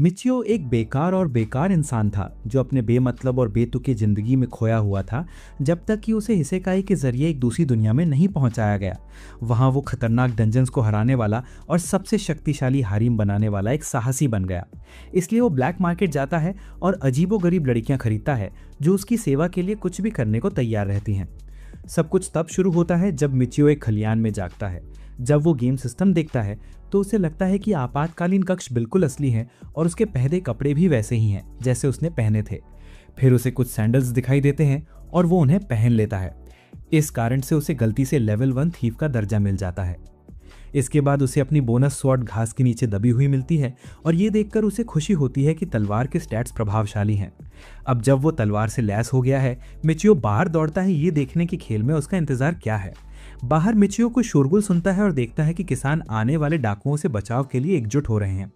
Michio एक बेकार और बेकार इंसान था जो अपने बेमतलब और बेतुकी जिंदगी में खोया हुआ था जब तक कि उसे हिसेकाई के जरिए एक दूसरी दुनिया में नहीं पहुंचाया गया। वहां वो खतरनाक डंजन्स को हराने वाला और सबसे शक्तिशाली हारिम बनाने वाला एक साहसी बन गया। इसलिए वो ब्लैक मार्केट जाता है और अजीबोगरीब लड़कियां खरीदता है जो उसकी सेवा के लिए कुछ भी करने को तैयार रहती हैं। सब कुछ तब शुरू होता है जब मिचियो एक खलियान में जागता है। जब वो गेम सिस्टम देखता है तो उसे लगता है कि आपातकालीन कक्ष बिल्कुल असली है और उसके पहने कपड़े भी वैसे ही हैं जैसे उसने पहने थे। फिर उसे कुछ सैंडल्स दिखाई देते हैं और वो उन्हें पहन लेता है। इस कारण से उसे गलती से लेवल 1 थीफ का दर्जा मिल जाता है। इसके बाद उसे अपनी बोनस स्वॉर्ड घास के नीचे दबी हुई मिलती है और ये देखकर उसे खुशी होती है कि तलवार के स्टैट्स प्रभावशाली हैं। अब जब वो तलवार से लैस हो गया है, मिचियो बाहर दौड़ता है ये देखने कि खेल में उसका इंतजार क्या है। बाहर मिचियो को शोरगुल सुनता है और देखता है कि किसान आने वाले डाकुओं से बचाव के लिए एकजुट हो रहे हैं।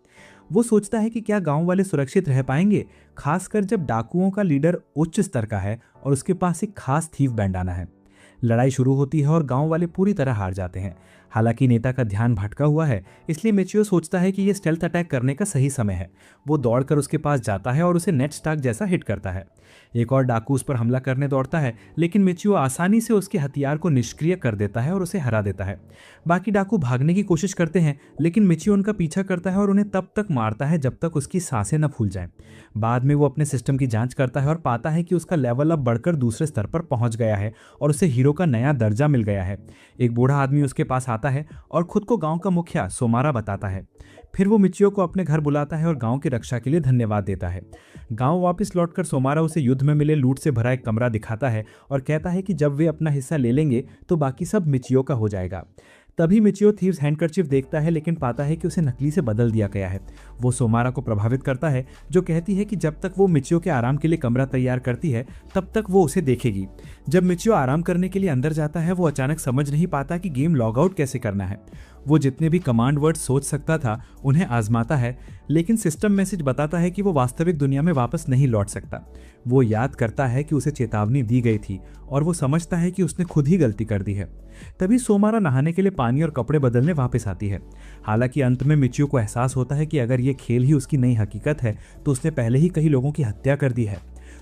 वो सोचता है कि क्या गांव वाले सुरक्षित रह पाएंगे, खासकर जब डाकुओं का लीडर उच्च स्तर का है और उसके पास एक खास थीफ बैंडाना है। लड़ाई शुरू होती है और गांव वाले पूरी तरह हार जाते हैं। हालांकि नेता का ध्यान भटका हुआ है, इसलिए मिचियो सोचता है कि यह स्टेल्थ अटैक करने का सही समय है। वो दौड़कर उसके पास जाता है और उसे नेड स्टार्क जैसा हिट करता है। एक और डाकू उस पर हमला करने दौड़ता है, लेकिन मिचियो आसानी से उसके हथियार को निष्क्रिय कर देता है और उसे हरा देता है। बाकी डाकू भागने की कोशिश करते हैं, लेकिन मिचियो उनका पीछा करता है और उन्हें तब तक मारता है जब तक उसकी सांसें न फूल जाएं। बाद में वो अपने सिस्टम की जांच करता है और पाता है कि उसका लेवल अब बढ़कर दूसरे स्तर पर पहुंच गया है और उसे हीरो का नया दर्जा मिल गया है। एक बूढ़ा आदमी उसके पास आता है और खुद को गांव का मुखिया सोमारा बताता है। फिर वो मिचियो को अपने घर बुलाता है और गांव की रक्षा के लिए धन्यवाद देता है। गांव वापस लौटकर सोमारा उसे युद्ध में मिले लूट से भरा एक कमरा दिखाता है और कहता है कि जब वे अपना हिस्सा ले लेंगे तो बाकी सब मिचियो का हो जाएगा। तभी मिचियो थीव्स हैंडकरचीफ देखता है, लेकिन पाता है कि उसे नकली से बदल दिया गया है। वो सोमारा को प्रभावित करता है, जो कहती है कि जब तक वो मिचियो के आराम के लिए कमरा तैयार करती है तब तक वो उसे देखेगी। जब मिचियो आराम करने के लिए अंदर जाता है, वो अचानक समझ नहीं पाता कि गेम लॉग आउट कैसे करना है। वो जितने भी कमांड वर्ड सोच सकता था उन्हें आजमाता है, लेकिन सिस्टम मैसेज बताता है कि वो वास्तविक दुनिया में वापस नहीं लौट सकता। वो याद करता है कि उसे चेतावनी दी गई थी और वो समझता है कि उसने खुद ही गलती कर दी है। तभी सोमारा नहाने के लिए पानी और कपड़े बदलने वापस आती है। हालांकि अंत में मिचियो को एहसास होता है कि अगर ये खेल ही उसकी नई हकीकत है तो उसने पहले ही कई लोगों की हत्या कर दी है।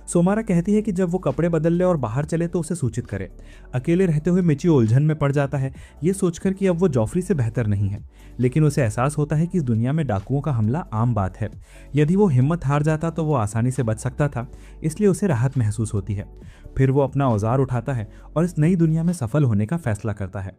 सोमारा कहती है कि जब वो कपड़े बदल ले और बाहर चले तो उसे सूचित करे। अकेले रहते हुए मिचियो उलझन में पड़ जाता है, ये सोचकर कि अब वो जॉफरी से बेहतर नहीं है। लेकिन उसे एहसास होता है कि इस दुनिया में डाकुओं का हमला आम बात है। यदि वो हिम्मत हार जाता तो वो आसानी से बच सकता था, इसलिए उसे राहत महसूस होती है। फिर वो अपना औजार उठाता है और इस नई दुनिया में सफल होने का फैसला करता है।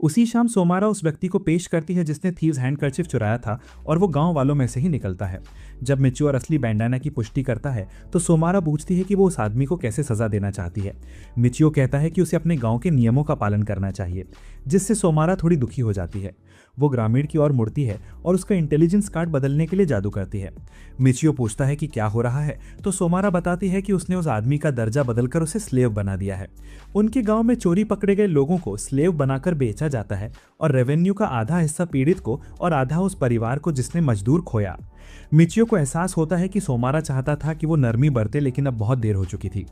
उसी शाम सोमारा उस व्यक्ति को पेश करती है जिसने थीव्स हैंडकरचीफ चुराया था और वो गांव वालों में से ही निकलता है। जब मिचियो असली बैंडाना की पुष्टि करता है तो सोमारा पूछती है कि वो उस आदमी को कैसे सजा देना चाहती है। मिचियो कहता है कि उसे अपने गांव के नियमों का पालन करना चाहिए, जिससे सोमारा थोड़ी दुखी हो जाती है। वो ग्रामीण की ओर मुड़ती है और उसका इंटेलिजेंस कार्ड बदलने के लिए जादू करती है। मिचियो पूछता है कि क्या हो रहा है, तो सोमारा बताती है कि उसने उस आदमी का दर्जा बदलकर उसे स्लेव बना दिया है। उनके गांव में चोरी पकड़े गए लोगों को स्लेव बनाकर बेचा जाता है और रेवेन्यू का आधा हिस्सा पीड़ित को और आधा उस परिवार को जिसने मजदूर खोया। मिचियो को एहसास होता है कि सोमारा चाहता था कि वो नरमी बरते, लेकिन अब बहुत देर हो चुकी थी।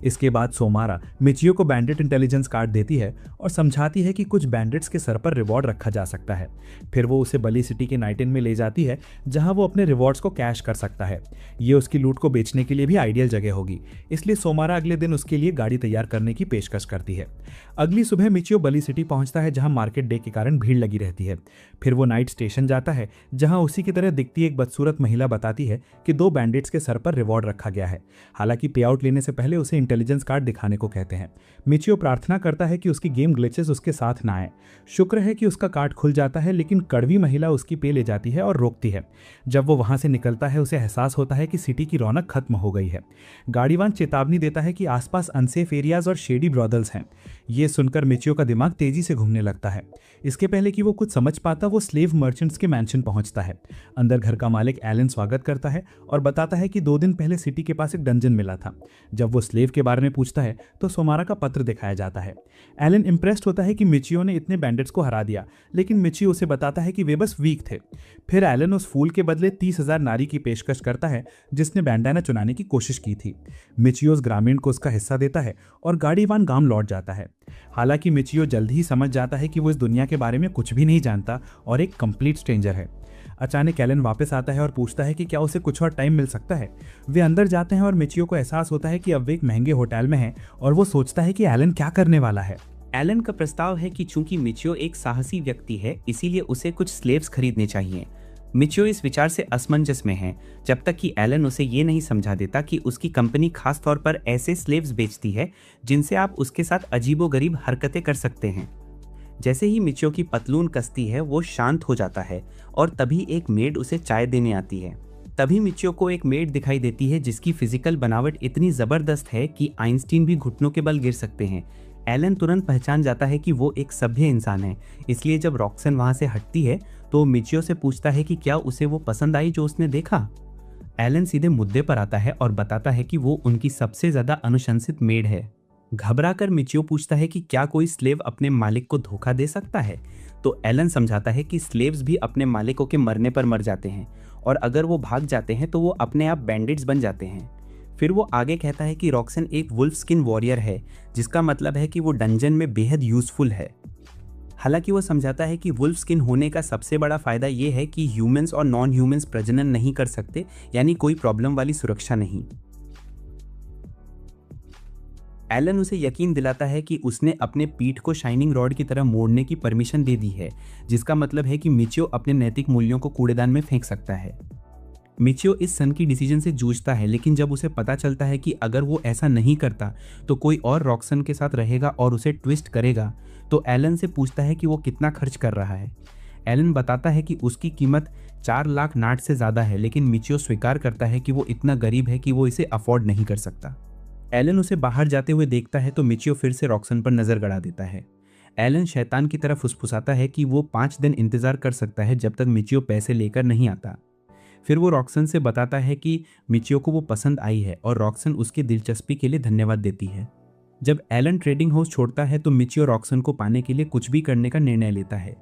इसके बाद सोमारा मिचियो को बैंडिट इंटेलिजेंस कार्ड देती है और समझाती है कि कुछ बैंडिट्स के सर पर रिवॉर्ड रखा जा सकता है। फिर वो उसे बली सिटी के नाइट इन में ले जाती है, जहां वो अपने रिवॉर्ड्स को कैश कर सकता है। ये उसकी लूट को बेचने के लिए भी आइडियल जगह होगी, इसलिए सोमारा अगले दिन उसके लिए गाड़ी तैयार करने की पेशकश करती है। अगली सुबह मिचियो बली सिटी पहुंचता है, जहां मार्केट डे के कारण भीड़ लगी रहती है। फिर वो नाइट स्टेशन जाता है, जहां उसी की तरह दिखती एक बदसूरत महिला बताती है कि 2 बैंडिट्स के सर पर रिवॉर्ड रखा गया है। हालांकि पे आउट लेने से पहले उसे इंटेलिजेंस कार्ड दिखाने को कहते हैं। मिचियो प्रार्थना करता है कि उसकी गेम ग्लिचेस उसके साथ ना आए। शुक्र है कि उसका कार्ड खुल जाता है, लेकिन कड़वी महिला उसकी पे ले जाती है और रोकती है। जब वो वहां से निकलता है उसे एहसास होता है कि सिटी की रौनक खत्म हो गई है। गाड़ीवान चेतावनी देता है कि आसपास अनसेफ एरियाज और शेडी ब्रॉदल्स हैं। ये सुनकर मिचियो का दिमाग तेजी से घूमने लगता है। इसके पहले कि वो कुछ समझ पाता, वो स्लेव मर्चेंट्स के मैंशन पहुंचता है। अंदर घर का मालिक एलन स्वागत करता है और बताता है कि 2 दिन पहले सिटी के पास एक डंजन मिला था। जब वो स्लेव के बारे में पूछता है तो सोमारा का पत्र दिखाया जाता है। एलन इंप्रेस्ड होता है कि मिचियो ने इतने बैंडिट्स को हरा दिया, लेकिन मिचियो उसे बताता है कि वे बस वीक थे। फिर एलन उस फूल के बदले 30,000 नारी की पेशकश करता है जिसने बैंडाना चुनाने की कोशिश की थी। मिचियो उस ग्रामीण को उसका हिस्सा देता है और गाड़ीवान गांव लौट जाता है। हालांकि मिचियो जल्द ही समझ जाता है कि वो इस दुनिया के बारे में कुछ भी नहीं जानता और एक कंप्लीट स्ट्रेंजर है। अचानक एलन वापस आता है और पूछता है कि क्या उसे कुछ और टाइम मिल सकता है। वे अंदर जाते हैं और मिचियो को एहसास होता है कि अब वे एक महंगे होटल में हैं और वो सोचता है कि एलन क्या करने वाला है। एलन का प्रस्ताव है कि चूंकि मिचियो एक साहसी व्यक्ति है, इसीलिए उसे कुछ स्लेव्स खरीदने चाहिए। मिचियो इस विचार से असमंजस में है, जब तक कि एलन उसे ये नहीं समझा देता कि उसकी कंपनी खास तौर पर ऐसे स्लेव्स बेचती है जिनसे आप उसके साथ अजीबोगरीब हरकतें कर सकते हैं। जैसे ही मिचियो की पतलून कसती है, वो शांत हो जाता है और तभी एक मेड उसे चाय देने आती है। तभी मिचियो को एक मेड दिखाई देती है जिसकी फिजिकल बनावट इतनी जबरदस्त है कि आइंस्टीन भी घुटनों के बल गिर सकते हैं। एलन तुरंत पहचान जाता है कि वो एक सभ्य इंसान है, इसलिए जब रॉक्सन वहां से हटती है तो मिचियो से पूछता है कि क्या उसे वो पसंद आई जो उसने देखा। एलन सीधे मुद्दे पर आता है और बताता है कि वो उनकी सबसे ज्यादा अनुशंसित मेड है। घबराकर मिचियो पूछता है कि क्या कोई स्लेव अपने मालिक को धोखा दे सकता है, तो एलन समझाता है कि स्लेव्स भी अपने मालिकों के मरने पर मर जाते हैं और अगर वो भाग जाते हैं तो वो अपने आप बैंडिट्स बन जाते हैं। फिर वो आगे कहता है कि रॉक्सन एक वुल्फ स्किन वॉरियर है, जिसका मतलब है कि वो डंजन में बेहद यूजफुल है। हालांकि वो समझाता है कि वुल्फ स्किन होने का सबसे बड़ा फायदा ये है कि ह्यूमंस और नॉन ह्यूमंस प्रजनन नहीं कर सकते, यानी कोई प्रॉब्लम वाली सुरक्षा नहीं। एलन उसे यकीन दिलाता है कि उसने अपने पीठ को शाइनिंग रॉड की तरह मोड़ने की परमिशन दे दी है, जिसका मतलब है कि मिचियो अपने नैतिक मूल्यों को कूड़ेदान में फेंक सकता है। मिचियो इस सन की डिसीजन से जूझता है, लेकिन जब उसे पता चलता है कि अगर वो ऐसा नहीं करता तो कोई और रॉक्सन के साथ रहेगा और उसे ट्विस्ट करेगा, तो एलन से पूछता है कि वो कितना खर्च कर रहा है। एलन बताता है कि उसकी कीमत 4 लाख नाट से ज़्यादा है, लेकिन मिचियो स्वीकार करता है कि वो इतना गरीब है कि वो इसे अफोर्ड नहीं कर सकता। एलन उसे बाहर जाते हुए देखता है तो मिचियो फिर से रॉक्सन पर नजर गड़ा देता है। एलन शैतान की तरफ फुसफुसाता है कि वो 5 दिन इंतजार कर सकता है जब तक मिचियो पैसे लेकर नहीं आता। फिर वो रॉक्सन से बताता है कि मिचियो को वो पसंद आई है और रॉक्सन उसकी दिलचस्पी के लिए धन्यवाद देती है। जब एलन ट्रेडिंग हाउस छोड़ता है तो मिचियो रॉक्सन को पाने के लिए कुछ भी करने का निर्णय लेता है।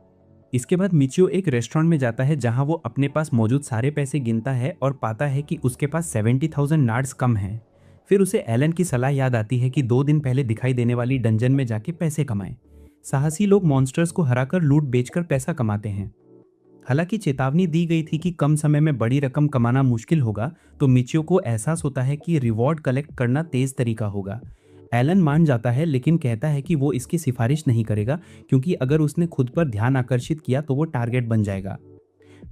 इसके बाद मिचियो एक रेस्टोरेंट में जाता है जहां वो अपने पास मौजूद सारे पैसे गिनता है और पाता है कि उसके पास 70,000 नार्ड्स कम हैं। फिर उसे एलन की सलाह याद आती है कि 2 दिन पहले दिखाई देने वाली डंजन में जाके पैसे कमाएं। साहसी लोग मॉन्स्टर्स को हराकर लूट बेचकर पैसा कमाते हैं। हालांकि चेतावनी दी गई थी कि कम समय में बड़ी रकम कमाना मुश्किल होगा, तो मिचियो को एहसास होता है कि रिवॉर्ड कलेक्ट करना तेज तरीका होगा। एलन मान जाता है, लेकिन कहता है कि वो इसकी सिफारिश नहीं करेगा, क्योंकि अगर उसने खुद पर ध्यान आकर्षित किया तो वो टारगेट बन जाएगा।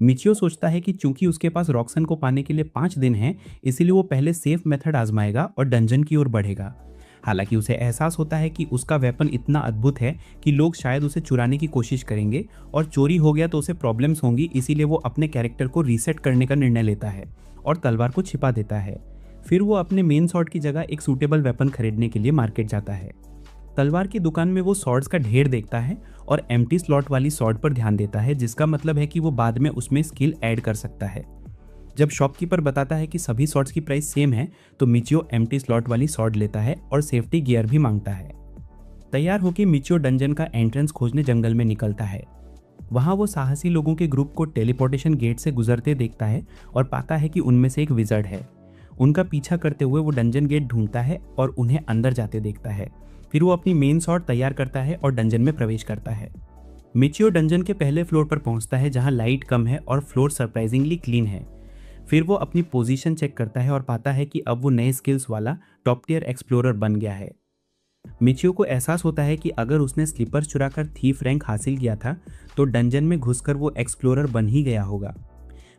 मिचियो सोचता है कि चूंकि उसके पास रॉक्सन को पाने के लिए 5 दिन हैं, इसीलिए वो पहले सेफ मेथड आजमाएगा और डंजन की ओर बढ़ेगा। हालांकि उसे एहसास होता है कि उसका वेपन इतना अद्भुत है कि लोग शायद उसे चुराने की कोशिश करेंगे और चोरी हो गया तो उसे प्रॉब्लम्स होंगी, इसीलिए वो अपने कैरेक्टर को रीसेट करने का निर्णय लेता है और तलवार को छिपा देता है। फिर वो अपने मेन सॉर्ड की जगह एक सूटेबल वेपन खरीदने के लिए मार्केट जाता है। तलवार की दुकान में वो सॉर्ड्स का ढेर देखता है और एम्प्टी स्लॉट वाली सॉर्ड पर ध्यान देता है, जिसका मतलब है कि वो बाद में उसमें स्किल ऐड कर सकता है। जब शॉपकीपर बताता है कि सभी सॉर्ड्स की प्राइस सेम है, तो मिचियो एम्प्टी स्लॉट वाली सॉर्ड लेता है और सेफ्टी गियर भी मांगता है। तैयार होकर मिचियो डंजन का एंट्रेंस खोजने जंगल में निकलता है। वहाँ वो साहसी लोगों के ग्रुप को टेलीपोर्टेशन गेट से गुजरते देखता है और पाता है कि उनमें से एक विज़र्ड है। उनका पीछा करते हुए वो डंजन गेट ढूंढता है और उन्हें अंदर जाते देखता है। फिर वो अपनी मेन सॉर्ड तैयार करता है और डंजन में प्रवेश करता है। मिचियो डंजन के पहले फ्लोर पर पहुंचता है, जहां लाइट कम है और फ्लोर सरप्राइजिंगली क्लीन है। फिर वो अपनी पोजीशन चेक करता है और पाता है कि अब वो नए स्किल्स वाला टॉप टियर एक्सप्लोरर बन गया है। मिचियो को एहसास होता है कि अगर उसने स्लीपर चुराकर थीफ रैंक हासिल किया था तो डंजन में घुसकर वो एक्सप्लोरर बन ही गया होगा।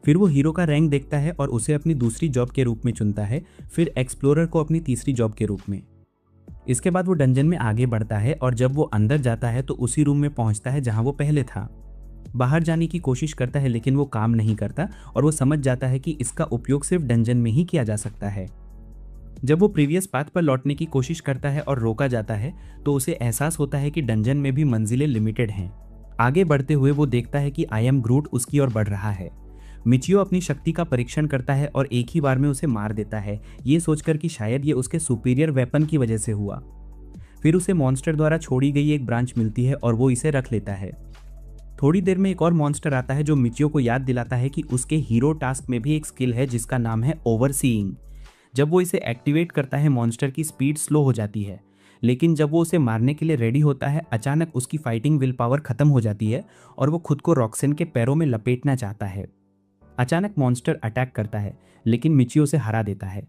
फिर वो हीरो का रैंक देखता है और उसे अपनी दूसरी जॉब के रूप में चुनता है, फिर एक्सप्लोरर को अपनी तीसरी जॉब के रूप में। इसके बाद वो डंजन में आगे बढ़ता है और जब वो अंदर जाता है तो उसी रूम में पहुंचता है जहां वो पहले था। बाहर जाने की कोशिश करता है, लेकिन वो काम नहीं करता और वो समझ जाता है कि इसका उपयोग सिर्फ डंजन में ही किया जा सकता है। जब वो प्रीवियस पाथ पर लौटने की कोशिश करता है और रोका जाता है तो उसे एहसास होता है कि डंजन में भी मंजिलें लिमिटेड हैं। आगे बढ़ते हुए वो देखता है कि आई एम ग्रूट उसकी ओर बढ़ रहा है। मिचियो अपनी शक्ति का परीक्षण करता है और एक ही बार में उसे मार देता है, ये सोचकर कि शायद ये उसके सुपीरियर वेपन की वजह से हुआ। फिर उसे मॉन्स्टर द्वारा छोड़ी गई एक ब्रांच मिलती है और वो इसे रख लेता है। थोड़ी देर में एक और मॉन्स्टर आता है जो मिचियो को याद दिलाता है कि उसके हीरो टास्क में भी एक स्किल है जिसका नाम है ओवरसीइंग। जब वो इसे एक्टिवेट करता है मॉन्स्टर की स्पीड स्लो हो जाती है, लेकिन जब वो उसे मारने के लिए रेडी होता है अचानक उसकी फाइटिंग विल पावर खत्म हो जाती है और वो खुद को रॉक्सन के पैरों में लपेटना चाहता है। अचानक मॉन्स्टर अटैक करता है, लेकिन मिचियो उसे हरा देता है।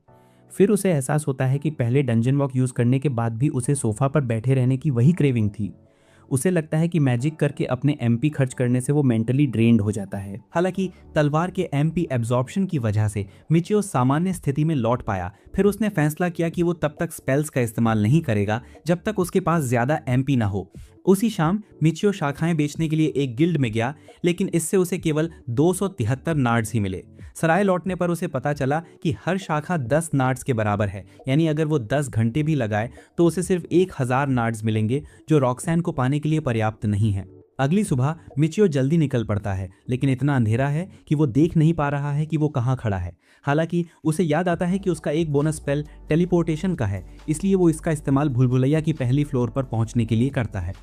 फिर उसे एहसास होता है कि पहले डंजन वॉक यूज़ करने के बाद भी उसे सोफा पर बैठे रहने की वही क्रेविंग थी। उसे लगता है कि मैजिक करके अपने एमपी खर्च करने से वो मेंटली ड्रेन्ड हो जाता है। हालांकि तलवार के एमपी एब्जॉर्प्शन की वजह से मिचियो सामान्य स्थिति में लौट पाया। फिर उसने फैसला किया कि वो तब तक स्पेल्स का इस्तेमाल नहीं करेगा जब तक उसके पास ज्यादा एमपी ना हो। उसी शाम मिचियो शाखाएं बेचने के लिए एक गिल्ड में गया, लेकिन इससे उसे केवल 273 नार्ड्स ही मिले। सराय लौटने पर उसे पता चला कि हर शाखा 10 नार्ड्स के बराबर है, यानी अगर वो 10 घंटे भी लगाए तो उसे सिर्फ 1000 नार्ड्स मिलेंगे, जो रॉक्सैन को पाने के लिए पर्याप्त नहीं है। अगली सुबह मिचियो जल्दी निकल पड़ता है, लेकिन इतना अंधेरा है कि वो देख नहीं पा रहा है कि वो कहाँ खड़ा है। हालांकि उसे याद आता है कि उसका एक बोनस स्पेल टेलीपोर्टेशन का है, इसलिए वो इसका इस्तेमाल भूलभुलैया की पहली फ्लोर पर पहुंचने के लिए करता है।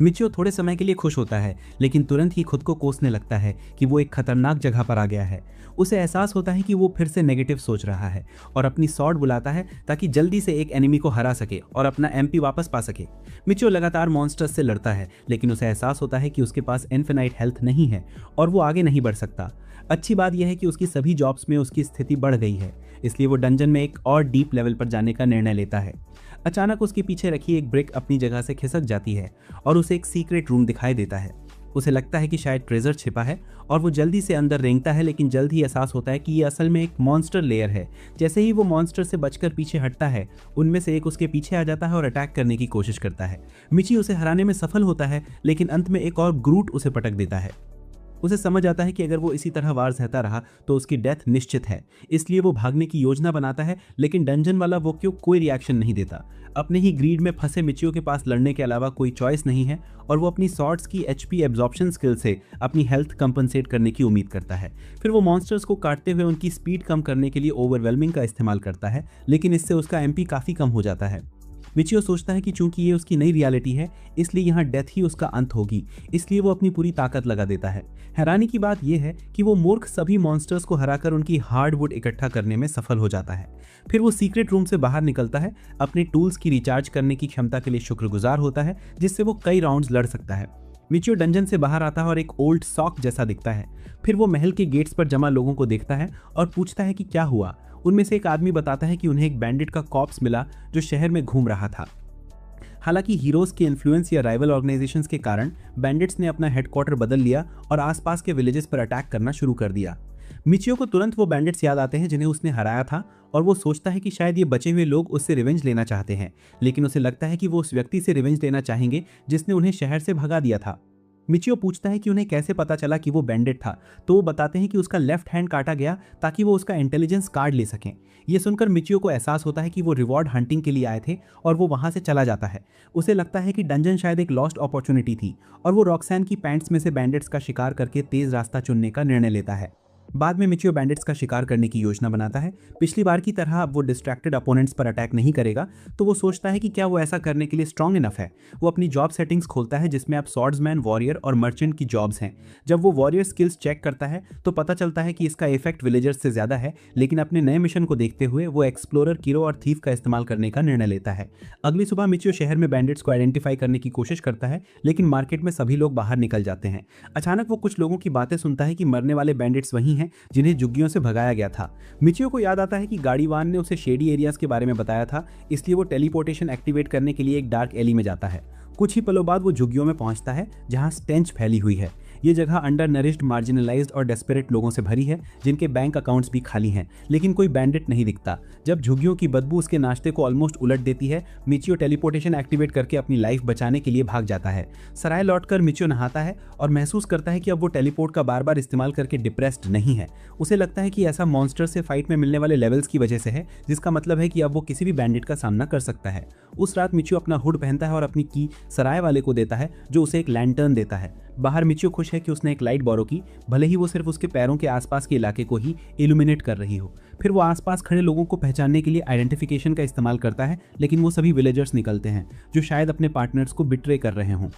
मिचियो थोड़े समय के लिए खुश होता है, लेकिन तुरंत ही खुद को कोसने लगता है कि वो एक खतरनाक जगह पर आ गया है। उसे एहसास होता है कि वो फिर से नेगेटिव सोच रहा है और अपनी सॉर्ड बुलाता है ताकि जल्दी से एक एनिमी को हरा सके और अपना एमपी वापस पा सके। मिचियो लगातार मॉन्स्टर्स से लड़ता है, लेकिन उसे एहसास होता है कि उसके पास इन्फिनाइट हेल्थ नहीं है और वो आगे नहीं बढ़ सकता। अच्छी बात यह है कि उसकी सभी जॉब्स में उसकी स्थिति बढ़ गई है, इसलिए वो डंजन में एक और डीप लेवल पर जाने का निर्णय लेता है। अचानक उसके पीछे रखी एक ब्रिक अपनी जगह से खिसक जाती है और उसे एक सीक्रेट रूम दिखाई देता है। उसे लगता है कि शायद ट्रेजर छिपा है और वो जल्दी से अंदर रेंगता है, लेकिन जल्द ही एहसास होता है कि ये असल में एक मॉन्स्टर लेयर है। जैसे ही वो मॉन्स्टर से बचकर पीछे हटता है, उनमें से एक उसके पीछे आ जाता है और अटैक करने की कोशिश करता है। मिची उसे हराने में सफल होता है, लेकिन अंत में एक और ग्रूट उसे पटक देता है। उसे समझ आता है कि अगर वो इसी तरह वार सहता रहा तो उसकी डेथ निश्चित है, इसलिए वो भागने की योजना बनाता है, लेकिन डंजन वाला वो क्यों कोई रिएक्शन नहीं देता। अपने ही ग्रीड में फंसे मिचियो के पास लड़ने के अलावा कोई चॉइस नहीं है और वो अपनी सॉर्ड्स की एचपी एब्जॉर्प्शन स्किल से अपनी हेल्थ कंपनसेट करने की उम्मीद करता है। फिर वो मॉन्स्टर्स को काटते हुए उनकी स्पीड कम करने के लिए ओवरवेलमिंग का इस्तेमाल करता है, लेकिन इससे उसका एमपी काफ़ी कम हो जाता है। मिचियो सोचता है कि चूंकि ये उसकी नई रियलिटी है, इसलिए यहाँ डेथ ही उसका अंत होगी, इसलिए वो अपनी पूरी ताकत लगा देता है। हैरानी की बात यह है कि वो मूर्ख सभी मॉन्स्टर्स को हराकर उनकी हार्डवुड इकट्ठा करने में सफल हो जाता है। फिर वो सीक्रेट रूम से बाहर निकलता है, अपने टूल्स की रिचार्ज करने की क्षमता के लिए शुक्रगुजार होता है, जिससे वो कई राउंड्स लड़ सकता है। मिचियो डंजन से बाहर आता है और एक ओल्ड सॉक जैसा दिखता है। फिर वो महल के गेट्स पर जमा लोगों को देखता है और पूछता है कि क्या हुआ। उनमें से एक आदमी बताता है कि उन्हें एक बैंडिट का कॉप्स मिला जो शहर में घूम रहा था। हालांकि हीरोज के इन्फ्लुएंस या राइवल ऑर्गेनाइजेशंस के कारण बैंडिट्स ने अपना हेडक्वार्टर बदल लिया और आसपास के विलेजेस पर अटैक करना शुरू कर दिया। मिचियो को तुरंत वो बैंडिट्स याद आते हैं जिन्हें उसने हराया था और वो सोचता है कि शायद ये बचे हुए लोग उससे रिवेंज लेना चाहते हैं, लेकिन उसे लगता है कि वो उस व्यक्ति से रिवेंज लेना चाहेंगे जिसने उन्हें शहर से भगा दिया था। मिचियो पूछता है कि उन्हें कैसे पता चला कि वो बैंडिट था, तो वो बताते हैं कि उसका लेफ्ट हैंड काटा गया ताकि वो उसका इंटेलिजेंस कार्ड ले सकें। ये सुनकर मिचियो को एहसास होता है कि वो रिवॉर्ड हंटिंग के लिए आए थे और वो वहां से चला जाता है। उसे लगता है कि डंजन शायद एक लॉस्ट अपॉर्चुनिटी थी और वो रॉक्सैन की पैंट्स में से बैंडिट्स का शिकार करके तेज रास्ता चुनने का निर्णय लेता है। बाद में मिचियो बैंडिट्स का शिकार करने की योजना बनाता है। पिछली बार की तरह अब वो डिस्ट्रैक्टेड अपोनेंट्स पर अटैक नहीं करेगा, तो वो सोचता है कि क्या वो ऐसा करने के लिए स्ट्रांग इनफ है। वो अपनी जॉब सेटिंग्स खोलता है जिसमें अब स्वॉर्ड्समैन, वॉरियर और मर्चेंट की जॉब्स हैं। जब वो वॉरियर स्किल्स चेक करता है तो पता चलता है कि इसका इफेक्ट विलेजर्स से ज्यादा है, लेकिन अपने नए मिशन को देखते हुए वो एक्सप्लोरर, कीरो और थीफ का इस्तेमाल करने का निर्णय लेता है। अगली सुबह मिचियो शहर में बैंडिट्स को आइडेंटिफाई करने की कोशिश करता है, लेकिन मार्केट में सभी लोग बाहर निकल जाते हैं। अचानक वो कुछ लोगों की बातें सुनता है कि मरने वाले बैंडिट्स वही हैं जिन्हें झुग्गियों से भगाया गया था। मिचियो को याद आता है कि गाड़ीवान ने उसे शेडी एरियाज के बारे में बताया था, इसलिए वो टेलीपोर्टेशन एक्टिवेट करने के लिए एक डार्क एली में जाता है। कुछ ही पलों बाद वो झुग्गियों में पहुंचता है जहां स्टेंच फैली हुई है। ये जगह अंडर नरिश्ड, मार्जिनलाइज्ड और डेस्परेट लोगों से भरी है जिनके बैंक अकाउंट्स भी खाली हैं, लेकिन कोई बैंडिट नहीं दिखता। जब झुग्गियों की बदबू उसके नाश्ते को ऑलमोस्ट उलट देती है, मिचियो टेलीपोर्टेशन एक्टिवेट करके अपनी लाइफ बचाने के लिए भाग जाता है। सराय लौटकर मिचियो नहाता है और महसूस करता है कि अब वो टेलीपोर्ट का बार बार इस्तेमाल करके डिप्रेस्ड नहीं है। उसे लगता है कि ऐसा मॉन्स्टर से फाइट में मिलने वाले लेवल्स की वजह से है, जिसका मतलब है कि अब वो किसी भी बैंडिट का सामना कर सकता है। उस रात मिचियो अपना हुड पहनता है और अपनी की सराय वाले को देता है, जो उसे एक लैंटर्न देता है। बाहर मिचियो खुश है कि उसने एक लाइट बोरो की, भले ही वो सिर्फ उसके पैरों के आसपास के इलाके को ही इल्यूमिनेट कर रही हो। फिर वो आसपास खड़े लोगों को पहचानने के लिए आइडेंटिफिकेशन का इस्तेमाल करता है, लेकिन वो सभी विलेजर्स निकलते हैं जो शायद अपने पार्टनर्स को बिट्रे कर रहे हों।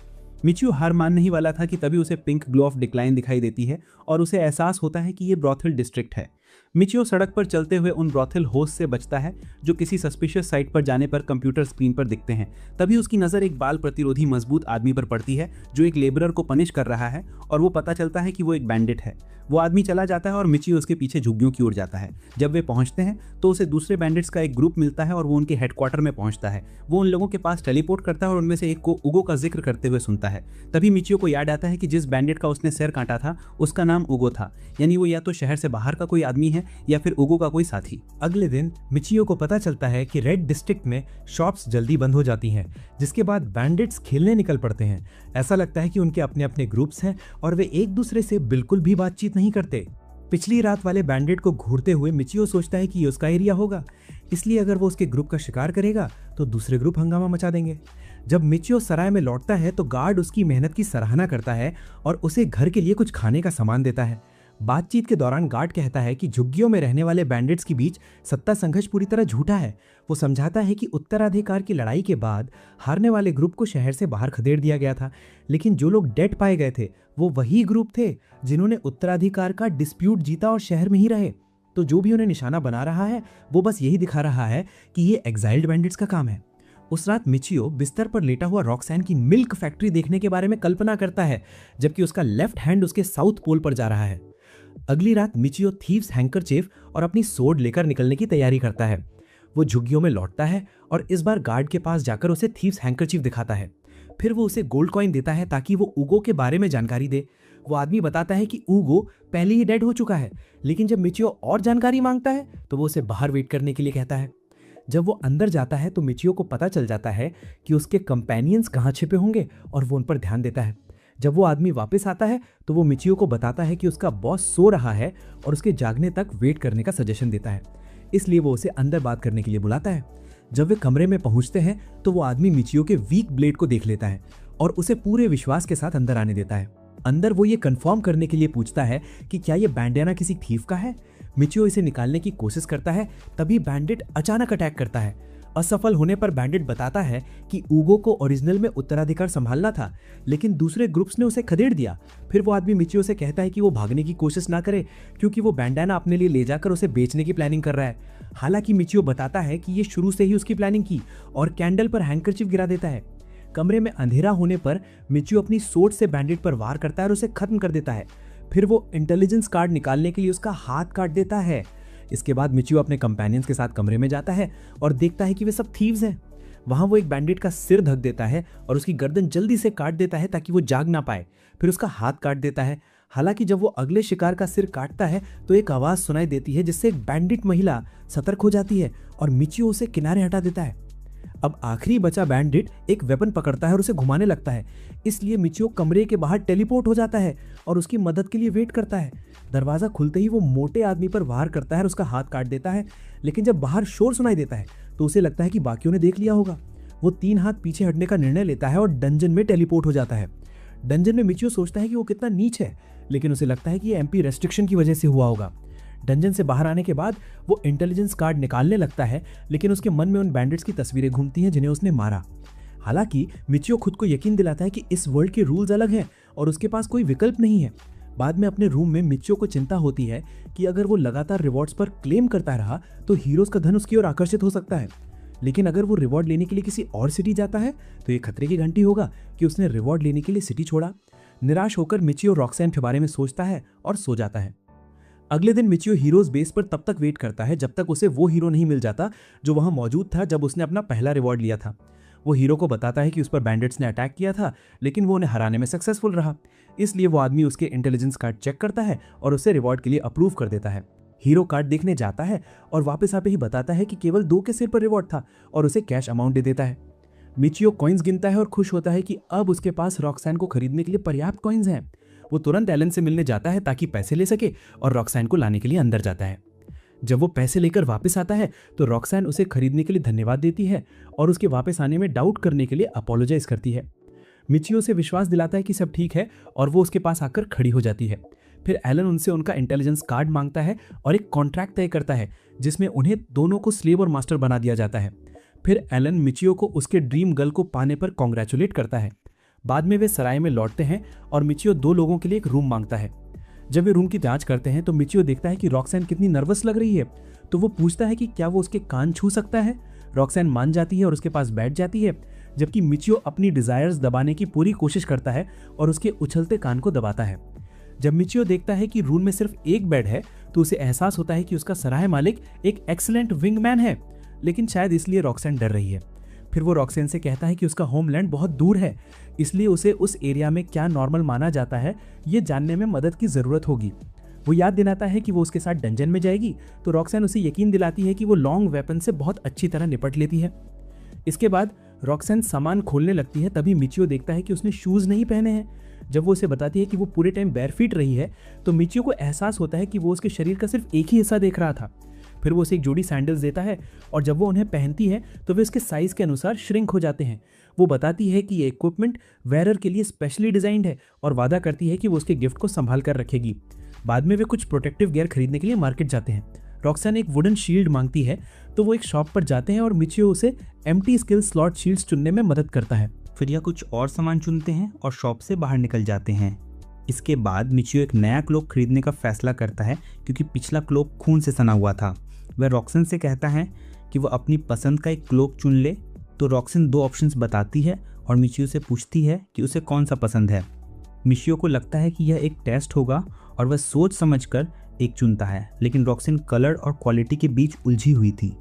मिचियो हार मानने ही वाला था कि तभी उसे पिंक ग्लो ऑफ डिक्लाइन दिखाई देती है और उसे एहसास होता है कि ये ब्रॉथल डिस्ट्रिक्ट है। मिचियो सड़क पर चलते हुए उन ब्रॉथल होस्ट से बचता है जो किसी सस्पिशियस साइट पर जाने पर कंप्यूटर स्क्रीन पर दिखते हैं। तभी उसकी नज़र एक बाल प्रतिरोधी मजबूत आदमी पर पड़ती है जो एक लेबरर को पनिश कर रहा है और वो पता चलता है कि वो एक बैंडिट है। वो आदमी चला जाता है और मिचियो उसके पीछे झुग्गियों की ओर जाता है। जब वे पहुंचते हैं तो उसे दूसरे बैंडिट्स का एक ग्रुप मिलता है और वो उनके हेडक्वार्टर में पहुंचता है। वो उन लोगों के पास टेलीपोर्ट करता है और उनमें से एक को उगो का जिक्र करते हुए सुनता है। तभी मिचियो को याद आता है कि जिस बैंडिट का उसने सिर काटा था उसका नाम उगो था, यानी वो या तो शहर से बाहर का कोई आदमी है या फिर उगो का कोई साथी। अगले दिन मिचियो को पता चलता है कि रेड डिस्ट्रिक्ट में शॉप्स जल्दी बंद हो जाती हैं, जिसके बाद बैंडिट्स खेलने निकल पड़ते हैं। ऐसा लगता है कि उनके अपने अपने ग्रुप्स हैं और वे एक दूसरे से बिल्कुल भी बातचीत नहीं करते। पिछली रात वाले बैंडिट को घूरते हुए मिचियो सोचता है कि ये उसका एरिया होगा, इसलिए अगर वो उसके ग्रुप का शिकार करेगा तो दूसरे ग्रुप हंगामा मचा देंगे। जब मिचियो सराय में लौटता है तो गार्ड उसकी मेहनत की सराहना करता है और उसे घर के लिए कुछ खाने का सामान देता है। बातचीत के दौरान गार्ड कहता है कि झुग्गियों में रहने वाले बैंडिट्स के बीच सत्ता संघर्ष पूरी तरह झूठा है। वो समझाता है कि उत्तराधिकार की लड़ाई के बाद हारने वाले ग्रुप को शहर से बाहर खदेड़ दिया गया था, लेकिन जो लोग डेड पाए गए थे वो वही ग्रुप थे जिन्होंने उत्तराधिकार का डिस्प्यूट जीता और शहर में ही रहे। तो जो भी उन्हें निशाना बना रहा है वो बस यही दिखा रहा है कि ये एग्जाइल्ड बैंडिट्स का काम है। उस रात मिचियो बिस्तर पर लेटा हुआ रॉक्सैन की मिल्क फैक्ट्री देखने के बारे में कल्पना करता है, जबकि उसका लेफ्ट हैंड उसके साउथ पोल पर जा रहा है। अगली रात मिचियो थीव्स हैंकरचीफ और अपनी सोर्ड लेकर निकलने की तैयारी करता है। वो झुग्गियों में लौटता है और इस बार गार्ड के पास जाकर उसे थीव्स हैंकरचीफ दिखाता है। फिर वो उसे गोल्ड कॉइन देता है ताकि वो उगो के बारे में जानकारी दे। वो आदमी बताता है कि उगो पहले ही डेड हो चुका है, लेकिन जब मिचियो और जानकारी मांगता है तो वो उसे बाहर वेट करने के लिए कहता है। जब वो अंदर जाता है तो मिचियो को पता चल जाता है कि उसके कंपेनियंस कहाँ छिपे होंगे और वो उन पर ध्यान देता है। जब वो आदमी वापस आता है तो वो मिचियो को बताता है कि उसका बॉस सो रहा है और उसके जागने तक वेट करने का सजेशन देता है, इसलिए वो उसे अंदर बात करने के लिए बुलाता है। जब वे कमरे में पहुंचते हैं तो वो आदमी मिचियो के वीक ब्लेड को देख लेता है और उसे पूरे विश्वास के साथ अंदर आने देता है। अंदर वो ये कंफर्म करने के लिए पूछता है कि क्या ये बैंडेना किसी थीफ का है। मिचियो इसे निकालने की कोशिश करता है, तभी बैंडिट अचानक अटैक करता है। असफल होने पर बैंडिट बताता है कि उगो को ओरिजिनल में उत्तराधिकार संभालना था, लेकिन दूसरे ग्रुप्स ने उसे खदेड़ दिया। फिर वो आदमी मिचियो से कहता है कि वो भागने की कोशिश ना करे क्योंकि वो बैंडाना अपने लिए ले जाकर उसे बेचने की प्लानिंग कर रहा है। हालांकि मिचियो बताता है कि ये शुरू से ही उसकी प्लानिंग की और कैंडल पर हैंकरचीफ गिरा देता है। कमरे में अंधेरा होने पर मिचियो अपनी सोर्ड से बैंडिट पर वार करता है और उसे खत्म कर देता है। फिर वो इंटेलिजेंस कार्ड निकालने के लिए उसका हाथ काट देता है। इसके बाद मिचियो अपने कंपेनियंस के साथ कमरे में जाता है और देखता है कि वे सब थीव्स हैं। वहां वो एक बैंडिट का सिर ढक देता है और उसकी गर्दन जल्दी से काट देता है ताकि वो जाग ना पाए। फिर उसका हाथ काट देता है। हालांकि जब वो अगले शिकार का सिर काटता है तो एक आवाज सुनाई देती है जिससे एक बैंडिट महिला सतर्क हो जाती है और मिचियो उसे किनारे हटा देता है। अब आखिरी बचा बैंडिट एक वेपन पकड़ता है और उसे घुमाने लगता है, इसलिए मिचियो कमरे के बाहर टेलीपोर्ट हो जाता है और उसकी मदद के लिए वेट करता है। दरवाजा खुलते ही वो मोटे आदमी पर वार करता है और उसका हाथ काट देता है, लेकिन जब बाहर शोर सुनाई देता है तो उसे लगता है कि बाकियों ने देख लिया होगा। वो 3 हाथ पीछे हटने का निर्णय लेता है और डंजन में टेलीपोर्ट हो जाता है। डंजन में मिचियो सोचता है कि वो कितना नीच है, लेकिन उसे लगता है कि ये एमपी रेस्ट्रिक्शन की वजह से हुआ होगा। डंजन से बाहर आने के बाद वो इंटेलिजेंस कार्ड निकालने लगता है, लेकिन उसके मन में उन बैंडिट्स की तस्वीरें घूमती हैं जिन्हें उसने मारा। हालांकि मिचियो खुद को यकीन दिलाता है कि इस वर्ल्ड के रूल्स अलग हैं और उसके पास कोई विकल्प नहीं है। बाद में अपने रूम में मिचियो को चिंता होती है कि अगर वो लगातार रिवॉर्ड्स पर क्लेम करता रहा तो हीरोज का धन उसकी ओर आकर्षित हो सकता है, लेकिन अगर वो रिवॉर्ड लेने के लिए किसी और सिटी जाता है तो ये खतरे की घंटी होगा कि उसने रिवॉर्ड लेने के लिए सिटी छोड़ा। निराश होकर मिचियो रॉक्सैन के बारे में सोचता है और सो जाता है। अगले दिन मिचियो हीरोज बेस पर तब तक वेट करता है जब तक उसे वो हीरो नहीं मिल जाता जो वहां मौजूद था जब उसने अपना पहला रिवॉर्ड लिया था। वो हीरो को बताता है कि उस पर बैंडिट्स ने अटैक किया था, लेकिन वो उन्हें हराने में सक्सेसफुल रहा। इसलिए वो आदमी उसके इंटेलिजेंस कार्ड चेक करता है और उसे रिवॉर्ड के लिए अप्रूव कर देता है। हीरो कार्ड देखने जाता है और वापस आते ही बताता है कि केवल 2 के सिर पर रिवॉर्ड था और उसे कैश अमाउंट दे देता है। मिचियो कॉइन्स गिनता है और खुश होता है कि अब उसके पास रॉक्सैन को खरीदने के लिए पर्याप्त कॉइन्स हैं। वो तुरंत एलन से मिलने जाता है ताकि पैसे ले सके और रॉक्सैन को लाने के लिए अंदर जाता है। जब वो पैसे लेकर वापस आता है तो रॉक्सैन उसे खरीदने के लिए धन्यवाद देती है और उसके वापस आने में डाउट करने के लिए अपोलोजाइज करती है। मिचियो से विश्वास दिलाता है कि सब ठीक है और वो उसके पास आकर खड़ी हो जाती है। फिर एलन उनसे उनका इंटेलिजेंस कार्ड मांगता है और एक कॉन्ट्रैक्ट तय करता है जिसमें उन्हें दोनों को स्लेव और मास्टर बना दिया जाता है। फिर एलन मिचियो को उसके ड्रीम गर्ल को पाने पर कॉन्ग्रेचुलेट करता है। बाद में वे सराय में लौटते हैं और मिचियो 2 लोगों के लिए एक रूम मांगता है। जब वे रूम की जांच करते हैं तो मिचियो देखता है कि रॉक्सैन कितनी नर्वस लग रही है, तो वो पूछता है कि क्या वो उसके कान छू सकता है। रॉक्सैन मान जाती है और उसके पास बैठ जाती है, जबकि मिचियो अपनी डिजायर्स दबाने की पूरी कोशिश करता है और उसके उछलते कान को दबाता है। जब मिचियो देखता है कि रूम में सिर्फ एक बेड है तो उसे एहसास होता है कि उसका सराय मालिक एक एक्सीलेंट विंगमैन है, लेकिन शायद इसलिए रॉक्सैन डर रही है। फिर वो रॉक्सैन से कहता है कि उसका होमलैंड बहुत दूर है, इसलिए उसे उस एरिया में क्या नॉर्मल माना जाता है ये जानने में मदद की ज़रूरत होगी। वो याद दिलाता है कि वो उसके साथ डंजन में जाएगी, तो रॉक्सैन उसे यकीन दिलाती है कि वो लॉन्ग वेपन से बहुत अच्छी तरह निपट लेती है। इसके बाद रॉक्सैन सामान खोलने लगती है, तभी मिचियो देखता है कि उसने शूज़ नहीं पहने हैं। जब वो उसे बताती है कि वो पूरे टाइम बैरफीट रही है, तो मिचियो को एहसास होता है कि वो उसके शरीर का सिर्फ एक ही हिस्सा देख रहा था। फिर वो उसे एक जोड़ी सैंडल्स देता है और जब वो उन्हें पहनती है तो वे उसके साइज़ के अनुसार श्रिंक हो जाते हैं। वो बताती है कि ये इक्विपमेंट वेयरर के लिए स्पेशली डिज़ाइंड है और वादा करती है कि वो उसके गिफ्ट को संभाल कर रखेगी। बाद में वे कुछ प्रोटेक्टिव गियर खरीदने के लिए मार्केट जाते हैं। रॉक्सैन एक वुडन शील्ड मांगती है, तो वो एक शॉप पर जाते हैं और मिचियो उसे एम्प्टी स्किल स्लॉट शील्ड्स चुनने में मदद करता है। फिर यह कुछ और सामान चुनते हैं और शॉप से बाहर निकल जाते हैं। इसके बाद मिचियो एक नया क्लोक खरीदने का फैसला करता है क्योंकि पिछला क्लोक खून से सना हुआ था। वह रॉक्सन से कहता है कि वह अपनी पसंद का एक क्लोक चुन ले, तो रॉक्सन 2 ऑप्शंस बताती है और मिचियो से पूछती है कि उसे कौन सा पसंद है। मिचियो को लगता है कि यह एक टेस्ट होगा और वह सोच समझकर एक चुनता है, लेकिन रॉक्सन कलर और क्वालिटी के बीच उलझी हुई थी।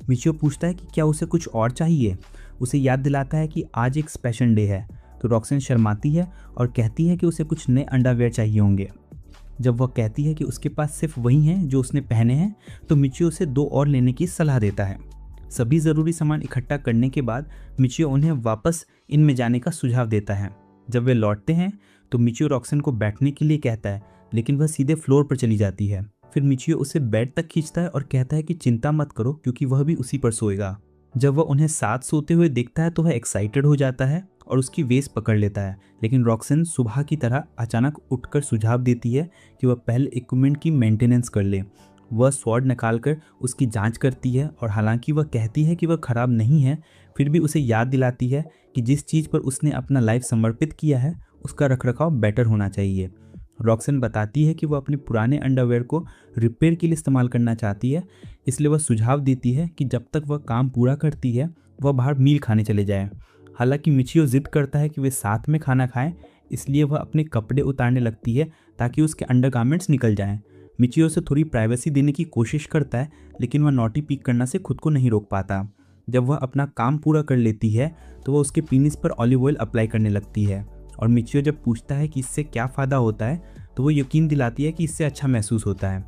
मिचियो पूछता है कि क्या उसे कुछ और चाहिए। उसे याद दिलाता है कि आज एक स्पेशल डे है, तो रॉक्सन शर्माती है और कहती है कि उसे कुछ नए अंडरवेयर चाहिए होंगे। जब वह कहती है कि उसके पास सिर्फ वही हैं जो उसने पहने हैं, तो मिचियो उसे 2 और लेने की सलाह देता है। सभी ज़रूरी सामान इकट्ठा करने के बाद मिचियो उन्हें वापस इनमें जाने का सुझाव देता है। जब वे लौटते हैं तो मिचियो रॉक्सन को बैठने के लिए कहता है, लेकिन वह सीधे फ्लोर पर चली जाती है। फिर मिचियो उसे बेड तक खींचता है और कहता है कि चिंता मत करो क्योंकि वह भी उसी पर सोएगा। जब वह उन्हें साथ सोते हुए देखता है तो वह एक्साइटेड हो जाता है और उसकी वेस्ट पकड़ लेता है, लेकिन रॉक्सन सुबह की तरह अचानक उठकर सुझाव देती है कि वह पहले इक्विपमेंट की मेंटेनेंस कर ले। वह स्वॉर्ड निकालकर उसकी जांच करती है और हालांकि वह कहती है कि वह ख़राब नहीं है, फिर भी उसे याद दिलाती है कि जिस चीज़ पर उसने अपना लाइफ समर्पित किया है उसका रखरखाव बेटर होना चाहिए। रॉक्सन बताती है कि वह अपने पुराने अंडरवेयर को रिपेयर के लिए इस्तेमाल करना चाहती है, इसलिए वह सुझाव देती है कि जब तक वह काम पूरा करती है वह बाहर मील खाने चले जाए। हालांकि मिचियो जिद करता है कि वे साथ में खाना खाएं, इसलिए वह अपने कपड़े उतारने लगती है ताकि उसके अंडरगारमेंट्स निकल जाएं। मिचियो से थोड़ी प्राइवेसी देने की कोशिश करता है, लेकिन वह नॉटी पीक करना से खुद को नहीं रोक पाता। जब वह अपना काम पूरा कर लेती है तो वह उसके पीनिस पर ऑलिव ऑयल अप्लाई करने लगती है और मिचियो जब पूछता है कि इससे क्या फ़ायदा होता है तो वो यकीन दिलाती है कि इससे अच्छा महसूस होता है।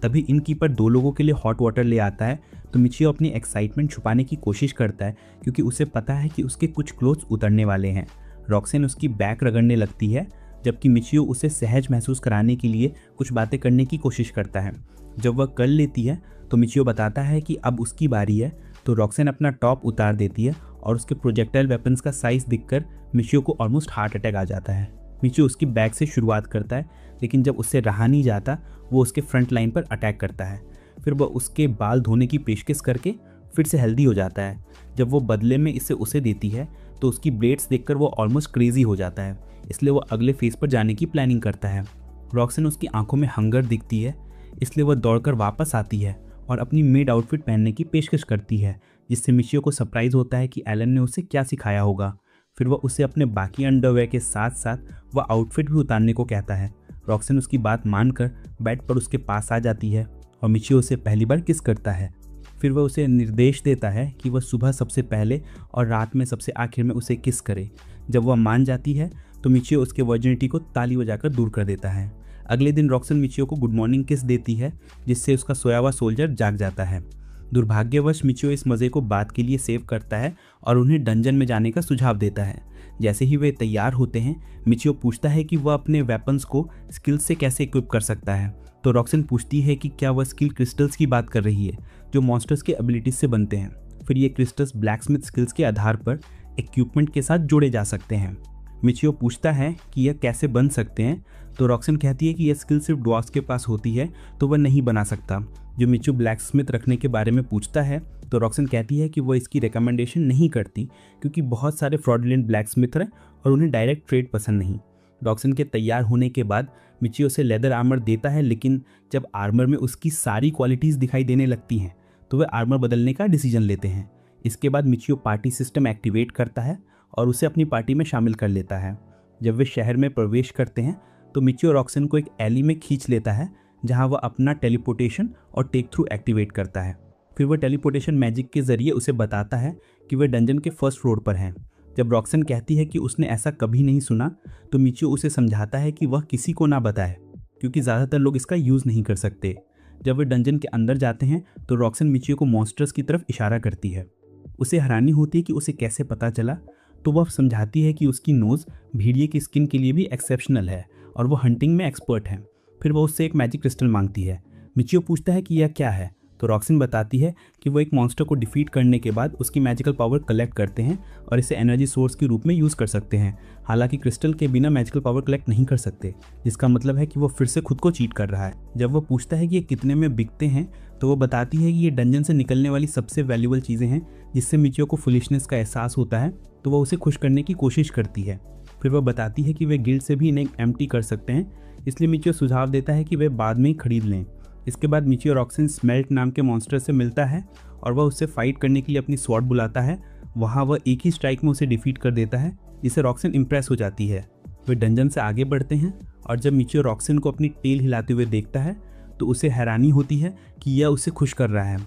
तभी इनकीपर 2 लोगों के लिए हॉट वाटर ले आता है, तो मिचियो अपनी एक्साइटमेंट छुपाने की कोशिश करता है क्योंकि उसे पता है कि उसके कुछ क्लोथ्स उतरने वाले हैं। रॉक्सन उसकी बैक रगड़ने लगती है, जबकि मिचियो उसे सहज महसूस कराने के लिए कुछ बातें करने की कोशिश करता है। जब वह कर लेती है तो मिचियो बताता है कि अब उसकी बारी है, तो रॉक्सन अपना टॉप उतार देती है और उसके प्रोजेक्टाइल वेपन्स का साइज़ दिखकर मिचियो को ऑलमोस्ट हार्ट अटैक आ जाता है। मिचियो उसकी बैक से शुरुआत करता है, लेकिन जब उससे रहा नहीं जाता वो उसके फ्रंट लाइन पर अटैक करता है। फिर वह उसके बाल धोने की पेशकश करके फिर से हेल्दी हो जाता है। जब वो बदले में इसे उसे देती है तो उसकी ब्लेड्स देखकर वो ऑलमोस्ट क्रेजी हो जाता है, इसलिए वो अगले फेज पर जाने की प्लानिंग करता है। रॉक्सन उसकी आंखों में हंगर दिखती है, इसलिए वह दौड़कर वापस आती है और अपनी मेड आउटफिट पहनने की पेशकश करती है, जिससे मिचियो को सरप्राइज होता है कि एलन ने उसे क्या सिखाया होगा। फिर वह उसे अपने बाकी अंडरवेयर के साथ साथ वह आउटफिट भी उतारने को कहता है। रॉक्सन उसकी बात मानकर बेड पर उसके पास आ जाती है और मिचियो उसे पहली बार किस करता है। फिर वह उसे निर्देश देता है कि वह सुबह सबसे पहले और रात में सबसे आखिर में उसे किस करे। जब वह मान जाती है तो मिचियो उसके वर्जिनिटी को ताली बजाकर दूर कर देता है। अगले दिन रॉक्सन मिचियो को गुड मॉर्निंग किस देती है, जिससे उसका सोया हुआ सोल्जर जाग जाता है। दुर्भाग्यवश मिचियो इस मज़े को बाद के लिए सेव करता है और उन्हें डंजन में जाने का सुझाव देता है। जैसे ही वे तैयार होते हैं, मिचियो पूछता है कि वह अपने वेपन्स को स्किल्स से कैसे इक्विप कर सकता है, तो रॉक्सन पूछती है कि क्या वह स्किल क्रिस्टल्स की बात कर रही है जो मॉन्स्टर्स के एबिलिटीज से बनते हैं। फिर ये क्रिस्टल्स ब्लैकस्मिथ स्किल्स के आधार पर इक्विपमेंट के साथ जोड़े जा सकते हैं। मिचियो पूछता है कि यह कैसे बन सकते हैं, तो रॉक्सन कहती है कि यह स्किल सिर्फ ड्वार्फ्स के पास होती है तो वह नहीं बना सकता। जो मिचियो ब्लैकस्मिथ रखने के बारे में पूछता है तो रॉक्सन कहती है कि वह इसकी रिकमेंडेशन नहीं करती क्योंकि बहुत सारे फ्रॉडुलेंट ब्लैकस्मिथ हैं और उन्हें डायरेक्ट ट्रेड पसंद नहीं। रॉक्सन के तैयार होने के बाद मिचियो उसे लेदर आर्मर देता है, लेकिन जब आर्मर में उसकी सारी क्वालिटीज़ दिखाई देने लगती हैं तो वे आर्मर बदलने का डिसीजन लेते हैं। इसके बाद मिचियो पार्टी सिस्टम एक्टिवेट करता है और उसे अपनी पार्टी में शामिल कर लेता है। जब वे शहर में प्रवेश करते हैं तो मिचियो रॉक्सन को एक एली में खींच लेता है, जहां वह अपना टेलीपोर्टेशन और टेक थ्रू एक्टिवेट करता है। फिर वह टेलीपोर्टेशन मैजिक के जरिए उसे बताता है कि वे डंजन के फर्स्ट फ्लोर पर हैं। जब रॉक्सन कहती है कि उसने ऐसा कभी नहीं सुना तो मिचियो उसे समझाता है कि वह किसी को ना बताए, क्योंकि ज़्यादातर लोग इसका यूज़ नहीं कर सकते। जब वे डंजन के अंदर जाते हैं तो रॉक्सन मिचियो को मॉन्स्टर्स की तरफ इशारा करती है। उसे हैरानी होती है कि उसे कैसे पता चला, तो वह समझाती है कि उसकी नोज़ भेड़िए की स्किन के लिए भी एक्सेप्शनल है और वो हंटिंग में एक्सपर्ट है। फिर वह उससे एक मैजिक क्रिस्टल मांगती है। मिचियो पूछता है कि यह क्या है, तो रॉक्सन बताती है कि वो एक मॉन्स्टर को डिफीट करने के बाद उसकी मैजिकल पावर कलेक्ट करते हैं और इसे एनर्जी सोर्स के रूप में यूज़ कर सकते हैं। हालांकि क्रिस्टल के बिना मैजिकल पावर कलेक्ट नहीं कर सकते, जिसका मतलब है कि वो फिर से खुद को चीट कर रहा है। जब वो पूछता है कि ये कितने में बिकते हैं तो वो बताती है कि ये डंजन से निकलने वाली सबसे वैल्यूबल चीज़ें हैं, जिससे मिचियो को फुलिशनेस का एहसास होता है, तो वह उसे खुश करने की कोशिश करती है। फिर वह बताती है कि वे गिल्ड से भी इन्हें एम्प्टी कर सकते हैं, इसलिए मिचियो सुझाव देता है कि वे बाद में ही खरीद लें। इसके बाद मिचियो रॉक्सन स्मेल्ट नाम के मॉन्स्टर से मिलता है और वह उससे फाइट करने के लिए अपनी स्वॉर्ड बुलाता है। वहाँ वह एक ही स्ट्राइक में उसे डिफीट कर देता है, जिससे रॉक्सन इम्प्रेस हो जाती है। वे डंजन से आगे बढ़ते हैं और जब मिचियो रॉक्सन को अपनी टेल हिलाते हुए देखता है तो उसे हैरानी होती है कि यह उसे खुश कर रहा है।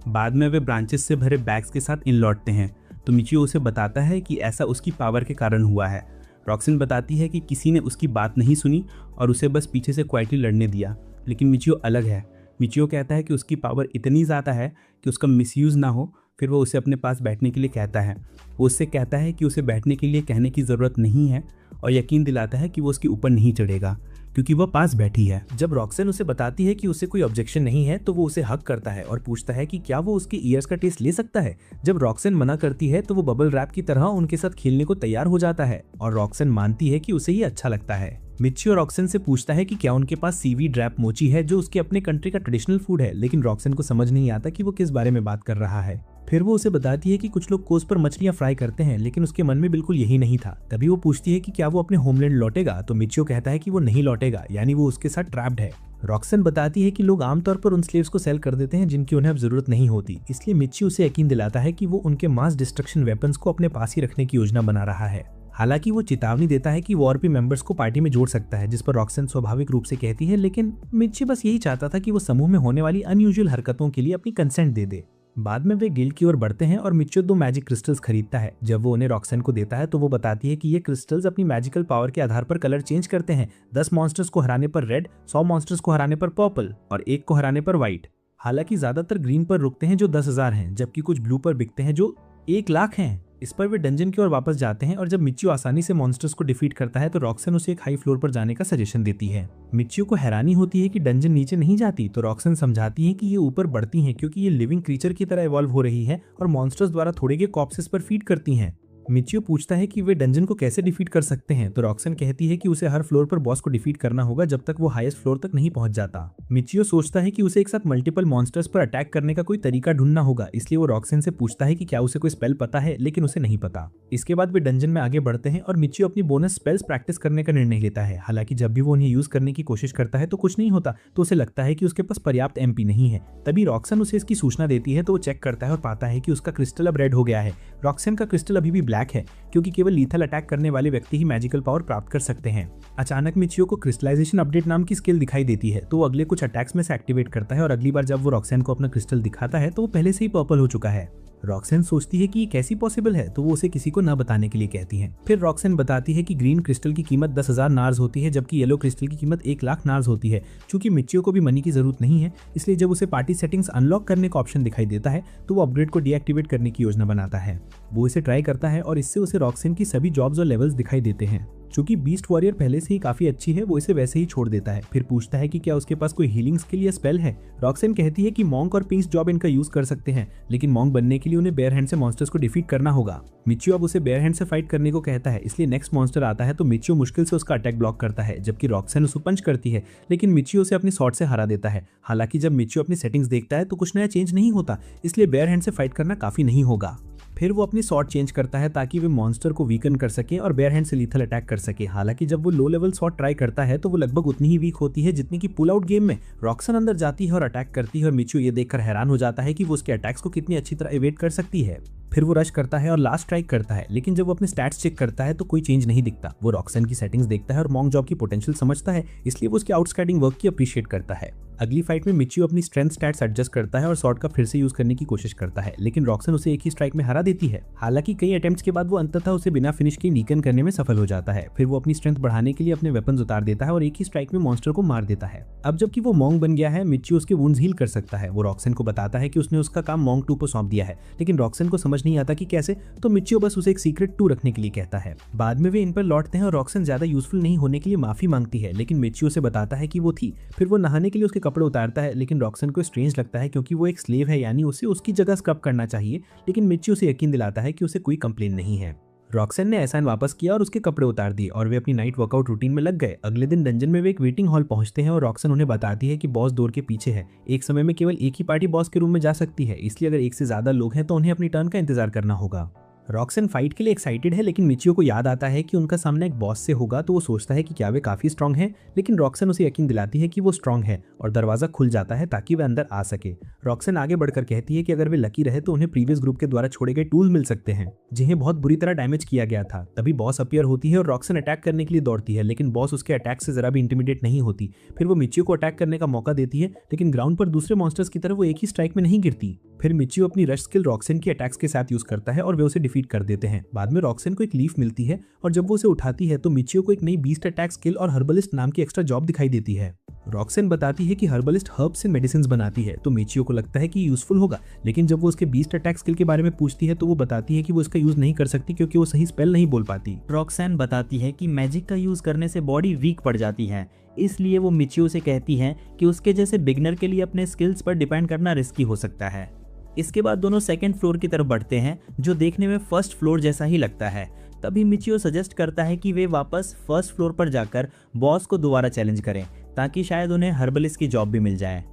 बाद में वे ब्रांचेस से भरे बैग्स के साथ इन लौटते हैं, तो मिचियो उसे बताता है कि ऐसा उसकी पावर के कारण हुआ है। रॉक्सन बताती है कि किसी ने उसकी बात नहीं सुनी और उसे बस पीछे से क्वाइटली लड़ने दिया, लेकिन मिचियो अलग है। मिचियो कहता है कि उसकी पावर इतनी ज़्यादा है कि उसका मिसयूज़ ना हो। फिर वो उसे अपने पास बैठने के लिए कहता है। वो उससे कहता है कि उसे बैठने के लिए कहने की ज़रूरत नहीं है और यकीन दिलाता है कि वो उसके ऊपर नहीं चढ़ेगा, क्योंकि वह पास बैठी है। जब रॉक्सन उसे बताती है कि उसे कोई ऑब्जेक्शन नहीं है तो वो उसे हक करता है और पूछता है कि क्या वो उसके ईयर्स का टेस्ट ले सकता है। जब रॉक्सन मना करती है तो वो बबल रैप की तरह उनके साथ खेलने को तैयार हो जाता है और रॉक्सन मानती है कि उसे ये अच्छा लगता है। मिचियो रॉक्सन से पूछता है कि क्या उनके पास सीवीड रैप मोची है, जो उसके अपने कंट्री का ट्रेडिशनल फूड है, लेकिन रॉक्सन को समझ नहीं आता कि वो किस बारे में बात कर रहा है। फिर वो उसे बताती है कि कुछ लोग कोस पर मछलियां फ्राई करते हैं, लेकिन उसके मन में बिल्कुल यही नहीं था। तभी वो पूछती है कि क्या वो अपने होमलैंड लौटेगा, तो मिचियो कहता है कि वो नहीं लौटेगा, यानी वो उसके साथ ट्रैप्ड है। रॉक्सन बताती है कि लोग आमतौर पर उन स्लेव्स को सेल कर देते हैं जिनकी उन्हें अब जरूरत नहीं होती, इसलिए मिचियो उसे यकीन दिलाता है कि वो उनके मास डिस्ट्रक्शन वेपन्स को अपने पास ही रखने की योजना बना रहा है। हालांकि वो चेतावनी देता है कि वो और भी मेंबर्स को पार्टी में जोड़ सकता है, जिस पर रॉक्सन स्वाभाविक रूप से कहती है, लेकिन मिचियो बस यही चाहता था कि वो समूह में होने वाली अनयूजुअल हरकतों के लिए अपनी कंसेंट दे दे। बाद में वे गिल्ड की ओर बढ़ते हैं और मिचियो 2 मैजिक क्रिस्टल्स खरीदता है। जब वो उन्हें रॉक्सन को देता है तो वो बताती है कि ये क्रिस्टल्स अपनी मैजिकल पावर के आधार पर कलर चेंज करते हैं। 10 मॉन्स्टर्स को हराने पर रेड, 100 मॉन्स्टर्स को हराने पर पर्पल और 1 को हराने पर व्हाइट। हालांकि ज्यादातर ग्रीन पर रुकते हैं जो 10,000 हैं, जबकि कुछ ब्लू पर बिकते हैं जो 1 लाख हैं। इस पर वे डंजन की ओर वापस जाते हैं और जब मिचियो आसानी से मॉन्स्टर्स को डिफीट करता है तो रॉक्सन उसे एक हाई फ्लोर पर जाने का सजेशन देती है। मिचियो को हैरानी होती है कि डंजन नीचे नहीं जाती, तो रॉक्सन समझाती है कि ये ऊपर बढ़ती हैं क्योंकि ये लिविंग क्रीचर की तरह इवॉल्व हो रही है और मॉन्स्टर्स द्वारा थोड़े के कॉर्प्सेस पर फीड करती हैं। मिचियो पूछता है कि वे डंजन को कैसे डिफीट कर सकते हैं, तो रॉक्सन कहती है कि उसे हर फ्लोर पर बॉस को डिफीट करना होगा जब तक वो हाईएस्ट फ्लोर तक नहीं पहुंच जाता। मिचियो सोचता है कि उसे एक साथ मल्टीपल मॉन्स्टर्स पर अटैक करने का कोई तरीका ढूंढना होगा, इसलिए वो रॉक्सन से पूछता है कि क्या उसे कोई स्पेल पता है, लेकिन उसे नहीं पता। इसके बाद वे डंजन में आगे बढ़ते हैं और मिचियो अपनी बोनस स्पेल्स प्रैक्टिस करने का निर्णय लेता है। हालांकि जब भी वो उन्हें यूज करने की कोशिश करता है तो कुछ नहीं होता, तो उसे लगता है कि उसके पास पर्याप्त एमपी नहीं है। तभी रॉक्सन उसे इसकी सूचना देती है, तो वो चेक करता है और पाता है कि उसका क्रिस्टल अब रेड हो गया है। रॉक्सन का क्रिस्टल अभी भी ब्लैक है, क्योंकि केवल लीथल अटैक करने वाले व्यक्ति ही मैजिकल पावर प्राप्त कर सकते हैं। अचानक मिचियो को क्रिस्टलाइजेशन अपडेट नाम की स्किल दिखाई देती है, तो वो अगले कुछ अटैक्स में से एक्टिवेट करता है और अगली बार जब वो रॉक्सन को अपना क्रिस्टल दिखाता है तो वो पहले से ही पर्पल हो चुका है। रॉक्सन सोचती है कि ये कैसी पॉसिबल है, तो वो उसे किसी को न बताने के लिए कहती है। फिर रॉक्सन बताती है कि ग्रीन क्रिस्टल की कीमत 10,000 नार्स होती है, जबकि येलो क्रिस्टल की कीमत 1 लाख नार्स होती है। चूंकि मिचियो को भी मनी की जरूरत नहीं है, इसलिए जब उसे पार्टी सेटिंग्स अनलॉक करने का ऑप्शन दिखाई देता है तो वो अपग्रेड को डीएक्टिवेट करने की योजना बनाता है। वो इसे ट्राई करता है और इससे उसे रॉक्सन की सभी जॉब्स और लेवल्स दिखाई देते हैं। चूंकि बीस्ट वॉरियर पहले से ही काफी अच्छी है, वो इसे वैसे ही छोड़ देता है। फिर पूछता है कि क्या उसके पास कोई हीलिंग स्किल या स्पेल है। रॉक्सन कहती है कि मॉन्क और पिंक्स जॉब इनका यूज कर सकते हैं, लेकिन मॉन्क बनने के लिए उन्हें बेयर हैंड से मॉन्स्टर्स को डिफीट करना होगा। मिचियो अब उसे बेयर हैंड से फाइट करने को कहता है, इसलिए नेक्स्ट मॉन्स्टर आता है तो मिचियो मुश्किल से उसका अटैक ब्लॉक करता है, जबकि रॉक्सन उसे पंच करती है, लेकिन मिचियो उसे अपनी शॉट से हरा देता है। हालांकि जब मिचियो अपनी सेटिंग्स देखता है तो कुछ नया चेंज नहीं होता, इसलिए बेयर हैंड से फाइट करना काफी नहीं होगा। फिर वो अपनी शॉट चेंज करता है ताकि वे मॉन्स्टर को वीकन कर सके और बेयर हैंड से लीथल अटैक कर सके। हालांकि जब वो लो लेवल शॉट ट्राई करता है तो वो लगभग उतनी ही वीक होती है जितनी कि पुल आउट गेम में रॉक्सन अंदर जाती है और अटैक करती है और मिचियो ये देखकर हैरान हो जाता है कि वो उसके अटैक्स को कितनी अच्छी तरह एवेट कर सकती है। फिर वो रश करता है और लास्ट स्ट्राइक करता है, लेकिन जब वो अपने स्टैट्स चेक करता है तो कोई चेंज नहीं दिखता। वो रॉक्सन की सेटिंग्स देखता है और मॉन्ग जॉब की पोटेंशियल समझता है, इसलिए वो उसके आउटस्टैंडिंग वर्क की अप्रिशिएट करता है। अगली फाइट में मिचियो अपनी स्ट्रेंथ स्टैट्स एडजस्ट करता है और शॉट का फिर से यूज करने की कोशिश करता है, लेकिन रॉक्सन उसे एक ही स्ट्राइक में हरा देती है। हालांकि कई अटेम्प्ट्स के बाद वो अंततः उसे बिना फिनिश के नीकन करने में सफल हो जाता है। फिर वो अपनी स्ट्रेंथ बढ़ाने के लिए अपने वेपन्स उतार देता है और एक ही स्ट्राइक में मॉन्स्टर को मार देता है। अब जबकि वो मॉन्ग बन गया है, मिचियो उसके वुंड्स हील कर सकता है। वो रॉक्सन को बताता है कि उसने उसका काम मॉन्ग 2 को सौंप दिया है, लेकिन रॉक्सन को समझ नहीं आता कि कैसे, तो मिचियो बस उसे एक सीक्रेट 2 रखने के लिए कहता है। बाद में वे इन पर लौटते हैं और रॉक्सन ज्यादा यूजफुल नहीं होने के लिए माफी मांगती है, लेकिन मिचियो से बताता है कि वो थी। फिर वो नहाने के लिए उसके कपड़े उतारता है, लेकिन रॉक्सन को स्ट्रेंज लगता है क्योंकि वो एक स्लेव है, यानी उसे उसकी जगह स्क्रब करना चाहिए। लेकिन मिचियो उसे यकीन दिलाता है कि उसे कोई कंप्लेन नहीं है। रॉक्सन ने एहसान वापस किया और उसके कपड़े उतार दिए और वे अपनी नाइट वर्कआउट रूटीन में लग गए। अगले दिन डंजन में वे एक वेटिंग हॉल पहुंचते हैं और रॉक्सन उन्हें बताती है कि बॉस डोर के पीछे है। एक समय में केवल एक ही पार्टी बॉस के रूम में जा सकती है, इसलिए अगर एक से ज्यादा लोग हैं तो उन्हें अपनी टर्न का इंतजार करना होगा। रॉक्सन फाइट के लिए एक्साइटेड है, लेकिन मिचियो को याद आता है कि उनका सामना एक बॉस से होगा, तो वो सोचता है कि क्या वे काफी स्ट्रांग है। लेकिन रॉक्सन उसे यकीन दिलाती है कि वो स्ट्रांग है और दरवाजा खुल जाता है ताकि वे अंदर आ सके। रॉक्सन आगे बढ़कर कहती है कि अगर वे लकी रहे तो उन्हें प्रीवियस ग्रुप के द्वारा छोड़े गए टूल मिल सकते हैं जिन्हें बहुत बुरी तरह डैमेज किया गया था। तभी बॉस अपीयर होती है और रॉक्सन अटैक करने के लिए दौड़ती है, लेकिन बॉस उसके अटैक से जरा भी इंटिमिडेट नहीं होती। फिर वो मिचियो को अटैक करने का मौका देती है, लेकिन ग्राउंड पर दूसरे मॉन्स्टर्स की तरह वो एक ही स्ट्राइक में नहीं गिरती। फिर मिचियो अपनी रश स्किल रॉक्सन की अटैक्स के साथ यूज करता है और वे उसे डिफीट कर देते हैं। बाद में रॉक्सन को एक लीफ मिलती है और जब वो उसे उठाती है तो मिचियो को एक नई बीस्ट अटैक स्किल और हर्बलिस्ट नाम की एक्स्ट्रा जॉब दिखाई देती है। रॉक्सन बताती है कि हर्बलिस्ट हर्ब से मेडिसिन बनाती है, तो मिचियो को लगता है कि यूजफुल होगा। लेकिन जब वो उसके बीस्ट अटैक स्किल के बारे में पूछती है तो वो बताती है कि वो इसका यूज नहीं कर सकती क्योंकि वो सही स्पेल नहीं बोल पाती। रॉक्सन बताती है कि मैजिक का यूज करने से बॉडी वीक पड़ जाती है, इसलिए वो मिचियो से कहती है कि उसके जैसे बिगनर के लिए अपने स्किल्स पर डिपेंड करना रिस्की हो सकता है। इसके बाद दोनों सेकंड फ्लोर की तरफ बढ़ते हैं, जो देखने में फर्स्ट फ्लोर जैसा ही लगता है। तभी मिचियो सजेस्ट करता है कि वे वापस फर्स्ट फ्लोर पर जाकर बॉस को दोबारा चैलेंज करें, ताकि शायद उन्हें हर्बलिस्ट की जॉब भी मिल जाए।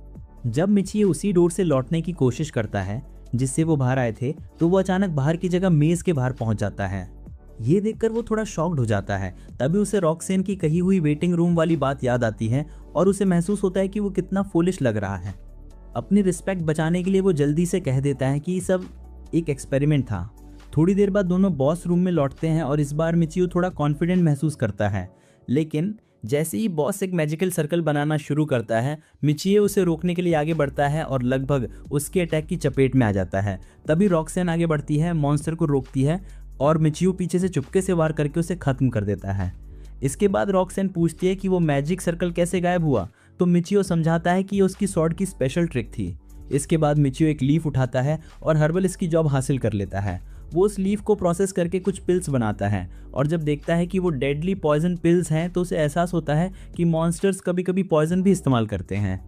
जब मिचियो उसी डोर से लौटने की कोशिश करता है जिससे वो बाहर आए थे, तो वो अचानक बाहर की जगह मेज के बाहर पहुंच जाता है। ये देखकर वो थोड़ा शॉक्ड हो जाता है। तभी उसे रॉक्सन की कही हुई वेटिंग रूम वाली बात याद आती है और उसे महसूस होता है कि वो कितना फूलिश लग रहा है। अपनी रिस्पेक्ट बचाने के लिए वो जल्दी से कह देता है कि सब एक एक्सपेरिमेंट था। थोड़ी देर बाद दोनों बॉस रूम में लौटते हैं और इस बार मिचियो थोड़ा कॉन्फिडेंट महसूस करता है, लेकिन जैसे ही बॉस एक मैजिकल सर्कल बनाना शुरू करता है, मिचियो उसे रोकने के लिए आगे बढ़ता है और लगभग उसके अटैक की चपेट में आ जाता है। तभी रॉक्सन आगे बढ़ती है, मॉन्स्टर को रोकती है और मिचियो पीछे से चुपके से वार करके उसे खत्म कर देता है। इसके बाद रॉक्सन पूछती है कि वो मैजिक सर्कल कैसे गायब हुआ, तो मिचियो समझाता है कि ये उसकी स्वॉर्ड की स्पेशल ट्रिक थी। इसके बाद मिचियो एक लीफ उठाता है और हर्बलिस्ट की जॉब हासिल कर लेता है। वो उस लीफ को प्रोसेस करके कुछ पिल्स बनाता है और जब देखता है कि वो डेडली पॉइजन पिल्स हैं तो उसे एहसास होता है कि मॉन्स्टर्स कभी कभी पॉइजन भी इस्तेमाल करते हैं।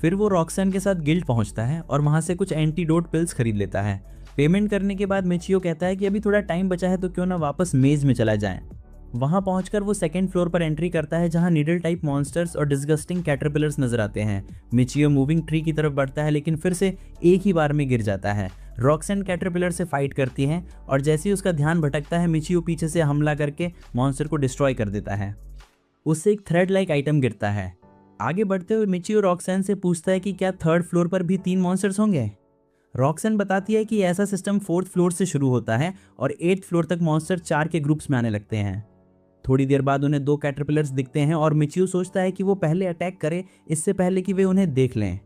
फिर वो रॉक्सन के साथ गिल्ड पहुंचता है और वहां से कुछ एंटीडोट पिल्स खरीद लेता है। पेमेंट करने के बाद मिचियो कहता है कि अभी थोड़ा टाइम बचा है तो क्यों ना वापस मेज में चला जाए। वहां पहुंचकर वो सेकंड फ्लोर पर एंट्री करता है, जहां नीडल टाइप मॉन्स्टर्स और डिस्गस्टिंग कैटरपिलर्स नजर आते हैं। मिचियो मूविंग ट्री की तरफ बढ़ता है, लेकिन फिर से एक ही बार में गिर जाता है। रॉक्सन कैटरपिलर से फाइट करती है और जैसे ही उसका ध्यान भटकता है, मिचियो पीछे से हमला करके मॉन्स्टर को डिस्ट्रॉय कर देता है। उससे एक थ्रेड लाइक आइटम गिरता है। आगे बढ़ते हुए मिचियो रॉक्सन से पूछता है कि क्या थर्ड फ्लोर पर भी 3 मॉन्स्टर्स होंगे। रॉक्सन बताती है कि ऐसा सिस्टम 4th फ्लोर से शुरू होता है और 8th फ्लोर तक मॉन्स्टर 4 के ग्रुप्स में आने लगते हैं। थोड़ी देर बाद उन्हें 2 कैटरपिलर्स दिखते हैं और मिचियो सोचता है कि वो पहले अटैक करे, इससे पहले कि वे उन्हें देख लें।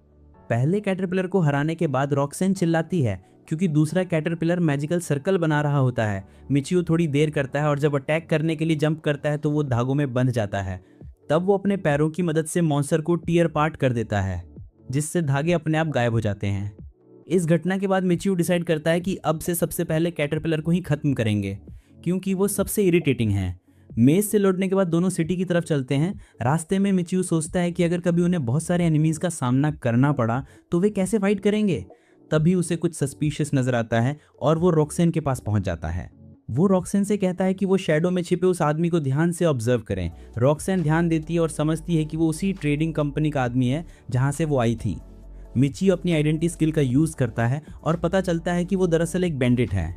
पहले कैटरपिलर को हराने के बाद रॉक्सन चिल्लाती है क्योंकि दूसरा कैटरपिलर मैजिकल सर्कल बना रहा होता है। मिचियो थोड़ी देर करता है और जब अटैक करने के लिए जंप करता है तो वो धागों में बंध जाता है। तब वो अपने पैरों की मदद से मॉन्स्टर को टीयर पार्ट कर देता है, जिससे धागे अपने आप गायब हो जाते हैं। इस घटना के बाद मिचियो डिसाइड करता है कि अब से सबसे पहले कैटरपिलर को ही खत्म करेंगे, क्योंकि वो सबसे इरिटेटिंग है। मेज से लौटने के बाद दोनों सिटी की तरफ चलते हैं। रास्ते में मिचियो सोचता है कि अगर कभी उन्हें बहुत सारे एनिमीज का सामना करना पड़ा तो वे कैसे फाइट करेंगे। तभी उसे कुछ सस्पिशियस नजर आता है और वो रॉक्सन के पास पहुंच जाता है। वो रॉक्सन से कहता है कि वो शैडो में छिपे उस आदमी को ध्यान से ऑब्जर्व करें। रॉक्सन ध्यान देती है और समझती है कि वो उसी ट्रेडिंग कंपनी का आदमी है जहां से वो आई थी। मिचियो अपनी आइडेंटिटी स्किल का यूज करता है और पता चलता है कि वो दरअसल एक बैंडिट है।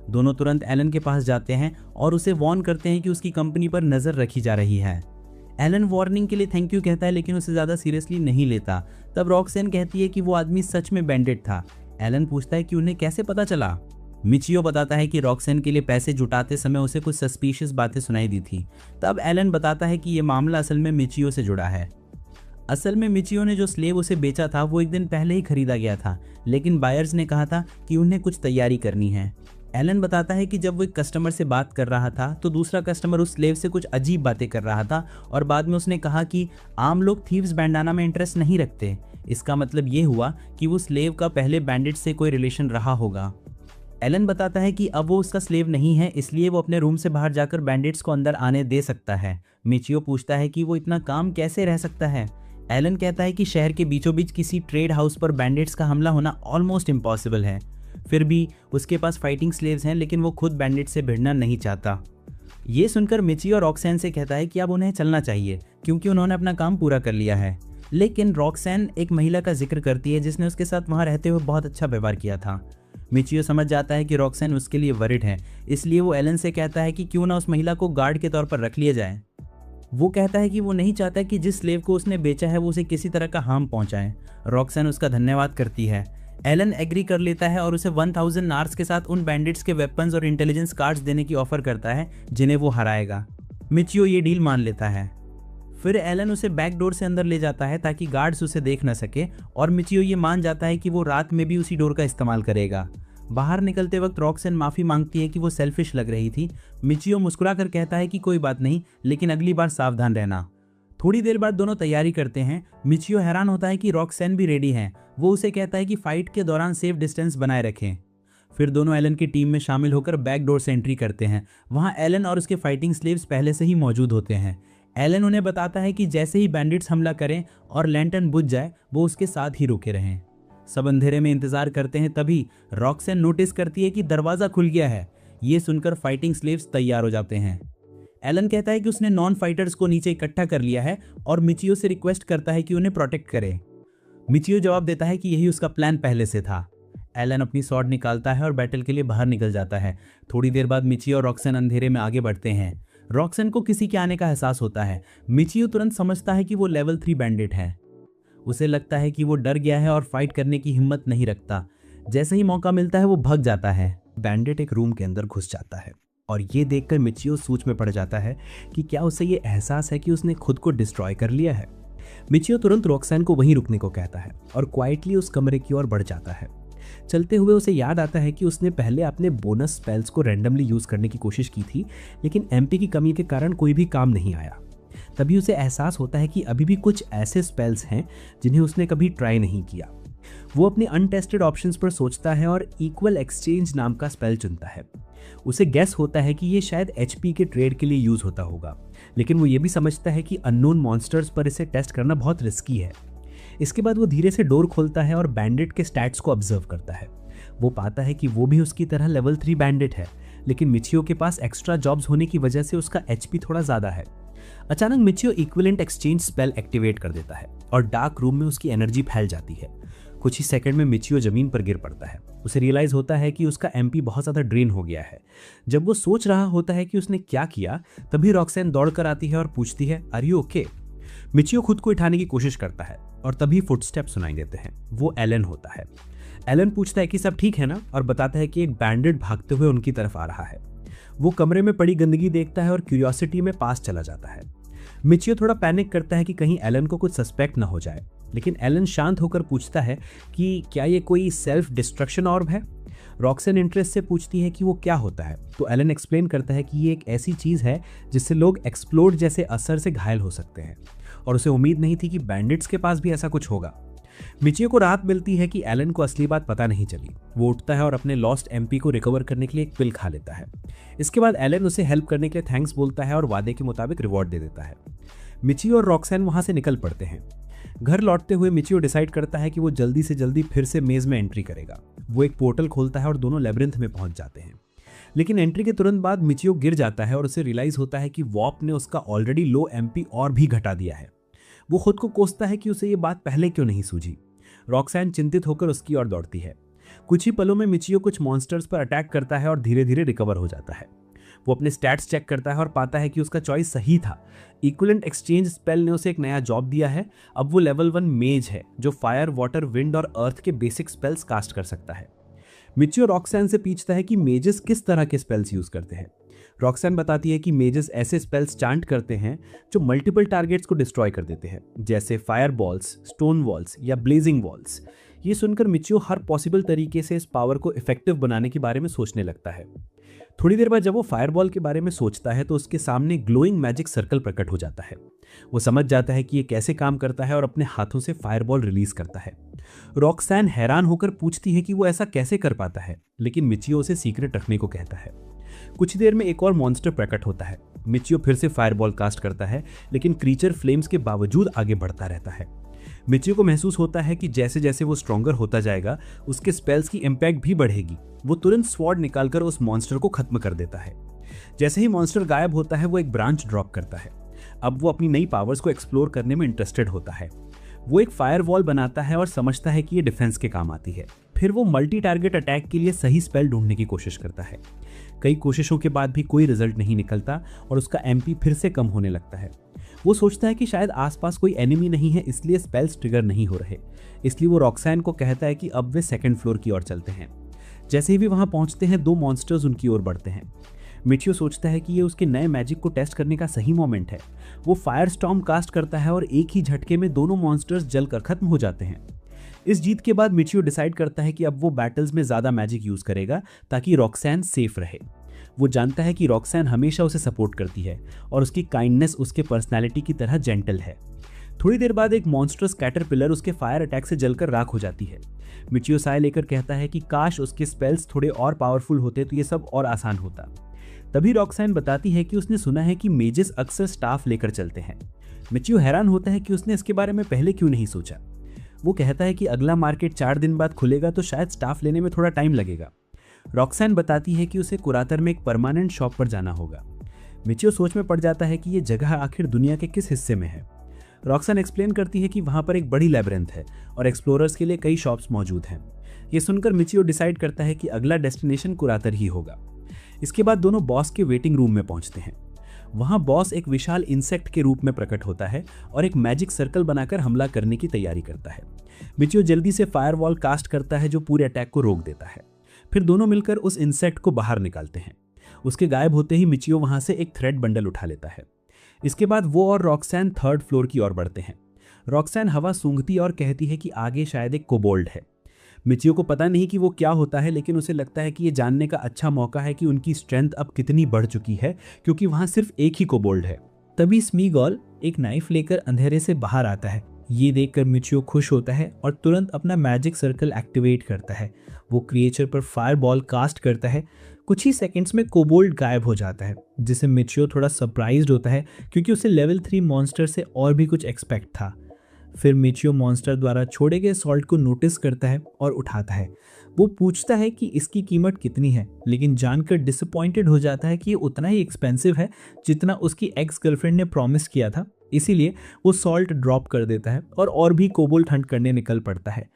दोनों तुरंत एलन के पास जाते हैं और उसे वार्न करते हैं कि उसकी कंपनी पर नज़र रखी जा रही है। एलन वार्निंग के लिए थैंक यू कहता है लेकिन उसे ज़्यादा सीरियसली नहीं लेता। तब रॉक्सेन कहती है कि वो आदमी सच में बैंडेड था। एलन पूछता है कि उन्हें कैसे पता चला। मिचियो बताता है कि रॉक्सेन के लिए पैसे जुटाते समय उसे कुछ सस्पिशियस बातें सुनाई दी थी। तब एलन बताता है कि ये मामला असल में मिचियो से जुड़ा है। असल में मिचियो ने जो स्लेव उसे बेचा था वो एक दिन पहले ही खरीदा गया था, लेकिन बायर्स ने कहा था कि उन्हें कुछ तैयारी करनी है। एलन बताता है कि जब वो एक कस्टमर से बात कर रहा था तो दूसरा कस्टमर उस स्लेव से कुछ अजीब बातें कर रहा था और बाद में उसने कहा कि आम लोग थीव्स बैंडाना में इंटरेस्ट नहीं रखते। इसका मतलब ये हुआ कि वो स्लेव का पहले बैंडिट से कोई रिलेशन रहा होगा। एलन बताता है कि अब वो उसका स्लेव नहीं है, इसलिए वो अपने रूम से बाहर जाकर बैंडिट्स को अंदर आने दे सकता है। मिचियो पूछता है कि वो इतना काम कैसे रह सकता है। एलन कहता है कि शहर के बीचों बीच किसी ट्रेड हाउस पर बैंडिट्स का हमला होना ऑलमोस्ट इम्पॉसिबल है। फिर भी उसके पास फाइटिंग स्लेव्स हैं, लेकिन वो खुद बैंडिट से भिड़ना नहीं चाहता। ये सुनकर मिचियो रॉक्सैन से कहता है कि अब उन्हें चलना चाहिए क्योंकि उन्होंने अपना काम पूरा कर लिया है। लेकिन रॉक्सैन एक महिला का जिक्र करती है जिसने उसके साथ वहाँ रहते हुए बहुत अच्छा व्यवहार किया था। मिचियो समझ जाता है कि रॉक्सैन उसके लिए वरिड है, इसलिए वो एलन से कहता है कि क्यों ना उस महिला को गार्ड के तौर पर रख लिया जाए। वो कहता है कि वो नहीं चाहता कि जिस स्लेव को उसने बेचा है वो उसे किसी तरह का हार्म पहुंचाए। रॉक्सैन उसका धन्यवाद करती है। एलन एग्री कर लेता है और उसे 1000 नार्स के साथ उन बैंडिट्स के वेपन्स और इंटेलिजेंस कार्ड्स देने की ऑफर करता है जिन्हें वो हराएगा। मिचियो ये डील मान लेता है। फिर एलन उसे बैक डोर से अंदर ले जाता है ताकि गार्ड्स उसे देख न सके और मिचियो ये मान जाता है कि वो रात में भी उसी डोर का इस्तेमाल करेगा। बाहर निकलते वक्त रॉक्सैन माफ़ी मांगती है कि वो सेल्फिश लग रही थी। मिचियो मुस्कुराकर कहता है कि कोई बात नहीं, लेकिन अगली बार सावधान रहना। थोड़ी देर बाद दोनों तैयारी करते हैं। मिचियो हैरान होता है कि रॉक्सैन भी रेडी है। वो उसे कहता है कि फाइट के दौरान सेफ डिस्टेंस बनाए रखें। फिर दोनों एलन की टीम में शामिल होकर बैक डोर से एंट्री करते हैं। वहाँ एलन और उसके फाइटिंग स्लेव्स पहले से ही मौजूद होते हैं। एलन उन्हें बताता है कि जैसे ही बैंडिट्स हमला करें और लैंटर्न बुझ जाए वो उसके साथ ही रुके रहें। सब अंधेरे में इंतजार करते हैं, तभी रॉक्सैन नोटिस करती है कि दरवाज़ा खुल गया है। ये सुनकर फाइटिंग स्लेव्स तैयार हो जाते हैं। एलन कहता है कि उसने नॉन फाइटर्स को नीचे इकट्ठा कर लिया है और मिचियो से रिक्वेस्ट करता है कि उन्हें प्रोटेक्ट करे। मिचियो जवाब देता है कि यही उसका प्लान पहले से था। एलन अपनी स्वॉर्ड निकालता है और बैटल के लिए बाहर निकल जाता है। थोड़ी देर बाद मिचियो और रॉक्सैन अंधेरे में आगे बढ़ते हैं। रॉक्सैन को किसी के आने का एहसास होता है। मिचियो तुरंत समझता है कि वो लेवल 3 बैंडिट है। उसे लगता है कि वो डर गया है और फाइट करने की हिम्मत नहीं रखता। जैसे ही मौका मिलता है वो भाग जाता है। बैंडिट एक रूम के अंदर घुस जाता है और ये देखकर मिचियो सोच में पड़ जाता है कि क्या उसे ये एहसास है कि उसने खुद को डिस्ट्रॉय कर लिया है। मिचियो तुरंत रॉक्सैन को वहीं रुकने को कहता है और क्वाइटली उस कमरे की ओर बढ़ जाता है। चलते हुए उसे याद आता है कि उसने पहले अपने बोनस स्पेल्स को रैंडमली यूज़ करने की कोशिश की थी, लेकिन एमपी की कमी के कारण कोई भी काम नहीं आया। तभी उसे एहसास होता है कि अभी भी कुछ ऐसे स्पेल्स हैं जिन्हें उसने कभी ट्राई नहीं किया। वो अपने अनटेस्टेड ऑप्शंस पर सोचता है और इक्वल एक्सचेंज नाम का स्पेल चुनता है। उसे गेस होता है कि ये शायद एचपी के ट्रेड के लिए यूज़ होता होगा, लेकिन वो ये भी समझता है कि अननोन मॉन्स्टर्स पर इसे टेस्ट करना बहुत रिस्की है। इसके बाद वो धीरे से डोर खोलता है और बैंडिट के स्टैट्स को ऑब्जर्व करता है। वो पाता है कि वो भी उसकी तरह लेवल 3 बैंडिट है, लेकिन मिचियो के पास एक्स्ट्रा जॉब्स होने की वजह से उसका एचपी थोड़ा ज़्यादा है। अचानक Michio equivalent exchange spell activate कर देता है और डार्क रूम में उसकी एनर्जी फैल जाती है। कुछ ही सेकंड में मिचियो जमीन पर गिर पड़ता है। उसे रियलाइज होता है कि उसका एमपी बहुत ज़्यादा ड्रेन हो गया है। जब वो सोच रहा होता है कि उसने क्या किया, तभी रॉक्सैन दौड़ कर आती है और पूछती है, आर यू ओके? मिचियो खुद को उठाने की कोशिश करता है और तभी फुटस्टेप सुनाई देते हैं। वो एलन होता है। एलन पूछता है कि सब ठीक है ना, और बताता है कि एक बैंडिट भागते हुए उनकी तरफ आ रहा है। वो कमरे में पड़ी गंदगी देखता है और क्यूरियोसिटी में पास चला जाता है। मिचियो थोड़ा पैनिक करता है कि कहीं एलन को कुछ सस्पेक्ट ना हो जाए, लेकिन एलन शांत होकर पूछता है कि क्या ये कोई सेल्फ डिस्ट्रक्शन ऑर्ब है। रॉक्सैन इंटरेस्ट से पूछती है कि वो क्या होता है, तो एलन एक्सप्लेन करता है कि ये एक ऐसी चीज़ है जिससे लोग एक्सप्लोड जैसे असर से घायल हो सकते हैं, और उसे उम्मीद नहीं थी कि बैंडिट्स के पास भी ऐसा कुछ होगा। मिचियो को राहत मिलती है कि एलन को असली बात पता नहीं चली। वो उठता है और अपने लॉस्ट एमपी को रिकवर करने के लिए एक पिल खा लेता है। इसके बाद एलन उसे हेल्प करने के लिए थैंक्स बोलता है और वादे के मुताबिक रिवॉर्ड दे देता है। मिचियो और रॉक्सैन वहां से निकल पड़ते हैं। घर लौटते हुए मिचियो डिसाइड करता है कि वो जल्दी से जल्दी फिर से मेज में एंट्री करेगा। वो एक पोर्टल खोलता है और दोनों लेब्रिंथ में पहुंच जाते हैं, लेकिन एंट्री के तुरंत बाद मिचियो गिर जाता है और उसे रियलाइज होता है कि वॉप ने उसका ऑलरेडी लो एमपी और भी घटा दिया है। वो खुद को कोसता है कि उसे ये बात पहले क्यों नहीं सूझी। रॉक्सैन चिंतित होकर उसकी ओर दौड़ती है। कुछ ही पलों में मिचियो कुछ मॉन्स्टर्स पर अटैक करता है और धीरे धीरे रिकवर हो जाता है। वो अपने स्टैट्स चेक करता है और पाता है कि उसका चॉइस सही था। इक्विवेलेंट एक्सचेंज स्पेल ने उसे एक नया जॉब दिया है। अब वो लेवल 1 मेज है जो फायर, वाटर, विंड और अर्थ के बेसिक स्पेल्स कास्ट कर सकता है। मिचियो रॉक्सैन से पूछता है कि मेजेस किस तरह के स्पेल्स यूज करते हैं। रॉक्सैन बताती है कि मेजेस ऐसे स्पेल्स चांट करते हैं जो मल्टीपल टारगेट्स को डिस्ट्रॉय कर देते हैं, जैसे फायर बॉल्स, स्टोन वॉल्स या ब्लेजिंग वॉल्स। ये सुनकर मिचियो हर पॉसिबल तरीके से इस पावर को इफेक्टिव बनाने के बारे में सोचने लगता है। थोड़ी देर बाद जब वो फायरबॉल के बारे में सोचता है तो उसके सामने ग्लोइंग मैजिक सर्कल प्रकट हो जाता है। वो समझ जाता है कि ये कैसे काम करता है और अपने हाथों से फायरबॉल रिलीज करता है। रॉक्सैन हैरान होकर पूछती है कि वो ऐसा कैसे कर पाता है, लेकिन मिचियो उसे सीक्रेट रखने को कहता है। कुछ देर में एक और मॉन्स्टर प्रकट होता है। मिचियो फिर से फायरबॉल कास्ट करता है, लेकिन क्रीचर फ्लेम्स के बावजूद आगे बढ़ता रहता है। मिचियो को महसूस होता है कि जैसे जैसे वो स्ट्रॉन्गर होता जाएगा उसके स्पेल्स की इम्पैक्ट भी बढ़ेगी। वो तुरंत स्वॉर्ड निकालकर उस मॉन्स्टर को खत्म कर देता है। जैसे ही मॉन्स्टर गायब होता है वो एक ब्रांच ड्रॉप करता है। अब वो अपनी नई पावर्स को एक्सप्लोर करने में इंटरेस्टेड होता है। वो एक फायर वॉल बनाता है और समझता है कि ये डिफेंस के काम आती है। फिर वो मल्टी टारगेट अटैक के लिए सही स्पेल ढूंढने की कोशिश करता है। कई कोशिशों के बाद भी कोई रिजल्ट नहीं निकलता और उसका एमपी फिर से कम होने लगता है। वो सोचता है कि शायद आसपास कोई एनिमी नहीं है, इसलिए स्पेल्स ट्रिगर नहीं हो रहे। इसलिए वो रॉक्सैन को कहता है कि अब वे सेकंड फ्लोर की ओर चलते हैं। जैसे ही वे वहां पहुंचते हैं 2 मॉन्स्टर्स उनकी ओर बढ़ते हैं। मिचियो सोचता है कि ये उसके नए मैजिक को टेस्ट करने का सही मोमेंट है। वो फायर स्टॉर्म कास्ट करता है और एक ही झटके में दोनों मॉन्स्टर्स जलकर खत्म हो जाते हैं। इस जीत के बाद मिचियो डिसाइड करता है कि अब वो बैटल्स में ज्यादा मैजिक यूज करेगा ताकि रॉक्सैन सेफ रहे। वो जानता है कि रॉक्सैन हमेशा उसे सपोर्ट करती है और उसकी काइंडनेस उसके पर्सनैलिटी की तरह जेंटल है। थोड़ी देर बाद एक मॉन्स्टर्स कैटरपिलर उसके फायर अटैक से जलकर राख हो जाती है। मिचियो साय लेकर कहता है कि काश उसके स्पेल्स थोड़े और पावरफुल होते तो ये सब और आसान होता। तभी रॉक्सैन बताती है कि उसने सुना है कि मेजेस अक्सर स्टाफ लेकर चलते हैं। मिचियो हैरान होता है कि उसने इसके बारे में पहले क्यों नहीं सोचा। वो कहता है कि अगला मार्केट 4 दिन बाद खुलेगा तो शायद स्टाफ लेने में थोड़ा टाइम लगेगा। रॉक्सैन बताती है कि उसे कुरातर में एक परमानेंट शॉप पर जाना होगा। मिचियो सोच में पड़ जाता है कि ये जगह आखिर दुनिया के किस हिस्से में है। रॉक्सैन एक्सप्लेन करती है कि वहां पर एक बड़ी लैबिरिंथ है और एक्सप्लोरर्स के लिए कई शॉप्स मौजूद हैं। ये सुनकर मिचियो डिसाइड करता है कि अगला डेस्टिनेशन कुरातर ही होगा। इसके बाद दोनों बॉस के वेटिंग रूम में पहुंचते हैं। वहां बॉस एक विशाल इंसेक्ट के रूप में प्रकट होता है और एक मैजिक सर्कल बनाकर हमला करने की तैयारी करता है। मिचियो जल्दी से फायरवॉल कास्ट करता है जो पूरे अटैक को रोक देता है। फिर दोनों मिलकर उस इंसेक्ट को बाहर निकालते हैं। उसके गायब होते ही मिचियो वहां से एक थ्रेड बंडल उठा लेता है। इसके बाद वो और रॉक्सैन 3rd फ्लोर की ओर बढ़ते हैं। रॉक्सैन हवा सूंघती और कहती है कि आगे शायद एक कोबोल्ड है। मिचियो को पता नहीं कि वो क्या होता है, लेकिन उसे लगता है कि ये जानने का अच्छा मौका है कि उनकी स्ट्रेंथ अब कितनी बढ़ चुकी है, क्योंकि वहां सिर्फ एक ही कोबोल्ड है। तभी स्मीगॉल एक नाइफ लेकर अंधेरे से बाहर आता है। ये देखकर मिचियो खुश होता है और तुरंत अपना मैजिक सर्कल एक्टिवेट करता है। वो क्रिएचर पर फायर बॉल कास्ट करता है। कुछ ही सेकंड्स में कोबोल्ड गायब हो जाता है, जिससे मिचियो थोड़ा सरप्राइज्ड होता है क्योंकि उसे लेवल 3 मॉन्स्टर से और भी कुछ एक्सपेक्ट था। फिर मिचियो मॉन्स्टर द्वारा छोड़े गए सॉल्ट को नोटिस करता है और उठाता है। वो पूछता है कि इसकी कीमत कितनी है, लेकिन जानकर डिसअपॉइंटेड हो जाता है कि ये उतना ही एक्सपेंसिव है जितना उसकी एक्स गर्लफ्रेंड ने प्रॉमिस किया था। इसीलिए वो सॉल्ट ड्रॉप कर देता है और भी कोबोल्ड हंट करने निकल पड़ता है।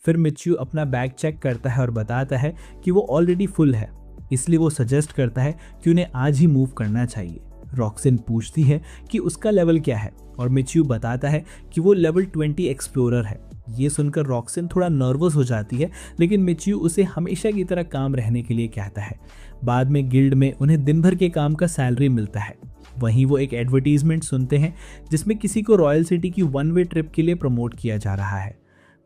फिर मिचियो अपना बैग चेक करता है और बताता है कि वो ऑलरेडी फुल है, इसलिए वो सजेस्ट करता है कि उन्हें आज ही मूव करना चाहिए। रॉक्सैन पूछती है कि उसका लेवल क्या है और मिचियो बताता है कि वो लेवल 20 एक्सप्लोरर है। ये सुनकर रॉक्सैन थोड़ा नर्वस हो जाती है, लेकिन मिचियो उसे हमेशा की तरह काम रहने के लिए कहता है। बाद में गिल्ड में उन्हें दिन भर के काम का सैलरी मिलता है। वहीं वो एक एडवर्टीजमेंट सुनते हैं जिसमें किसी को रॉयल सिटी की 1 वे ट्रिप के लिए प्रमोट किया जा रहा है।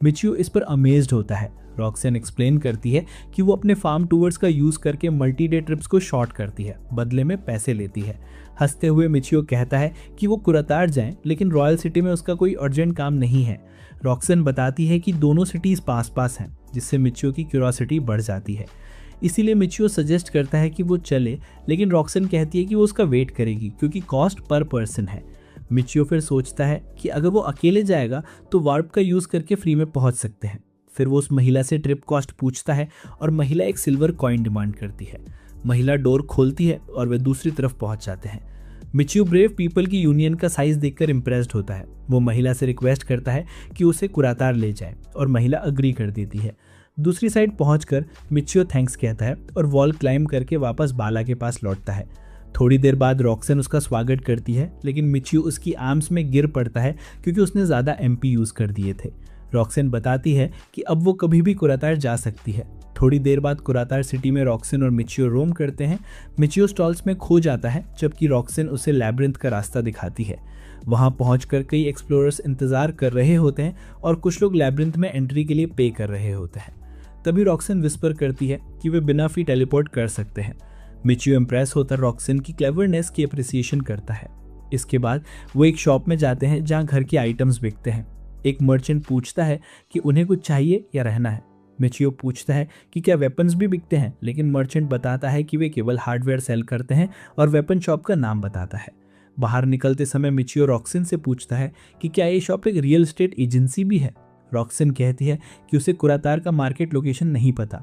मिचियो इस पर अमेज्ड होता है। रॉक्सैन एक्सप्लेन करती है कि वो अपने फार्म टूवर्स का यूज करके मल्टी डे ट्रिप्स को शॉर्ट करती है, बदले में पैसे लेती है। हंसते हुए मिचियो कहता है कि वो कुरातार जाएं, लेकिन रॉयल सिटी में उसका कोई अर्जेंट काम नहीं है। रॉक्सैन बताती है कि दोनों सिटीज पास पास हैं, जिससे मिचियो की क्यूरियोसिटी बढ़ जाती है। इसीलिए मिचियो सजेस्ट करता है कि वो चले, लेकिन रॉक्सैन कहती है कि वो उसका वेट करेगी क्योंकि कॉस्ट पर पर्सन है। मिचियो फिर सोचता है कि अगर वो अकेले जाएगा तो वार्प का यूज़ करके फ्री में पहुंच सकते हैं। फिर वो उस महिला से ट्रिप कॉस्ट पूछता है और महिला एक सिल्वर कॉइन डिमांड करती है। महिला डोर खोलती है और वे दूसरी तरफ पहुंच जाते हैं। मिचियो ब्रेव पीपल की यूनियन का साइज देखकर इम्प्रेस्ड होता है। वो महिला से रिक्वेस्ट करता है कि उसे कुरातार ले जाए और महिला अग्री कर देती है। दूसरी साइड पहुंचकर मिचियो थैंक्स कहता है और वॉल क्लाइंब करके वापस बाला के पास लौटता है। थोड़ी देर बाद रॉक्सन उसका स्वागत करती है, लेकिन मिचियो उसकी आर्म्स में गिर पड़ता है क्योंकि उसने ज़्यादा एमपी यूज़ कर दिए थे। रॉक्सन बताती है कि अब वो कभी भी कुरातार जा सकती है। थोड़ी देर बाद कुरातार सिटी में रॉक्सन और मिचियो रोम करते हैं। मिचियो स्टॉल्स में खो जाता है जबकि रॉक्सन उसे लैब्रिंथ का रास्ता दिखाती है। वहां पहुंचकर कई एक्सप्लोरर्स इंतजार कर रहे होते हैं और कुछ लोग लैब्रिंथ में एंट्री के लिए पे कर रहे होते हैं। तभी रॉक्सन विस्पर करती है कि वे बिना फ्री टेलीपोर्ट कर सकते हैं। मिचियो इम्प्रेस होकर रॉक्सन की क्लेवरनेस की अप्रिसिएशन करता है। इसके बाद वो एक शॉप में जाते हैं जहाँ घर के आइटम्स बिकते हैं। एक मर्चेंट पूछता है कि उन्हें कुछ चाहिए या रहना है। मिचियो पूछता है कि क्या वेपन्स भी बिकते हैं, लेकिन मर्चेंट बताता है कि वे केवल हार्डवेयर सेल करते हैं और वेपन शॉप का नाम बताता है। बाहर निकलते समय मिचियो रॉक्सन से पूछता है कि क्या ये शॉप एक रियल एस्टेट एजेंसी भी है। रॉक्सन कहती है कि उसे कुरातार का मार्केट लोकेशन नहीं पता।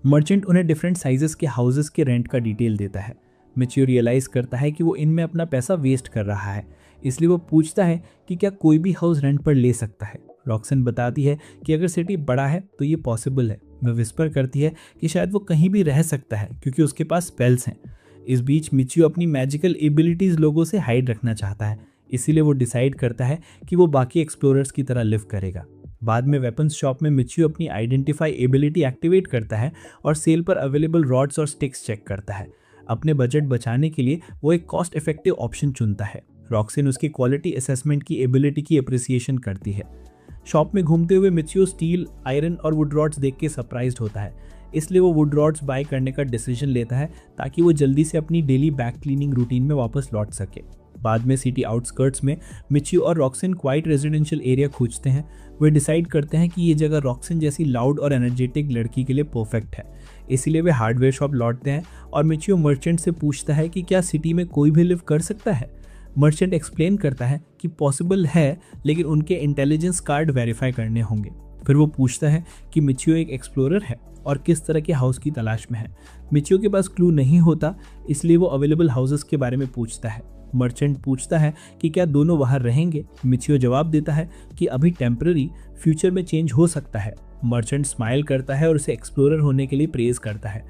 मर्चेंट उन्हें डिफरेंट साइजेस के हाउसेस के रेंट का डिटेल देता है। मिचियो रियलाइज करता है कि वो इनमें अपना पैसा वेस्ट कर रहा है, इसलिए वो पूछता है कि क्या कोई भी हाउस रेंट पर ले सकता है। रॉक्सन बताती है कि अगर सिटी बड़ा है तो ये पॉसिबल है। वह विस्पर करती है कि शायद वो कहीं भी रह सकता है क्योंकि उसके पास स्पेल्स हैं। इस बीच मिचियो अपनी मैजिकल एबिलिटीज़ लोगों से हाइड रखना चाहता है, इसीलिए वो डिसाइड करता है कि वो बाकी एक्सप्लोरर्स की तरह लिव करेगा। बाद में वेपन्स शॉप में मिचियो अपनी आइडेंटिफाई एबिलिटी एक्टिवेट करता है और सेल पर अवेलेबल रॉड्स और स्टिक्स चेक करता है। अपने बजट बचाने के लिए वो एक कॉस्ट इफेक्टिव ऑप्शन चुनता है। रॉक्सन उसकी क्वालिटी असेसमेंट की एबिलिटी की अप्रिसिएशन करती है। शॉप में घूमते हुए मिचियो स्टील, आयरन और वुड रॉड्स देख के सरप्राइज्ड होता है, इसलिए वो वुड रॉड्स बाय करने का डिसीजन लेता है ताकि वो जल्दी से अपनी डेली बैक क्लीनिंग रूटीन में वापस लौट सके। बाद में सिटी आउटस्कर्ट्स में मिचियो और रॉक्सन क्वाइट रेजिडेंशियल एरिया खोजते हैं। वे डिसाइड करते हैं कि ये जगह रॉक्सन जैसी लाउड और एनर्जेटिक लड़की के लिए परफेक्ट है, इसीलिए वे हार्डवेयर शॉप लौटते हैं और मिचियो मर्चेंट से पूछता है कि क्या सिटी में कोई भी लिव कर सकता है। मर्चेंट एक्सप्लेन करता है कि पॉसिबल है, लेकिन उनके इंटेलिजेंस कार्ड वेरीफाई करने होंगे। फिर वो पूछता है कि मिचियो एक एक्सप्लोरर है और किस तरह के हाउस की तलाश में है। मिचियो के पास क्लू नहीं होता, इसलिए वो अवेलेबल हाउसेस के बारे में पूछता है। मर्चेंट पूछता है कि क्या दोनों वहाँ रहेंगे। मिचियो जवाब देता है कि अभी टेम्पररी, फ्यूचर में चेंज हो सकता है। मर्चेंट स्माइल करता है और उसे एक्सप्लोरर होने के लिए प्रेज करता है।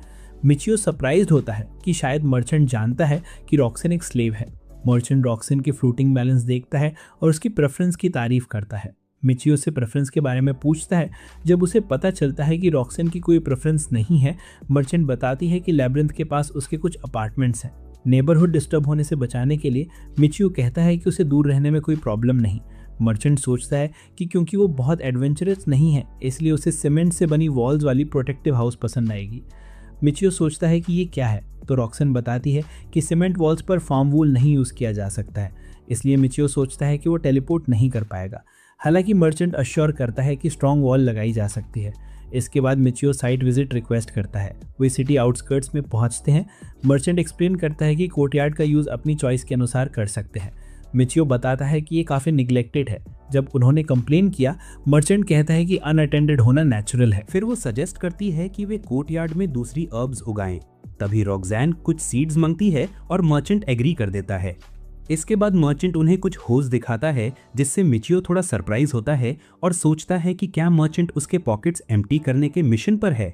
मिचियो सरप्राइज्ड होता है कि शायद मर्चेंट जानता है कि रॉक्सन एक स्लेव है। मर्चेंट रॉक्सन की फ्लोटिंग बैलेंस देखता है और उसकी प्रेफरेंस की तारीफ करता है। मिचियो से प्रेफरेंस के बारे में पूछता है। जब उसे पता चलता है कि रॉक्सन की कोई प्रेफरेंस नहीं है, मर्चेंट बताती है कि लैब्रिंथ के पास उसके कुछ अपार्टमेंट्स हैं। नेबरहुड डिस्टर्ब होने से बचाने के लिए मिचियो कहता है कि उसे दूर रहने में कोई प्रॉब्लम नहीं। मर्चेंट सोचता है कि क्योंकि वो बहुत एडवेंचरस नहीं है, इसलिए उसे सीमेंट से बनी वॉल्स वाली प्रोटेक्टिव हाउस पसंद आएगी। मिचियो सोचता है कि ये क्या है, तो रॉक्सन बताती है कि सीमेंट वॉल्स पर फार्म वूल नहीं यूज़ किया जा सकता है, इसलिए मिचियो सोचता है कि वो टेलीपोर्ट नहीं कर पाएगा। हालांकि मर्चेंट अश्योर करता है कि स्ट्रॉन्ग वॉल लगाई जा सकती है। इसके बाद मिचियो साइट विजिट रिक्वेस्ट करता है। वे सिटी आउटस्कर्ट्स में पहुंचते हैं। मर्चेंट एक्सप्लेन करता है कि कोर्टयार्ड का यूज़ अपनी चॉइस के अनुसार कर सकते हैं। मिचियो बताता है कि ये काफ़ी निगलेक्टेड है। जब उन्होंने कंप्लेन किया, मर्चेंट कहता है कि अनअटेंडेड होना नेचुरल है। फिर वो सजेस्ट करती है कि वे कोर्टयार्ड में दूसरी हर्ब्स उगाएं। तभी रॉक्सैन कुछ सीड्स मांगती है और मर्चेंट एग्री कर देता है। इसके बाद मर्चेंट उन्हें कुछ होज दिखाता है, जिससे मिचियो थोड़ा सरप्राइज होता है और सोचता है कि क्या मर्चेंट उसके पॉकेट्स एम्प्टी करने के मिशन पर है।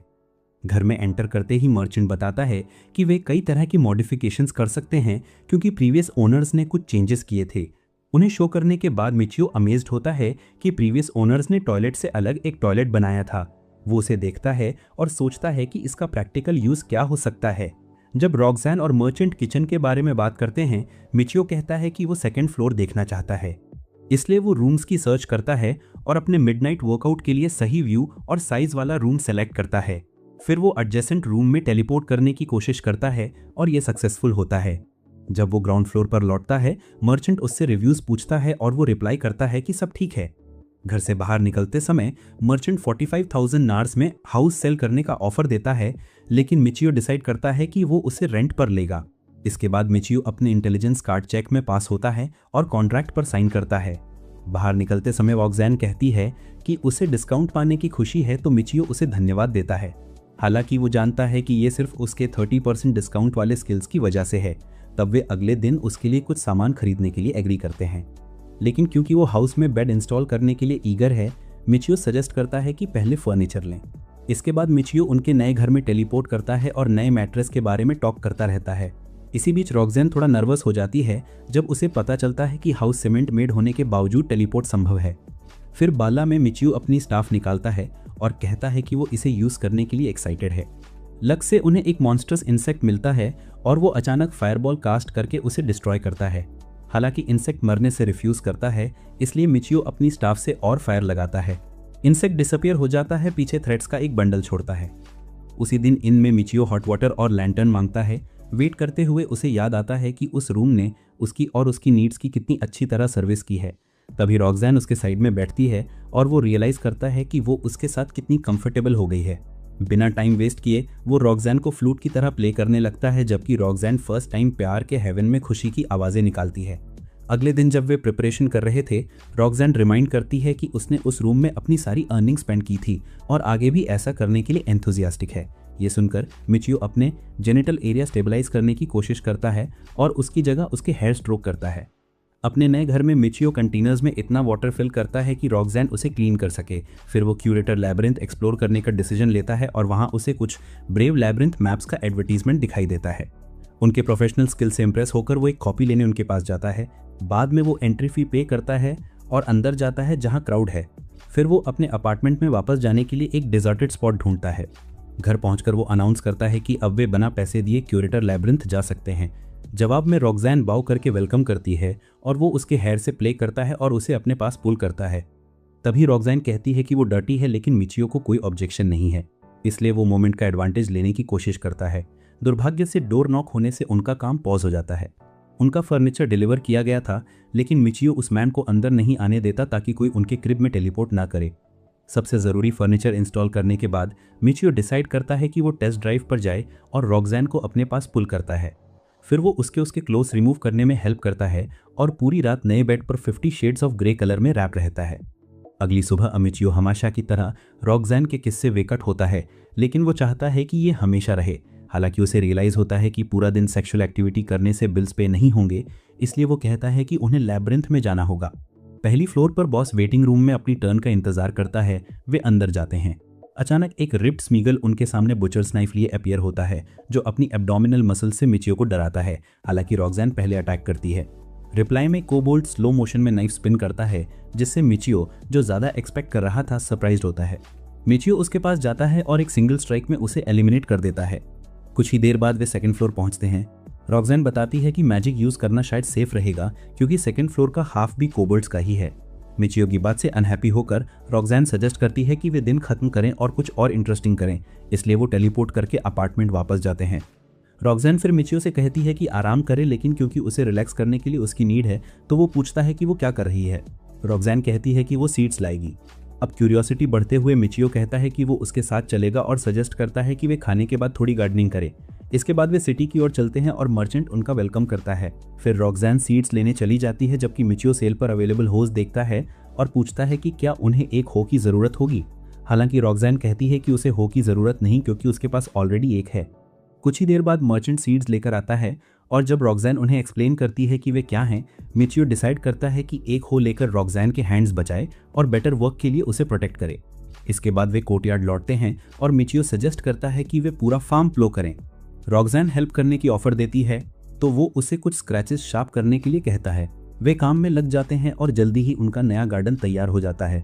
घर में एंटर करते ही मर्चेंट बताता है कि वे कई तरह की मॉडिफिकेशंस कर सकते हैं क्योंकि प्रीवियस ओनर्स ने कुछ चेंजेस किए थे। उन्हें शो करने के बाद मिचियो अमेज्ड होता है कि प्रीवियस ओनर्स ने टॉयलेट से अलग एक टॉयलेट बनाया था। वो उसे देखता है और सोचता है कि इसका प्रैक्टिकल यूज़ क्या हो सकता है। जब रॉक्सैन और मर्चेंट किचन के बारे में बात करते हैं, मिचियो कहता है कि वो सेकंड फ्लोर देखना चाहता है, इसलिए वो रूम्स की सर्च करता है और अपने मिडनाइट वर्कआउट के लिए सही व्यू और साइज वाला रूम सेलेक्ट करता है। फिर वो एडजेसेंट रूम में टेलीपोर्ट करने की कोशिश करता है और ये सक्सेसफुल होता है। जब वो ग्राउंड फ्लोर पर लौटता है, मर्चेंट उससे रिव्यूज पूछता है और वो रिप्लाई करता है कि सब ठीक है। घर से बाहर निकलते समय मर्चेंट 45,000 नार्स में हाउस सेल करने का ऑफर देता है, लेकिन मिचियो डिसाइड करता है कि वो उसे रेंट पर लेगा। इसके बाद मिचियो अपने इंटेलिजेंस कार्ड चेक में पास होता है और कॉन्ट्रैक्ट पर साइन करता है। बाहर निकलते समय रॉक्सैन कहती है कि उसे डिस्काउंट पाने की खुशी है, तो मिचियो उसे धन्यवाद देता है। हालांकि वो जानता है कि ये सिर्फ उसके 30% डिस्काउंट वाले स्किल्स की वजह से है। तब वे अगले दिन उसके लिए कुछ सामान खरीदने के लिए एग्री करते हैं, लेकिन क्योंकि वो हाउस में बेड इंस्टॉल करने के लिए ईगर है, मिचियो सजेस्ट करता है कि पहले फर्नीचर लें। इसके बाद मिचियो उनके नए घर में टेलीपोर्ट करता है और नए मैट्रेस के बारे में टॉक करता रहता है। इसी बीच रॉक्सैन थोड़ा नर्वस हो जाती है जब उसे पता चलता है कि हाउस सीमेंट मेड होने के बावजूद टेलीपोर्ट संभव है। फिर बाला में मिचियो अपनी स्टाफ निकालता है और कहता है कि वो इसे यूज करने के लिए एक्साइटेड है। लक से उन्हें एक मॉन्स्टर्स इंसेक्ट मिलता है और वो अचानक फायरबॉल कास्ट करके उसे डिस्ट्रॉय करता है। हालांकि इंसेक्ट मरने से रिफ्यूज करता है, इसलिए मिचियो अपनी स्टाफ से और फायर लगाता है। इंसेक्ट डिसअपियर हो जाता है, पीछे थ्रेड्स का एक बंडल छोड़ता है। उसी दिन इन में मिचियो हॉट वाटर और लैंटर्न मांगता है। वेट करते हुए उसे याद आता है कि उस रूम ने उसकी और उसकी नीड्स की कितनी अच्छी तरह सर्विस की है। तभी रॉक्सैन उसके साइड में बैठती है और वो रियलाइज करता है कि वो उसके साथ कितनी कंफर्टेबल हो गई है। बिना टाइम वेस्ट किए वो रॉक्सैन को फ्लूट की तरह प्ले करने लगता है, जबकि रॉक्सैन फर्स्ट टाइम प्यार के हेवन में खुशी की आवाज़ें निकालती है। अगले दिन जब वे प्रिपरेशन कर रहे थे, रॉक्सैन रिमाइंड करती है कि उसने उस रूम में अपनी सारी अर्निंग स्पेंड की थी और आगे भी ऐसा करने के लिए एंथुजियास्टिक है। ये सुनकर मिचियो अपने जेनिटल एरिया स्टेबलाइज करने की कोशिश करता है और उसकी जगह उसके हेयर स्ट्रोक करता है। अपने नए घर में मिचियो कंटेनर्स में इतना वाटर फिल करता है कि रॉक्सैन उसे क्लीन कर सके। फिर वो क्यूरेटर लैब्रिंथ एक्सप्लोर करने का डिसीजन लेता है और वहाँ उसे कुछ ब्रेव लैब्रिंथ मैप्स का एडवर्टीजमेंट दिखाई देता है। उनके प्रोफेशनल स्किल से इंप्रेस होकर वो एक कॉपी लेने उनके पास जाता है। बाद में वो एंट्री फी पे करता है और अंदर जाता है जहाँ क्राउड है। फिर वो अपने अपार्टमेंट में वापस जाने के लिए एक डिजर्टेड स्पॉट ढूंढता है। घर पहुंचकर वो अनाउंस करता है कि अब वे बिना पैसे दिए क्यूरेटर लैब्रिंथ जा सकते हैं। जवाब में रॉक्सैन बाव करके वेलकम करती है और वो उसके हेयर से प्ले करता है और उसे अपने पास पुल करता है। तभी रॉक्सैन कहती है कि वो डर्टी है, लेकिन मिचियो को कोई ऑब्जेक्शन नहीं है, इसलिए वो मोमेंट का एडवांटेज लेने की कोशिश करता है। दुर्भाग्य से डोर नॉक होने से उनका काम पॉज हो जाता है। उनका फर्नीचर डिलीवर किया गया था, लेकिन मिचियो उस मैन को अंदर नहीं आने देता ताकि कोई उनके क्रिब में टेलीपोर्ट ना करे। सबसे ज़रूरी फर्नीचर इंस्टॉल करने के बाद मिचियो डिसाइड करता है कि वो टेस्ट ड्राइव पर जाए और रॉक्सैन को अपने पास पुल करता है। फिर वो उसके क्लोथ्स रिमूव करने में हेल्प करता है और पूरी रात नए बेड पर 50 शेड्स ऑफ ग्रे कलर में रैप रहता है। अगली सुबह मिचियो हमेशा की तरह रॉक्सैन के किस्से वेकट होता है, लेकिन वो चाहता है कि ये हमेशा रहे। हालांकि उसे रियलाइज़ होता है कि पूरा दिन सेक्सुअल एक्टिविटी करने से बिल्स पे नहीं होंगे, इसलिए वो कहता है कि उन्हें लैब्रिंथ में जाना होगा। पहली फ्लोर पर बॉस वेटिंग रूम में अपनी टर्न का इंतजार करता है। वे अंदर जाते हैं। अचानक एक रिप्ड स्मीगल उनके सामने बुचर्स नाइफ लिए अपीयर होता है, जो अपनी एब्डोमिनल मसल से मिचियो को डराता है। हालांकि रॉक्सैन पहले अटैक करती है। रिप्लाई में कोबोल्ट स्लो मोशन में नाइफ स्पिन करता है, जिससे मिचियो, जो ज़्यादा एक्सपेक्ट कर रहा था, सरप्राइज्ड होता है। मिचियो उसके पास जाता है और एक सिंगल स्ट्राइक में उसे एलिमिनेट कर देता है। कुछ ही देर बाद वे सेकंड फ्लोर पहुंचते हैं। रॉक्सैन बताती है कि मैजिक यूज़ करना शायद सेफ रहेगा, क्योंकि सेकंड फ्लोर का हाफ भी कोबोल्ट्स का ही है। मिचियो की बात से अनहैप्पी होकर रॉक्सैन सजेस्ट करती है कि वे दिन खत्म करें और कुछ और इंटरेस्टिंग करें, इसलिए वो टेलीपोर्ट करके अपार्टमेंट वापस जाते हैं। रॉक्सैन फिर मिचियो से कहती है कि आराम करे, लेकिन क्योंकि उसे रिलैक्स करने के लिए उसकी नीड है, तो वो पूछता है कि वो क्या कर रही है। रॉक्सैन कहती है कि वो सीड्स लाएगी। अब क्यूरियोसिटी बढ़ते हुए मिचियो कहता है कि वो उसके साथ चलेगा और सजेस्ट करता है कि वे खाने के बाद थोड़ी गार्डनिंग करें। इसके बाद वे सिटी की ओर चलते हैं और मर्चेंट उनका वेलकम करता है। फिर रॉक्सैन सीड्स लेने चली जाती है, जबकि मिचियो सेल पर अवेलेबल होज देखता है और पूछता है कि क्या उन्हें एक हो की ज़रूरत होगी। हालांकि रॉक्सैन कहती है कि उसे हो की ज़रूरत नहीं, क्योंकि उसके पास ऑलरेडी एक है। कुछ ही देर बाद मर्चेंट सीड्स लेकर आता है और जब रॉक्सैन उन्हें एक्सप्लेन करती है कि वे क्या हैं, मिचियो डिसाइड करता है कि एक हो लेकर रॉक्सैन के हैंड्स बचाए और बेटर वर्क के लिए उसे प्रोटेक्ट करे। इसके बाद वे कोर्टयार्ड लौटते हैं और मिचियो सजेस्ट करता है कि वे पूरा फार्म प्लो करें। रॉक्सैन हेल्प करने की ऑफर देती है, तो वो उसे कुछ स्क्रैचेस शार्प करने के लिए कहता है। वे काम में लग जाते हैं और जल्दी ही उनका नया गार्डन तैयार हो जाता है।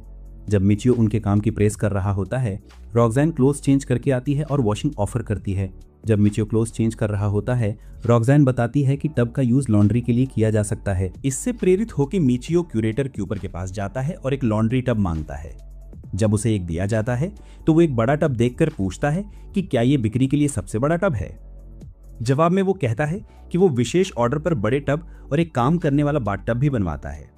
जब मिचियो उनके काम की प्रेस कर रहा होता है, रॉक्सैन क्लोथ्स चेंज करके आती है और वॉशिंग ऑफर करती है। जब मिचियो क्लोथ्स चेंज कर रहा होता है, रॉक्सैन बताती है कि टब का यूज लॉन्ड्री के लिए किया जा सकता है। इससे प्रेरित होकर मिचियो क्यूरेटर क्यूपर के पास जाता है और एक लॉन्ड्री टब मांगता है। जब उसे एक दिया जाता है, तो वो एक बड़ा टब देखकर पूछता है कि क्या ये बिक्री के लिए सबसे बड़ा टब है। जवाब में वो कहता है कि वो विशेष ऑर्डर पर बड़े टब और एक काम करने वाला बाथ टब भी बनवाता है।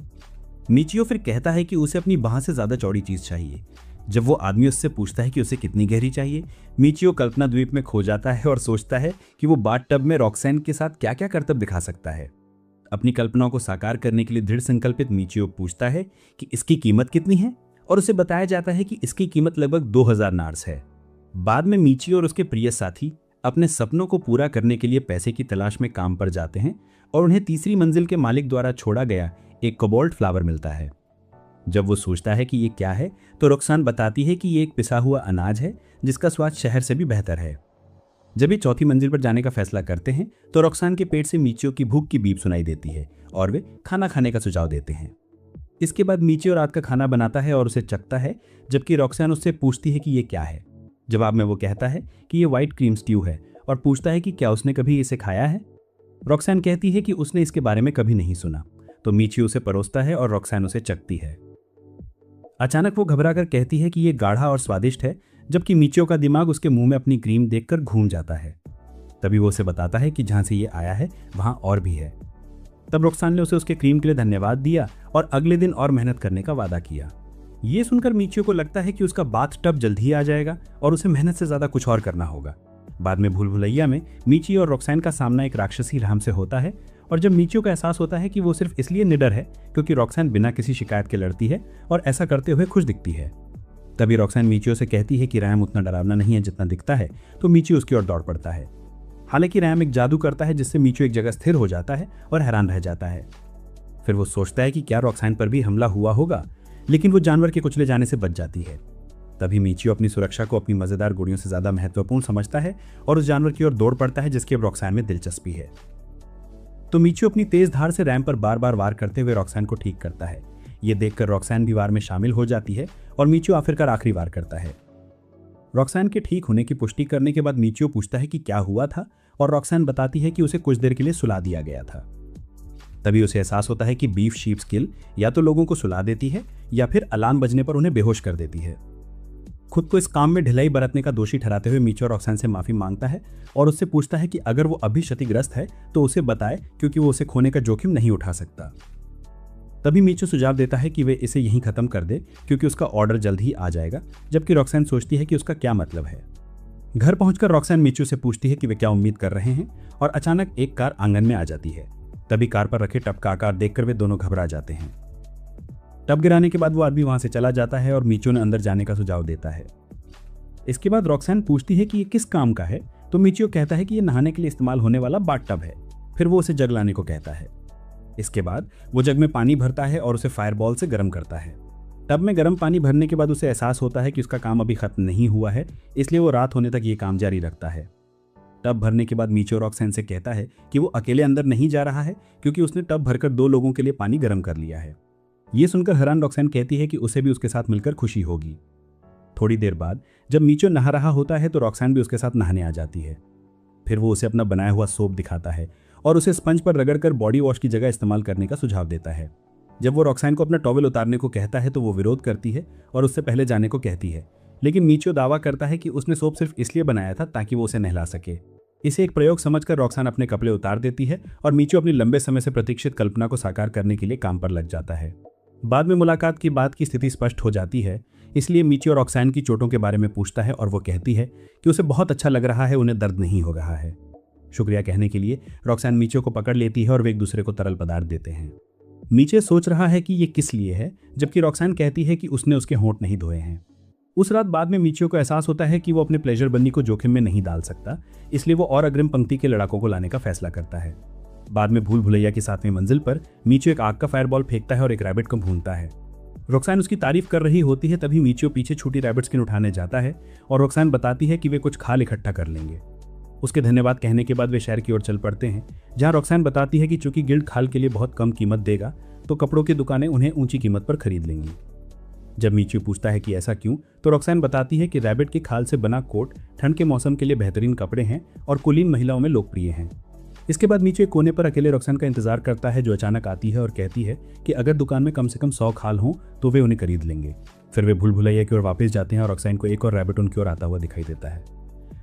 मिचियो फिर कहता है कि उसे अपनी बाह से ज्यादा चौड़ी चीज चाहिए। जब वो आदमी उससे पूछता है कि उसे कितनी गहरी चाहिए, मिचियो कल्पना द्वीप में खो जाता है और सोचता है कि वो बाथ टब में रॉक्सैन के साथ क्या क्या करतब दिखा सकता है। अपनी कल्पनाओं को साकार करने के लिए दृढ़ संकल्पित मिचियो पूछता है कि इसकी कीमत कितनी है, और उसे बताया जाता है कि इसकी कीमत लगभग 2000 नार्स है। बाद में मिचियो और उसके प्रिय साथी अपने सपनों को पूरा करने के लिए पैसे की तलाश में काम पर जाते हैं और उन्हें तीसरी मंजिल के मालिक द्वारा छोड़ा गया एक कोबाल्ट फ्लावर मिलता है। जब वो सोचता है कि ये क्या है तो रॉक्सान बताती है कि ये एक पिसा हुआ अनाज है जिसका स्वाद शहर से भी बेहतर है। जब ये चौथी मंजिल पर जाने का फैसला करते हैं तो रॉक्सान के पेट से मिचियो की भूख की बीप सुनाई देती है और वे खाना खाने का सुझाव देते हैं। इसके बाद मिचियो रात का खाना बनाता है और उसे चखता है, जबकि रॉक्सान उससे पूछती है कि ये क्या है। जवाब में वो कहता है कि ये व्हाइट क्रीम स्ट्यू है और पूछता है कि क्या उसने कभी इसे खाया है। रॉक्सान कहती है कि उसने इसके बारे में कभी नहीं सुना, तो मिचियो उसे परोसता है और रॉक्सान उसे चखती है। अचानक वो घबराकर कहती है कि ये गाढ़ा और स्वादिष्ट है, जबकि मिचियो का दिमाग उसके मुंह में अपनी क्रीम देखकर घूम जाता है। तभी वो उसे बताता है कि जहां से ये आया है वहां और भी है। तब रॉक्सान ने उसे उसके क्रीम के लिए धन्यवाद दिया और अगले दिन और मेहनत करने का वादा किया। ये सुनकर मिचियो को लगता है कि उसका बाथ टब जल्द ही आ जाएगा और उसे मेहनत से ज्यादा कुछ और करना होगा। बाद में भूल भुलैया में मिचियो और रॉक्सान का सामना एक राक्षसी राम से होता है, और जब मिचियो को एहसास होता है कि वो सिर्फ इसलिए निडर है क्योंकि रॉक्सान बिना किसी शिकायत के लड़ती है और ऐसा करते हुए खुश दिखती है, तभी रॉक्सान मिचियो से कहती है कि रैम उतना डरावना नहीं है जितना दिखता है, तो मिचियो उसकी ओर दौड़ पड़ता है। हालांकि रैम एक जादू करता है जिससे मिचियो एक जगह स्थिर हो जाता है और हैरान रह जाता है। फिर वो सोचता है कि क्या रॉक्सान पर भी हमला हुआ होगा, लेकिन वो जानवर के कुचले जाने से बच जाती है। तभी मिचियो अपनी सुरक्षा को अपनी मजेदार गुड़ियों से ज्यादा महत्वपूर्ण समझता है और उस जानवर की ओर दौड़ पड़ता है जिसकी अब रॉक्सान में दिलचस्पी है। तो मिचियो अपनी तेज धार से रैम पर बार बार वार करते हुए रॉक्सान को ठीक करता है। ये देखकर रॉक्सान भी वार में शामिल हो जाती है और मिचियो आखिरकार आखिरी वार करता है। रॉक्सान के ठीक होने की पुष्टि करने के बाद मिचियो पूछता है कि क्या हुआ था, और रॉक्सान बताती है कि उसे कुछ देर के लिए सुला दिया गया था। तभी उसे एहसास होता है कि बीफ शीप्स किल या तो लोगों को सुला देती है या फिर अलार्म बजने पर उन्हें बेहोश कर देती है। खुद को इस काम में ढिलाई बरतने का दोषी ठहराते हुए मिचियो रॉक्सान से माफी मांगता है और उससे पूछता है कि अगर वो अभी क्षतिग्रस्त है तो उसे बताए, क्योंकि वो उसे खोने का जोखिम नहीं उठा सकता। तभी मिचियो सुझाव देता है कि वे इसे यहीं खत्म कर दे क्योंकि उसका ऑर्डर जल्द ही आ जाएगा, जबकि रॉक्सान सोचती है कि उसका क्या मतलब है। घर पहुंचकर रॉक्सान मिचियो से पूछती है कि वे क्या उम्मीद कर रहे हैं, और अचानक एक कार आंगन में आ जाती है। तभी कार पर रखे टब का आकार देखकर वे दोनों घबरा जाते हैं। टब गिराने के बाद वो आदमी वहां से चला जाता है और मिचियो ने अंदर जाने का सुझाव देता है। इसके बाद रॉक्सान पूछती है कि ये किस काम का है, तो मिचियो कहता है कि ये नहाने के लिए इस्तेमाल होने वाला बाथ टब है। फिर वो उसे जग लाने को कहता है। इसके बाद वो जग में पानी भरता है और उसे फायरबॉल से गर्म करता है। टब में गर्म पानी भरने के बाद उसे एहसास होता है कि उसका काम अभी खत्म नहीं हुआ है, इसलिए वो रात होने तक ये काम जारी रखता है। टब भरने के बाद मिचियो रॉक्सान से कहता है कि वो अकेले अंदर नहीं जा रहा है क्योंकि उसने टब भरकर 2 लोगों के लिए पानी गर्म कर लिया है। ये सुनकर हैरान रॉक्सान कहती है कि उसे भी उसके साथ मिलकर खुशी होगी। थोड़ी देर बाद जब मिचियो नहा रहा होता है तो रॉक्सान भी उसके साथ नहाने आ जाती है। फिर वो उसे अपना बनाया हुआ सोप दिखाता है और उसे स्पंज पर रगड़कर बॉडी वॉश की जगह इस्तेमाल करने का सुझाव देता है। जब वो रॉक्सान को अपना टॉवेल उतारने को कहता है तो वो विरोध करती है और उससे पहले जाने को कहती है, लेकिन मिचियो दावा करता है कि उसने सोप सिर्फ इसलिए बनाया था ताकि वो उसे नहला सके। इसे एक प्रयोग समझकर रॉक्सान अपने कपड़े उतार देती है और मिचियो अपनी लंबे समय से प्रतीक्षित कल्पना को साकार करने के लिए काम पर लग जाता है। बाद में मुलाकात की बात की स्थिति स्पष्ट हो जाती है, इसलिए मिचियो रॉक्सान की चोटों के बारे में पूछता है और वो कहती है कि उसे बहुत अच्छा लग रहा है, उन्हें दर्द नहीं हो रहा है। शुक्रिया कहने के लिए रॉक्सान मिचियो को पकड़ लेती है और वे एक दूसरे को तरल पदार्थ देते हैं। मिचियो सोच रहा है कि ये किस लिए है, जबकि रॉक्सान कहती है कि उसने उसके होंठ नहीं धोए हैं। उस रात बाद में मिचियो को एहसास होता है कि वो अपने प्लेजर बन्नी को जोखिम में नहीं डाल सकता, इसलिए वो और अग्रिम पंक्ति के लड़ाकों को लाने का फैसला करता है। बाद में भूल भुलैया की 7वीं मंजिल पर मिचियो एक आग का फायरबॉल फेंकता है और एक रैबिट को भूनता है। रॉक्सान उसकी तारीफ कर रही होती है, तभी मिचियो पीछे छूटी रैबिट स्किन उठाने जाता है और रॉक्सान बताती है कि वे कुछ खाल इकट्ठा कर लेंगे। उसके धन्यवाद कहने के बाद वे शहर की ओर चल पड़ते हैं, जहां रॉक्सान बताती है कि चूंकि गिल्ड खाल के लिए बहुत कम कीमत देगा तो कपड़ों की दुकानें उन्हें ऊंची कीमत पर खरीद लेंगी। जब मिचियो पूछता है कि ऐसा क्यों, तो रॉक्सान बताती है कि रैबिट की खाल से बना कोट ठंड के मौसम के लिए बेहतरीन कपड़े हैं और कुलीन महिलाओं में लोकप्रिय हैं। इसके बाद मिचियो एक कोने पर अकेले रॉक्सान का इंतजार करता है, जो अचानक आती है और कहती है कि अगर दुकान में कम से कम 100 खाल हों तो वे उन्हें खरीद लेंगे। फिर वे भूल भुलैया की ओर वापस जाते हैं और रॉक्सान को एक और रैबिट उनकी ओर आता हुआ दिखाई देता है।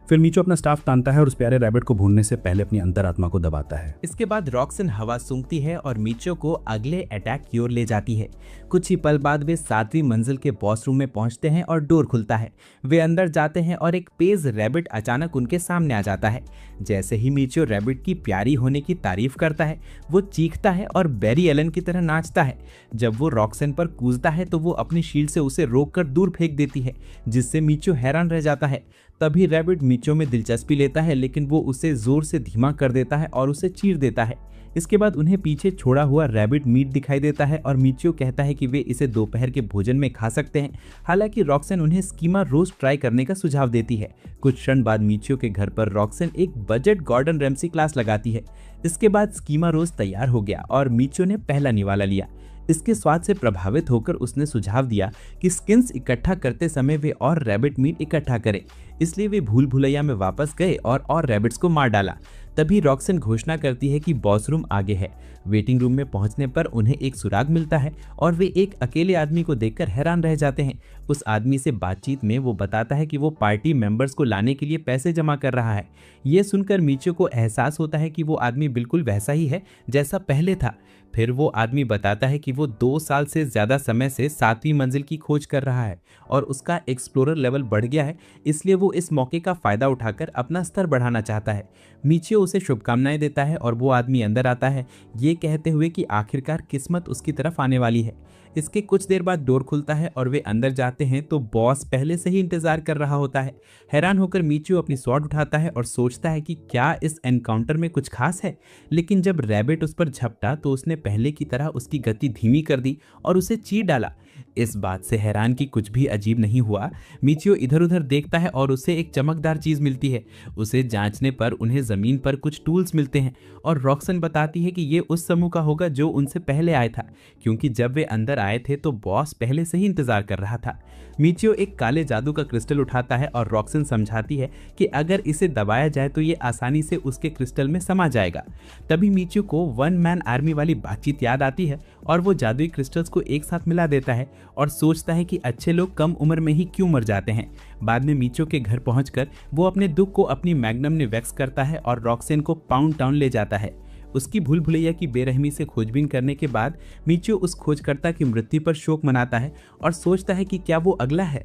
फिर मिचियो अपना स्टाफ तानता है और उस प्यारे रैबिट को भूनने से पहले अपनी अंतरात्मा को दबाता है। इसके बाद रॉक्सान हवा सूंघती है और मिचियो को अगले अटैक की ओर ले जाती है। कुछ ही पल बाद वे 7वीं मंजिल के बॉस रूम में पहुंचते हैं और डोर खुलता है। वे अंदर जाते हैं और एक पेज रैबिट अचानक उनके सामने आ जाता है। जैसे ही मिचियो रैबिट की प्यारी होने की तारीफ करता है, वो चीखता है और बैरी एलन की तरह नाचता है। जब वो रॉक्सान पर कूदता है तो वो अपनी शील्ड से उसे रोककर दूर फेंक देती है, जिससे मिचियो हैरान रह जाता है। तभी रैबिट मिचियो में दिलचस्पी लेता है, लेकिन वो उसे जोर से धीमा कर देता है और उसे चीर देता है। इसके बाद उन्हें पीछे छोड़ा हुआ रैबिट मीट दिखाई देता है और मिचियो कहता है कि वे इसे दोपहर के भोजन में खा सकते हैं। हालांकि रॉक्सन उन्हें स्कीमा रोस्ट ट्राई करने का सुझाव देती है। कुछ क्षण बाद मिचियो के घर पर रॉक्सन एक बजट गॉर्डन रैम्सी क्लास लगाती है। इसके बाद स्कीमा रोस्ट तैयार हो गया और मिचियो ने पहला निवाला लिया। इसके स्वाद से प्रभावित होकर उसने सुझाव दिया कि स्किन्स इकट्ठा करते समय वे और रैबिट मीट इकट्ठा करें। इसलिए वे भूल भुलैया में वापस गए और रैबिट्स को मार डाला। तभी रॉक्सन घोषणा करती है कि बॉस रूम आगे है। वेटिंग रूम में पहुंचने पर उन्हें एक सुराग मिलता है और वे एक अकेले आदमी को देखकर हैरान रह जाते हैं। उस आदमी से बातचीत में वो बताता है कि वो पार्टी मेंबर्स को लाने के लिए पैसे जमा कर रहा है। ये सुनकर मिचियो को एहसास होता है कि वो आदमी बिल्कुल वैसा ही है जैसा पहले था। फिर वो आदमी बताता है कि वो 2 साल से ज़्यादा समय से 7वीं मंजिल की खोज कर रहा है और उसका एक्सप्लोरर लेवल बढ़ गया है, इसलिए वो इस मौके का फ़ायदा उठाकर अपना स्तर बढ़ाना चाहता है। मिचियो उसे शुभकामनाएं देता है और वो आदमी अंदर आता है, ये कहते हुए कि आखिरकार किस्मत उसकी तरफ आने वाली है। इसके कुछ देर बाद डोर खुलता है और वे अंदर जाते हैं तो बॉस पहले से ही इंतजार कर रहा होता है। हैरान होकर मिचियो अपनी स्वॉर्ड उठाता है और सोचता है कि क्या इस एनकाउंटर में कुछ खास है, लेकिन जब रैबिट उस पर झपटा तो उसने पहले की तरह उसकी गति धीमी कर दी और उसे चीर डाला। इस बात से हैरान कि कुछ भी अजीब नहीं हुआ। मिचियो इधर उधर देखता है और उसे एक चमकदार चीज मिलती है। उसे जांचने पर उन्हें जमीन पर कुछ टूल्स मिलते हैं और रॉक्सन बताती है कि ये उस समूह का होगा जो उनसे पहले आया था, क्योंकि जब वे अंदर आए थे तो बॉस पहले से ही इंतजार कर रहा था। मिचियो एक काले जादू का क्रिस्टल उठाता है और रॉक्सन समझाती है कि अगर इसे दबाया जाए तो ये आसानी से उसके क्रिस्टल में समा जाएगा। तभी मिचियो को 1 मैन आर्मी वाली बातचीत याद आती है और वो जादुई क्रिस्टल्स को एक साथ मिला देता है और सोचता है कि अच्छे लोग कम उम्र में ही क्यों मर जाते हैं। बाद में मिचियो के घर पहुंचकर वो अपने दुख को अपनी मैग्नम ने वैक्स करता है और रॉक्सन को पाउंड टाउन ले जाता है। उसकी भूल भुलैया की बेरहमी से खोजबीन करने के बाद मिचियो उस खोजकर्ता की मृत्यु पर शोक मनाता है और सोचता है कि क्या वो अगला है।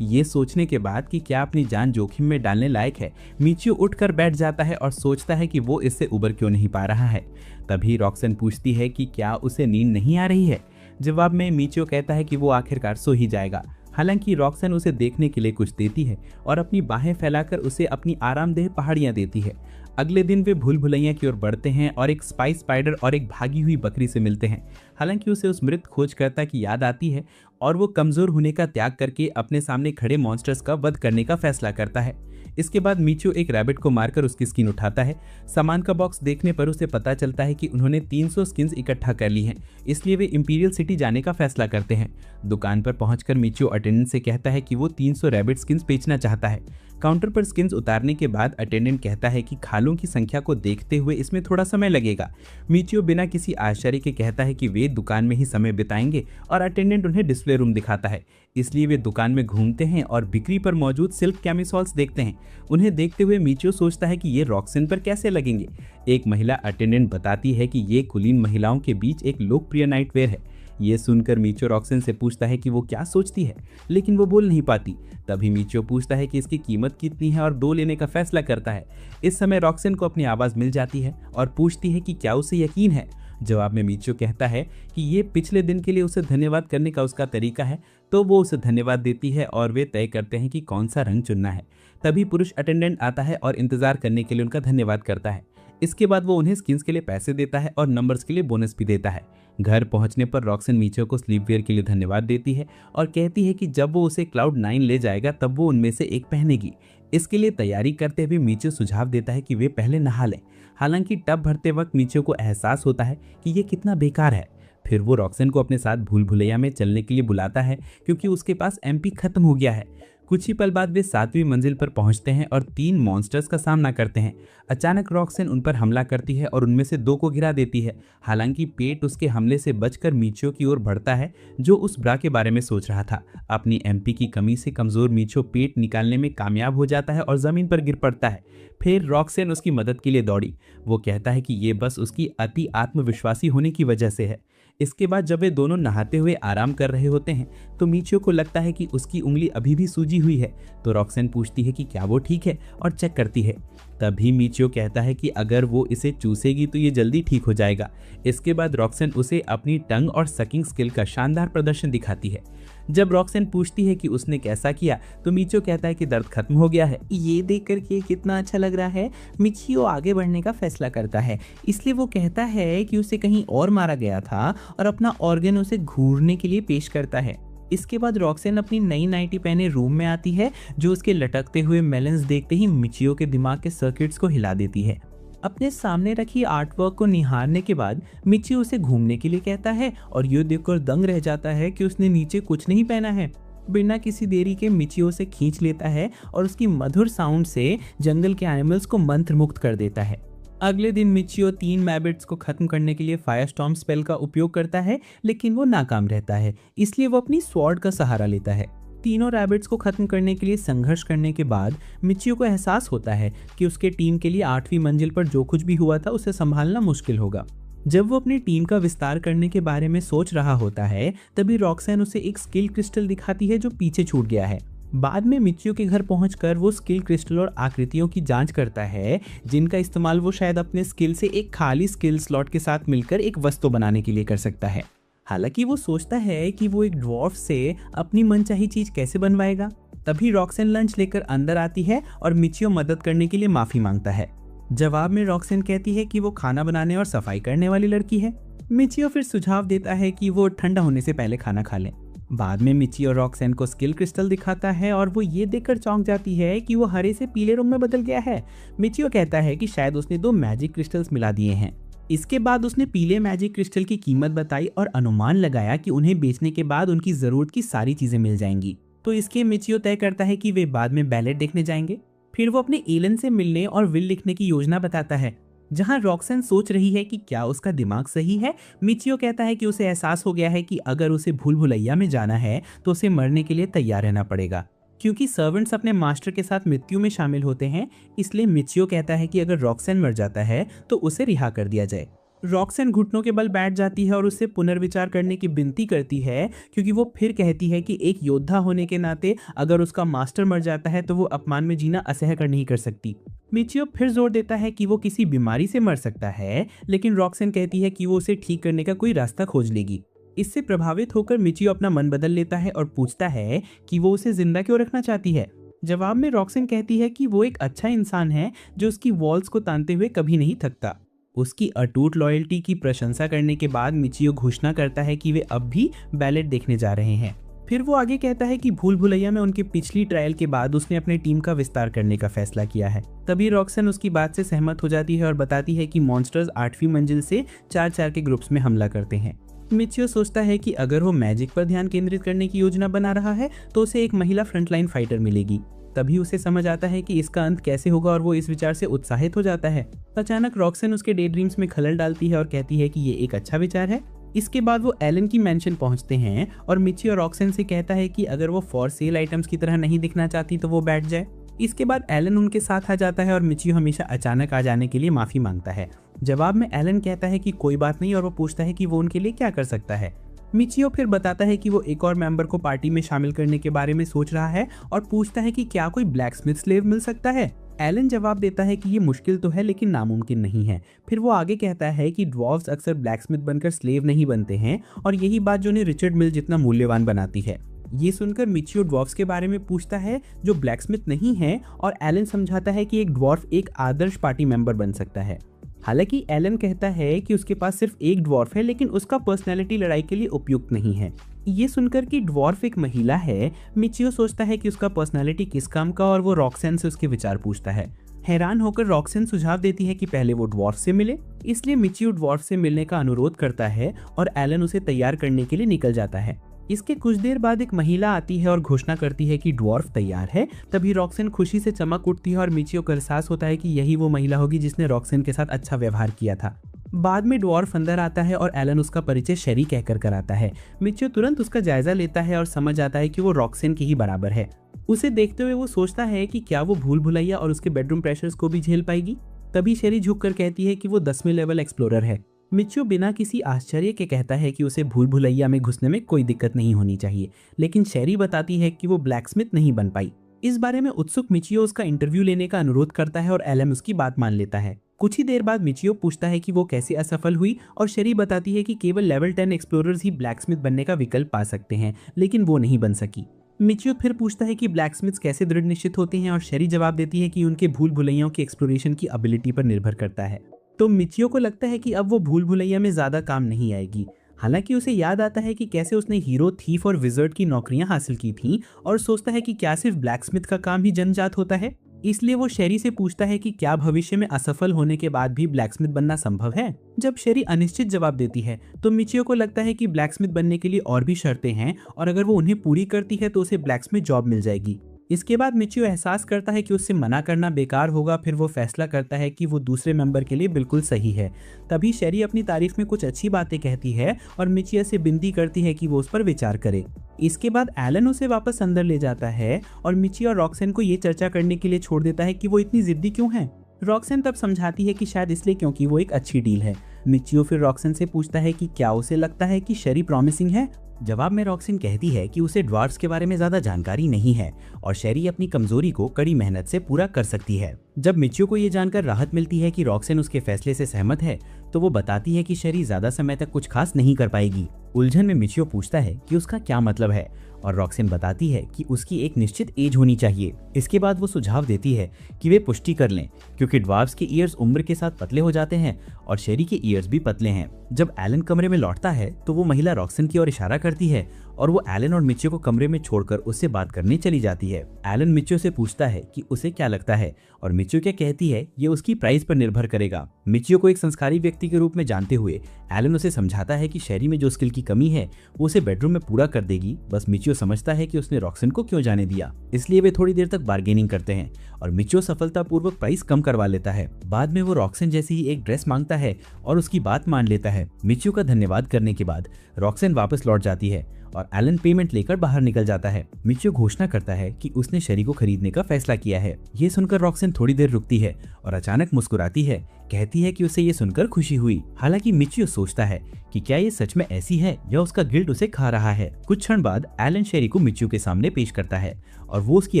ये सोचने के बाद कि क्या अपनी जान जोखिम में डालने लायक है, मिचियो उठकर बैठ जाता है और सोचता है कि वो इससे उबर क्यों नहीं पा रहा है। तभी रॉक्सन पूछती है कि क्या उसे नींद नहीं आ रही है। जवाब में मिचियो कहता है कि वो आखिरकार सो ही जाएगा। हालांकि रॉक्सन उसे देखने के लिए कुछ देती है और अपनी बाहें फैलाकर उसे अपनी आरामदेह पहाड़ियां देती है। अगले दिन वे भूल भुलैया की ओर बढ़ते हैं और एक स्पाइस स्पाइडर और एक भागी हुई बकरी से मिलते हैं। हालांकि उसे उस मृत खोजकर्ता की याद आती है और वो कमजोर होने का त्याग करके अपने सामने खड़े मॉन्स्टर्स का वध करने का फैसला करता है। इसके बाद मिचियो एक रैबिट को मारकर उसकी स्किन उठाता है। सामान का बॉक्स देखने पर उसे पता चलता है कि उन्होंने 300 स्किन्स इकट्ठा कर ली हैं, इसलिए वे इंपीरियल सिटी जाने का फैसला करते हैं। दुकान पर पहुंचकर मिचियो अटेंडेंट से कहता है कि वो 300 रैबिट स्किन्स बेचना चाहता है। काउंटर पर स्किन्स उतारने के बाद अटेंडेंट कहता है कि खालों की संख्या को देखते हुए इसमें थोड़ा समय लगेगा। मिचियो बिना किसी आश्चर्य के कहता है कि वे दुकान में ही समय बिताएंगे और अटेंडेंट उन्हें डिस्प्ले रूम दिखाता है। इसलिए वे दुकान में घूमते हैं और बिक्री पर मौजूद सिल्क कैमिसोल्स देखते हैं। उन्हें देखते हुए मिचियो सोचता है कि ये रॉक्सन पर कैसे लगेंगे। एक महिला अटेंडेंट बताती है कि ये कुलीन महिलाओं के बीच एक लोकप्रिय नाइटवेयर है। ये सुनकर मिचियो रॉक्सन से पूछता है कि वो क्या सोचती है, लेकिन वो बोल नहीं पाती। तभी मिचियो पूछता है कि इसकी कीमत कितनी है और 2 लेने का फैसला करता है। इस समय रॉक्सन को अपनी आवाज़ मिल जाती है और पूछती है कि क्या उसे यकीन है। जवाब में मिचियो कहता है कि ये पिछले दिन के लिए उसे धन्यवाद करने का उसका तरीका है, तो वो उसे धन्यवाद देती है और वे तय करते हैं कि कौन सा रंग चुनना है। तभी पुरुष अटेंडेंट आता है और इंतजार करने के लिए उनका धन्यवाद करता है। इसके बाद वो उन्हें स्किन्स के लिए पैसे देता है और नंबर्स के लिए बोनस भी देता है। घर पहुंचने पर रॉक्सन मिचियो को स्लीपवेयर के लिए धन्यवाद देती है और कहती है कि जब वो उसे क्लाउड 9 ले जाएगा तब वो उनमें से एक पहनेगी। इसके लिए तैयारी करते हुए मिचियो सुझाव देता है कि वे पहले नहा लें। हालांकि टब भरते वक्त मिचियो को एहसास होता है कि ये कितना बेकार है। फिर वो रॉक्सन को अपने साथ भूल भुलैया में चलने के लिए बुलाता है क्योंकि उसके पास एमपी खत्म हो गया है। कुछ ही पल बाद वे 7वीं मंजिल पर पहुंचते हैं और 3 मॉन्स्टर्स का सामना करते हैं। अचानक रॉक्सन उन पर हमला करती है और उनमें से 2 को गिरा देती है। हालांकि पेट उसके हमले से बचकर मिचियो की ओर बढ़ता है, जो उस ब्रा के बारे में सोच रहा था। अपनी एमपी की कमी से कमजोर मिचियो पेट निकालने में कामयाब हो जाता है और जमीन पर गिर पड़ता है। फिर रॉक्सन उसकी मदद के लिए दौड़ी। वो कहता है कि ये बस उसकी अति आत्मविश्वासी होने की वजह से है। इसके बाद जब वे दोनों नहाते हुए आराम कर रहे होते हैं तो मिचियो को लगता है कि उसकी उंगली अभी भी सूजी हुई है। तो रॉक्सन पूछती है कि क्या वो ठीक है और चेक करती है। तभी मिचियो कहता है कि अगर वो इसे चूसेगी तो ये जल्दी ठीक हो जाएगा। इसके बाद रॉक्सन उसे अपनी टंग और सकिंग स्किल का शानदार प्रदर्शन दिखाती है। जब रॉक्सन पूछती है कि उसने कैसा किया तो मिचियो कहता है कि दर्द खत्म हो गया है। ये देख कर के कितना अच्छा लग रहा है। मिचियो आगे बढ़ने का फैसला करता है, इसलिए वो कहता है कि उसे कहीं और मारा गया था और अपना ऑर्गन उसे घूरने के लिए पेश करता है। इसके बाद रॉक्सन अपनी नई नाइटी पहने रूम में आती है, जो उसके लटकते हुए मेलन्स देखते ही मिचियो के दिमाग के सर्किट्स को हिला देती है। अपने सामने रखी आर्टवर्क को निहारने के बाद मिचियो उसे घूमने के लिए कहता है और ये देखकर दंग रह जाता है कि उसने नीचे कुछ नहीं पहना है। बिना किसी देरी के मिचियो से खींच लेता है और उसकी मधुर साउंड से जंगल के एनिमल्स को मंत्र मुक्त कर देता है। अगले दिन मिचियो 3 मैबिट्स को खत्म करने के लिए फायरस्टॉर्म स्पेल का उपयोग करता है, लेकिन वो नाकाम रहता है, इसलिए वो अपनी स्वॉर्ड का सहारा लेता है। तीनों रैबिट्स को खत्म करने के लिए संघर्ष करने के बाद मिचियो को एहसास होता है कि उसके टीम के लिए 8वीं मंजिल पर जो कुछ भी हुआ था उसे संभालना मुश्किल होगा। जब वो अपनी टीम का विस्तार करने के बारे में सोच रहा होता है, तभी रॉक्सन उसे एक स्किल क्रिस्टल दिखाती है जो पीछे छूट गया है। बाद में मिचियो के घर पहुंचकर वो स्किल क्रिस्टल और आकृतियों की जांच करता है, जिनका इस्तेमाल वो शायद अपने स्किल से एक खाली स्किल स्लॉट के साथ मिलकर एक वस्तु बनाने के लिए कर सकता है। हालांकि वो सोचता है कि वो एक ड्वार्फ से अपनी मनचाही चीज कैसे बनवाएगा। तभी रॉक्सन लंच लेकर अंदर आती है और मिचियो मदद करने के लिए माफी मांगता है। जवाब में रॉक्सन कहती है कि वो खाना बनाने और सफाई करने वाली लड़की है। मिचियो फिर सुझाव देता है कि वो ठंडा होने से पहले खाना खा लें। बाद में मिचियो रॉक्सन को स्किल क्रिस्टल दिखाता है और वो ये देखकर चौंक जाती है कि वो हरे से पीले रंग में बदल गया है। मिचियो कहता है कि शायद उसने 2 मैजिक क्रिस्टल्स मिला दिए हैं। इसके बाद उसने पीले मैजिक क्रिस्टल की कीमत बताई और अनुमान लगाया कि उन्हें बेचने के बाद उनकी जरूरत की सारी चीजें मिल जाएंगी। तो इसके मिचियो तय करता है कि वे बाद में बैलेट देखने जाएंगे। फिर वो अपने एलन से मिलने और विल लिखने की योजना बताता है। जहां रॉक्सन सोच रही है कि क्या उसका दिमाग सही है, मिचियो कहता है कि उसे एहसास हो गया है कि अगर उसे भूल भुलैया में जाना है तो उसे मरने के लिए तैयार रहना पड़ेगा। क्योंकि सर्वेंट्स अपने मास्टर के साथ मृत्यु में शामिल होते हैं, इसलिए मिचियो कहता है कि अगर रॉक्सन मर जाता है तो उसे रिहा कर दिया जाए। रॉक्सन घुटनों के बल बैठ जाती है और उससे पुनर्विचार करने की विनती करती है, क्योंकि वो फिर कहती है कि एक योद्धा होने के नाते अगर उसका मास्टर मर जाता है तो वो अपमान में जीना असह्य कर नहीं कर सकती। मिचियो फिर जोर देता है कि वो किसी बीमारी से मर सकता है, लेकिन रॉक्सन कहती है कि वो उसे ठीक करने का कोई रास्ता खोज लेगी। इससे प्रभावित होकर मिचियो अपना मन बदल लेता है और पूछता है कि वो उसे जिंदा क्यों रखना चाहती है। जवाब में रॉक्सन कहती है कि वो एक अच्छा इंसान है जो उसकी वॉल्स को तानते हुए कभी नहीं थकता। उसकी अटूट लॉयल्टी की प्रशंसा करने के बाद मिचियो घोषणा करता है कि वे अब भी बैलेट देखने जा रहे हैं। फिर वो आगे कहता है कि भूल भुलैया में उनकी पिछली ट्रायल के बाद उसने अपनी टीम का विस्तार करने का फैसला किया है। तभी रॉक्सन उसकी बात से सहमत हो जाती है और बताती है कि मॉन्स्टर्स 8वीं मंजिल से 4-4 के ग्रुप्स में हमला करते हैं। मिचियो सोचता है कि अगर वो मैजिक पर ध्यान केंद्रित करने की योजना बना रहा है तो उसे एक महिला फ्रंटलाइन फाइटर मिलेगी। तभी उसे समझ आता है कि इसका अंत कैसे होगा और वो इस विचार से उत्साहित हो जाता है। अचानक रॉक्सन उसके डे ड्रीम्स में खलल डालती है और कहती है कि ये एक अच्छा विचार है। इसके बाद वो एलन की मैंशन पहुंचते हैं और मिचियो रॉक्सन से कहता है कि अगर वो फॉर सेल आइटम्स की तरह नहीं दिखना चाहती तो वो बैठ जाए। इसके बाद एलन उनके साथ आ जाता है और मिचियो हमेशा अचानक आ जाने के लिए माफी मांगता है। जवाब में एलन कहता है कि कोई बात नहीं और वो पूछता है कि वो उनके लिए क्या कर सकता है। मिचियो फिर बताता है कि वो एक और मेंबर को पार्टी में शामिल करने के बारे में सोच रहा है और पूछता है कि क्या कोई ब्लैकस्मिथ स्लेव मिल सकता है। एलन जवाब देता है कि ये मुश्किल तो है लेकिन नामुमकिन नहीं है। फिर वो आगे कहता है कि ड्वार्फ्स अक्सर ब्लैकस्मिथ बनकर स्लेव नहीं बनते हैं और यही बात जो उन्हें रिचर्ड मिल जितना मूल्यवान बनाती है। ये सुनकर मिचियो ड्वार्फ्स के बारे में पूछता है जो ब्लैकस्मिथ नहीं है और एलन समझाता है कि एक ड्वार्फ एक आदर्श पार्टी मेंबर बन सकता है। हालांकि एलन कहता है कि उसके पास सिर्फ एक ड्वार्फ है लेकिन उसका पर्सनैलिटी लड़ाई के लिए उपयुक्त नहीं है। ये सुनकर कि ड्वार्फ एक महिला है, मिचियो सोचता है कि उसका पर्सनैलिटी किस काम का और वो रॉक्सन से उसके विचार पूछता है। हैरान होकर रॉक्सन सुझाव देती है कि पहले वो ड्वार्फ से मिले, इसलिए मिचियो ड्वार्फ से मिलने का अनुरोध करता है और एलन उसे तैयार करने के लिए निकल जाता है। इसके कुछ देर बाद एक महिला आती है और घोषणा करती है कि ड्वार्फ तैयार है। तभी रॉक्सन खुशी से चमक उठती है और मिचियो को एहसास होता है कि यही वो महिला होगी जिसने रॉक्सन के साथ अच्छा व्यवहार किया था। बाद में ड्वार्फ अंदर आता है और एलन उसका परिचय शेरी कहकर कराता है। मिचियो तुरंत उसका जायजा लेता है और समझ आता है कि वो रॉक्सन के ही बराबर है। उसे देखते हुए वो सोचता है कि क्या वो भूल भुलैया और उसके बेडरूम प्रेशर्स को भी झेल पाएगी। तभी शेरी झुककर कहती है कि वो 10वें लेवल एक्सप्लोरर है। मिचियो बिना किसी आश्चर्य के कहता है कि उसे भूल भुलैया में घुसने में कोई दिक्कत नहीं होनी चाहिए, लेकिन शेरी बताती है कि वो ब्लैकस्मिथ नहीं बन पाई। इस बारे में उत्सुक मिचियो उसका इंटरव्यू लेने का अनुरोध करता है और एलन उसकी बात मान लेता है। कुछ ही देर बाद मिचियो पूछता है कि वो कैसे असफल हुई और शेरी बताती है कि केवल लेवल 10 एक्सप्लोरर्स ही ब्लैकस्मिथ बनने का विकल्प पा सकते हैं, लेकिन वो नहीं बन सकी। मिचियो फिर पूछता है कि ब्लैकस्मिथ्स कैसे दृढ़ निश्चित होते हैं और शेरी जवाब देती है कि उनके भूल भुलैयों की एक्सप्लोरेशन की एबिलिटी पर निर्भर करता है। तो मिचियो को लगता है कि अब वो भूल भुलैया में ज्यादा काम नहीं आएगी। हालांकि उसे याद आता है कि कैसे उसने हीरो, थीफ और विजर्ड की नौकरियां हासिल की थीं और सोचता है कि क्या सिर्फ ब्लैकस्मिथ का काम ही जन्मजात होता है। इसलिए वो शेरी से पूछता है कि क्या भविष्य में असफल होने के बाद भी ब्लैकस्मिथ बनना संभव है। जब शेरी अनिश्चित जवाब देती है तो मिचियो को लगता है कि ब्लैकस्मिथ बनने के लिए और भी शर्तें हैं और अगर वो उन्हें पूरी करती है तो उसे ब्लैकस्मिथ जॉब मिल जाएगी। इसके बाद मिचियो एहसास करता है कि उससे मना करना बेकार होगा। फिर वो फैसला करता है कि वो दूसरे मेंबर के लिए बिल्कुल सही है। तभी शेरी अपनी तारीफ में कुछ अच्छी बातें कहती है और मिचियो से विनती करती है कि वो उस पर विचार करे। इसके बाद एलन उसे वापस अंदर ले जाता है और मिचियो और रॉक्सन को ये चर्चा करने के लिए छोड़ देता है कि वो इतनी जिद्दी क्यों है। रॉक्सन तब समझाती है कि शायद इसलिए क्योंकि वो एक अच्छी डील है। मिचियो फिर रॉक्सन से पूछता है कि क्या उसे लगता है कि शेरी प्रॉमिसिंग है। जवाब में रॉक्सन कहती है कि उसे ड्वार्फ्स के बारे में ज्यादा जानकारी नहीं है और शेरी अपनी कमजोरी को कड़ी मेहनत से पूरा कर सकती है। जब मिचियो को ये जानकर राहत मिलती है कि रॉक्सन उसके फैसले से सहमत है तो वो बताती है कि शेरी ज्यादा समय तक कुछ खास नहीं कर पाएगी। उलझन में मिचियो पूछता है कि उसका क्या मतलब है और रॉक्सन बताती है कि उसकी एक निश्चित एज होनी चाहिए। इसके बाद वो सुझाव देती है कि वे पुष्टि कर लें क्योंकि ड्वार्फ्स के ईयर्स उम्र के साथ पतले हो जाते हैं और शेरी के ईयर्स भी पतले हैं। जब एलन कमरे में लौटता है तो वो महिला रॉक्सन की ओर इशारा करती है और वो एलन और मिचियो को कमरे में छोड़कर उससे बात करने चली जाती है। एलन मिचियो से पूछता है कि उसे क्या लगता है और मिचियो क्या कहती है ये उसकी प्राइस पर निर्भर करेगा। मिचियो को एक संस्कारी व्यक्ति के रूप में जानते हुए एलन उसे समझाता है कि शेरी में जो स्किल की कमी है वो उसे बेडरूम में पूरा कर देगी। बस मिचियो समझता है कि उसने रॉक्सन को क्यों जाने दिया, इसलिए वे थोड़ी देर तक बार्गेनिंग करते हैं और मिचियो सफलतापूर्वक प्राइस कम करवा लेता है। बाद में वो रॉक्सन जैसी ही एक ड्रेस मांगता है और उसकी बात मान लेता है। मिचियो का धन्यवाद करने के बाद रॉक्सन वापस लौट जाती है और एलन पेमेंट लेकर बाहर निकल जाता है। मिचियो घोषणा करता है कि उसने शेरी को खरीदने का फैसला किया है। ये सुनकर रॉक्सन थोड़ी देर रुकती है और अचानक मुस्कुराती है। कहती है कि उसे ये सुनकर खुशी हुई। हालांकि मिचियो सोचता है कि क्या ये सच में ऐसी है या उसका गिल्ट उसे खा रहा है। कुछ क्षण बाद एलन शेरी को मिचियो के सामने पेश करता है और वो उसकी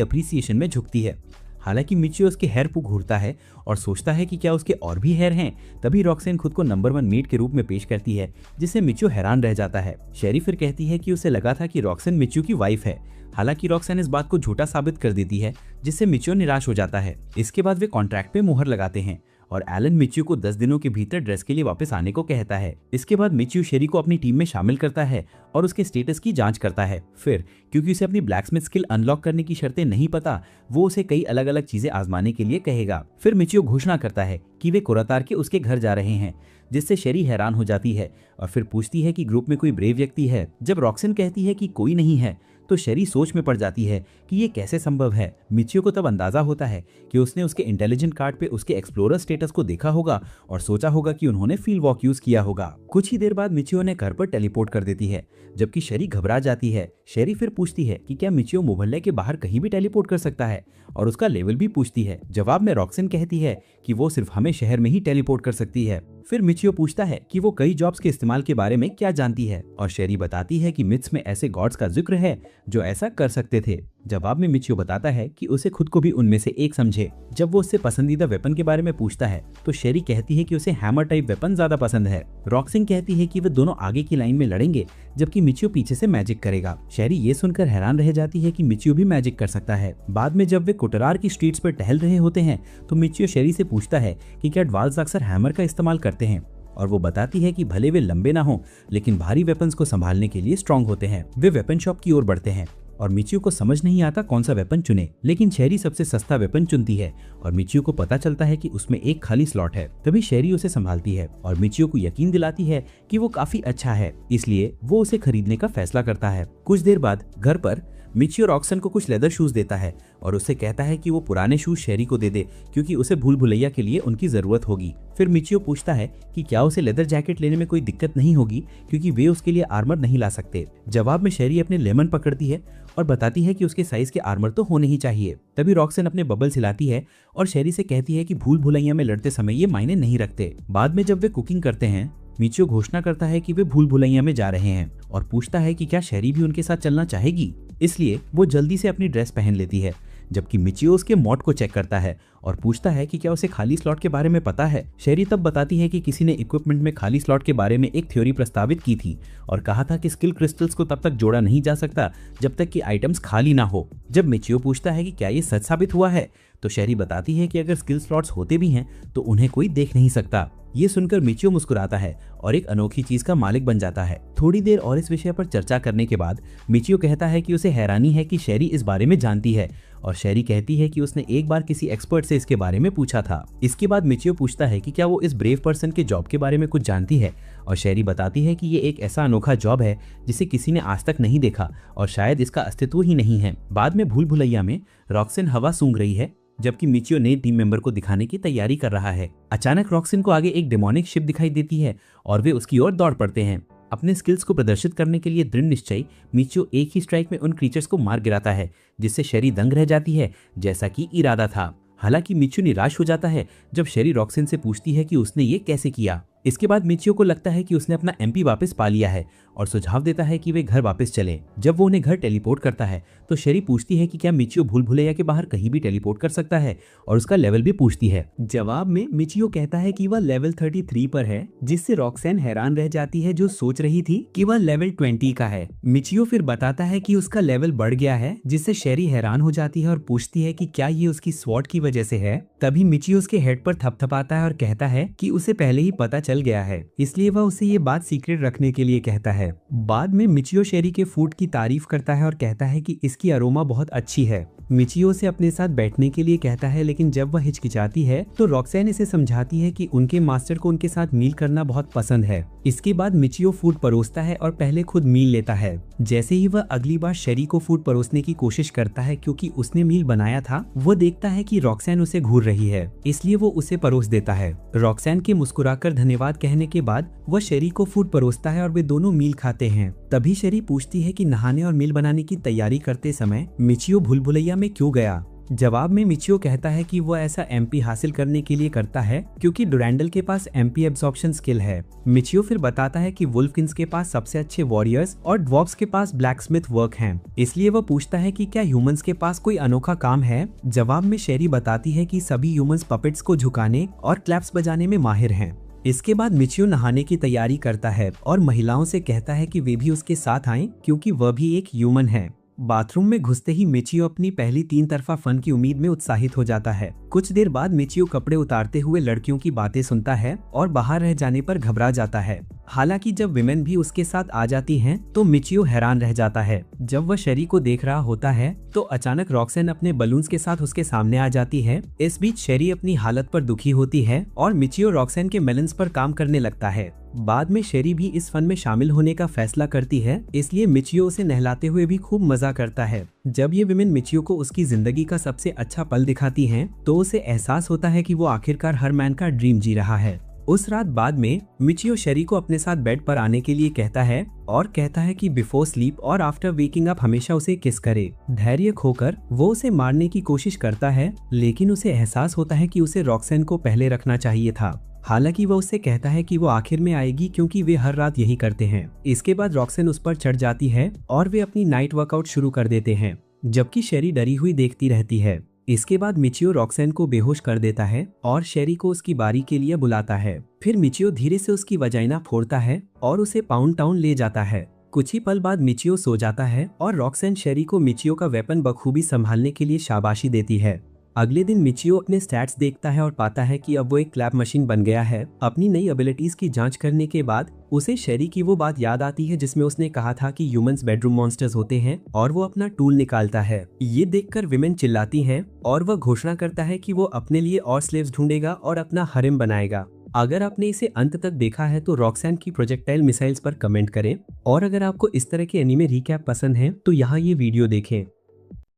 अप्रिसिएशन में झुकती है। हालांकि मिचियो उसके हेयर को घूरता है और सोचता है कि क्या उसके और भी हेयर हैं। तभी रॉक्सन खुद को नंबर 1 मेट के रूप में पेश करती है जिससे मिचियो हैरान रह जाता है। शेरी फिर कहती है कि उसे लगा था कि रॉक्सन मिचियो की वाइफ है। हालांकि रॉक्सन इस बात को झूठा साबित कर देती है जिससे मिचियो निराश हो जाता है। इसके बाद वे कॉन्ट्रैक्ट पे मुहर लगाते हैं और एलन मिचियो को 10 दिनों के भीतर ड्रेस के लिए वापस आने को कहता है। इसके बाद मिचियो शेरी को अपनी टीम में शामिल करता है और उसके स्टेटस की जांच करता है। फिर क्योंकि उसे अपनी ब्लैकस्मिथ स्किल अनलॉक करने की शर्तें नहीं पता, वो उसे कई अलग अलग चीजें आजमाने के लिए कहेगा। फिर मिचियो घोषणा करता है कि वे कुरातार के उसके घर जा रहे हैं, जिससे शेरी हैरान हो जाती है और फिर पूछती है कि ग्रुप में कोई ब्रेव व्यक्ति है। जब रॉक्सन कहती है कि कोई नहीं है तो शेरी सोच में पड़ जाती है कि ये कैसे संभव है। मिचियो को तब अंदाजा होता है कि उसने उसके इंटेलिजेंट कार्ड पे उसके एक्सप्लोरर स्टेटस को देखा होगा और सोचा होगा कि उन्होंने फील्ड वॉक यूज किया होगा। कुछ ही देर बाद मिचियो ने घर पर टेलीपोर्ट कर देती है, जबकि शेरी घबरा जाती है। शेरी फिर पूछती है कि क्या मिचियो मोहल्ले के बाहर कहीं भी टेलीपोर्ट कर सकता है और उसका लेवल भी पूछती है। जवाब में रॉक्सन कहती है कि वो सिर्फ हमें शहर में ही टेलीपोर्ट कर सकती है। फिर मिचियो पूछता है कि वो कई जॉब्स के इस्तेमाल के बारे में क्या जानती है और शेरी बताती है कि मिथ्स में ऐसे गॉड्स का जिक्र है जो ऐसा कर सकते थे। जवाब में मिचियो बताता है कि उसे खुद को भी उनमें से एक समझे। जब वो उससे पसंदीदा वेपन के बारे में पूछता है तो शेरी कहती है कि उसे हैमर टाइप वेपन ज्यादा पसंद है। रॉक्सन कहती है कि वे दोनों आगे की लाइन में लड़ेंगे जबकि मिचियो पीछे से मैजिक करेगा। शेरी ये सुनकर हैरान रह जाती है कि मिचियो भी मैजिक कर सकता है। बाद में जब वे कुटरार की स्ट्रीट्स पर टहल रहे होते हैं तो मिचियो शेरी से पूछता है कि क्या ड्वार्फ्स अक्सर हैमर का इस्तेमाल करते हैं और वो बताती है कि भले वे लंबे ना हो लेकिन भारी वेपन्स को संभालने के लिए स्ट्रांग होते हैं। वे वेपन शॉप की ओर बढ़ते हैं और मिचियो को समझ नहीं आता कौन सा वेपन चुने, लेकिन शेरी सबसे सस्ता वेपन चुनती है और मिचियो को पता चलता है कि उसमें एक खाली स्लॉट है। तभी शेरी उसे संभालती है और मिचियो को यकीन दिलाती है कि वो काफी अच्छा है, इसलिए वो उसे खरीदने का फैसला करता है। कुछ देर बाद घर पर मिचियो रॉक्सन को कुछ लेदर शूज देता है और उससे कहता है कि वो पुराने शूज शेरी को दे दे क्योंकि उसे भूल भुलैया के लिए उनकी जरूरत होगी। फिर मिचियो पूछता है कि क्या उसे लेदर जैकेट लेने में कोई दिक्कत नहीं होगी क्योंकि वे उसके लिए आर्मर नहीं ला सकते। जवाब में शेरी अपने लेमन पकड़ती है और बताती है कि उसके साइज के आर्मर तो होने ही चाहिए। तभी रॉक्सन अपने बबल हिलाती है और शेरी से कहती है कि भूल भुलैया में लड़ते समय ये मायने नहीं रखते। बाद में जब वे कुकिंग करते हैं मिचियो घोषणा करता है कि वे भूल भुलैया में जा रहे हैं और पूछता है कि क्या शेरी भी उनके साथ चलना चाहेगी। इसलिए वो जल्दी से अपनी ड्रेस पहन लेती है। जबकि मिचियो उसके मॉड को चेक करता है और पूछता है कि क्या उसे खाली स्लॉट के बारे में पता है। शेरी तब बताती है कि किसी ने इक्विपमेंट में खाली स्लॉट के बारे में एक थ्योरी प्रस्तावित की थी और कहा था कि स्किल क्रिस्टल्स को तब तक जोड़ा नहीं जा सकता जब तक कि आइटम्स खाली ना हो। जब मिचियो पूछता है कि क्या ये सच साबित हुआ है तो शेरी बताती है कि अगर स्किल स्लॉट्स होते भी हैं तो उन्हें कोई देख नहीं सकता। ये सुनकर मिचियो मुस्कुराता है और एक अनोखी चीज का मालिक बन जाता है। थोड़ी देर और इस विषय पर चर्चा करने के बाद मिचियो कहता है कि उसे हैरानी है कि शेरी इस बारे में जानती है और शेरी कहती है कि उसने एक बार किसी एक्सपर्ट से इसके बारे में पूछा था। इसके बाद मिचियो पूछता है कि क्या वो इस ब्रेव पर्सन के जॉब के बारे में कुछ जानती है और शेरी बताती है कि ये एक ऐसा अनोखा जॉब है जिसे किसी ने आज तक नहीं देखा और शायद इसका अस्तित्व ही नहीं है। बाद में भूल भुलैया में रॉक्सिन हवा सूंघ रही है जबकि मिचियो नए टीम मेंबर को दिखाने की तैयारी कर रहा है। अचानक रॉक्सिन को आगे एक डेमोनिक शिप दिखाई देती है और वे उसकी ओर दौड़ पड़ते हैं। अपने स्किल्स को प्रदर्शित करने के लिए दृढ़ निश्चयी मिचियो एक ही स्ट्राइक में उन क्रीचर्स को मार गिराता है जिससे शेरी दंग रह जाती है जैसा कि इरादा था। हालांकि मिचियो निराश हो जाता है जब शेरी रॉक्सिन से पूछती है कि उसने ये कैसे किया। इसके बाद मिचियो को लगता है कि उसने अपना एमपी वापस पा लिया है और सुझाव देता है कि वे घर वापस चले। जब वो उन्हें घर टेलीपोर्ट करता है तो शेरी पूछती है कि क्या मिचियो भूल भुलैया के बाहर कहीं भी टेलीपोर्ट कर सकता है और उसका लेवल भी पूछती है। जवाब में मिचियो कहता है कि वह लेवल 33 पर है, जिससे रॉक्सैन हैरान रह जाती है जो सोच रही थी कि वह लेवल 20 का है। मिचियो फिर बताता है कि उसका लेवल बढ़ गया है, जिससे शेरी हैरान हो जाती है और पूछती है कि क्या ये उसकी स्वॉर्ड की वजह से है। तभी मिचियो उसके हेड पर थपथपाता है और कहता है कि उसे पहले ही पता चल गया है, इसलिए वह उसे ये बात सीक्रेट रखने के लिए कहता है। बाद में मिचियो शेरी के फूड की तारीफ करता है और कहता है कि इसकी अरोमा बहुत अच्छी है। मिचियो से अपने साथ बैठने के लिए कहता है, लेकिन जब वह हिचकिचाती है तो रॉक्सैन इसे समझाती है कि उनके मास्टर को उनके साथ मील करना बहुत पसंद है। इसके बाद मिचियो फूड परोसता है और पहले खुद मील लेता है। जैसे ही वह अगली बार शेरी को फूड परोसने की कोशिश करता है क्योंकि उसने मील बनाया था, वो देखता है कि रॉक्सैन उसे घूर रही है, इसलिए वो उसे परोस देता है। रॉक्सैन के मुस्कुराकर धन्यवाद कहने के बाद वह शेरी को फूड परोसता है और वे दोनों मील खाते हैं। तभी शेरी पूछती है कि नहाने और मील बनाने की तैयारी करते समय मिचियो भूल भुलैया में क्यों गया। जवाब में मिचियो कहता है कि वह ऐसा एमपी हासिल करने के लिए करता है क्योंकि डुरैंडल के पास एमपी एब्जॉर्प्शन स्किल है। मिचियो फिर बताता है कि वुल्फकिंस के पास सबसे अच्छे वॉरियर्स और ड्वार्फ्स के पास ब्लैकस्मिथ वर्क हैं, इसलिए वह पूछता है कि क्या ह्यूमंस के पास कोई अनोखा काम है। जवाब में शेरी बताती है कि सभी ह्यूमंस पपेट्स को झुकाने और क्लैप्स बजाने में माहिर हैं। इसके बाद मिचियो नहाने की तैयारी करता है और महिलाओं से कहता है कि वे भी उसके साथ आएं क्योंकि वह भी एक ह्यूमन है। बाथरूम में घुसते ही मिचियो अपनी पहली 3 तरफा फन की उम्मीद में उत्साहित हो जाता है। कुछ देर बाद मिचियो कपड़े उतारते हुए लड़कियों की बातें सुनता है और बाहर रह जाने पर घबरा जाता है। हालांकि जब विमेन भी उसके साथ आ जाती हैं, तो मिचियो हैरान रह जाता है। जब वह शेरी को देख रहा होता है तो अचानक रॉक्सैन अपने बलून्स के साथ उसके सामने आ जाती है। इस बीच शेरी अपनी हालत पर दुखी होती है और मिचियो रॉक्सैन के मेलन्स पर काम करने लगता है। बाद में शेरी भी इस फन में शामिल होने का फैसला करती है, इसलिए मिचियो उसे नहलाते हुए भी खूब मजा करता है। जब ये विमेन मिचियो को उसकी जिंदगी का सबसे अच्छा पल दिखाती हैं, तो उसे एहसास होता है कि वो आखिरकार हर मैन का ड्रीम जी रहा है। उस रात बाद में मिचियो शेरी को अपने साथ बेड पर आने के लिए कहता है और कहता है कि बिफोर स्लीप और आफ्टर वेकिंग अप हमेशा उसे किस करे। धैर्य खोकर वो उसे मारने की कोशिश करता है, लेकिन उसे एहसास होता है कि उसे रॉक्सैन को पहले रखना चाहिए था। हालांकि वह उससे कहता है कि वो आखिर में आएगी क्योंकि वे हर रात यही करते हैं। इसके बाद रॉक्सैन उस पर चढ़ जाती है और वे अपनी नाइट वर्कआउट शुरू कर देते हैं, जबकि शेरी डरी हुई देखती रहती है। इसके बाद मिचियो रॉक्सैन को बेहोश कर देता है और शेरी को उसकी बारी के लिए बुलाता है। फिर मिचियो धीरे से उसकी वजाइना फोड़ता है और उसे पाउंड टाउन ले जाता है। कुछ ही पल बाद मिचियो सो जाता है और रॉक्सैन शेरी को मिचियो का वेपन बखूबी संभालने के लिए शाबाशी देती है। अगले दिन मिचियो अपने स्टैट्स देखता है और पाता है कि अब वो एक क्लैप मशीन बन गया है। अपनी नई एबिलिटीज की जांच करने के बाद उसे शेरी की वो बात याद आती है जिसमें उसने कहा था कि ह्यूमंस बेडरूम मॉन्स्टर्स होते हैं, और वो अपना टूल निकालता है। ये देखकर विमेन चिल्लाती हैं और वह घोषणा करता है कि वो अपने लिए और स्लेव्स ढूंढेगा और अपना हरेम बनाएगा। अगर आपने इसे अंत तक देखा है तो रॉक्सैन की प्रोजेक्टाइल मिसाइल्स पर कमेंट करें, और अगर आपको इस तरह के एनीमे रिकैप पसंद है तो यहाँ ये वीडियो देखें।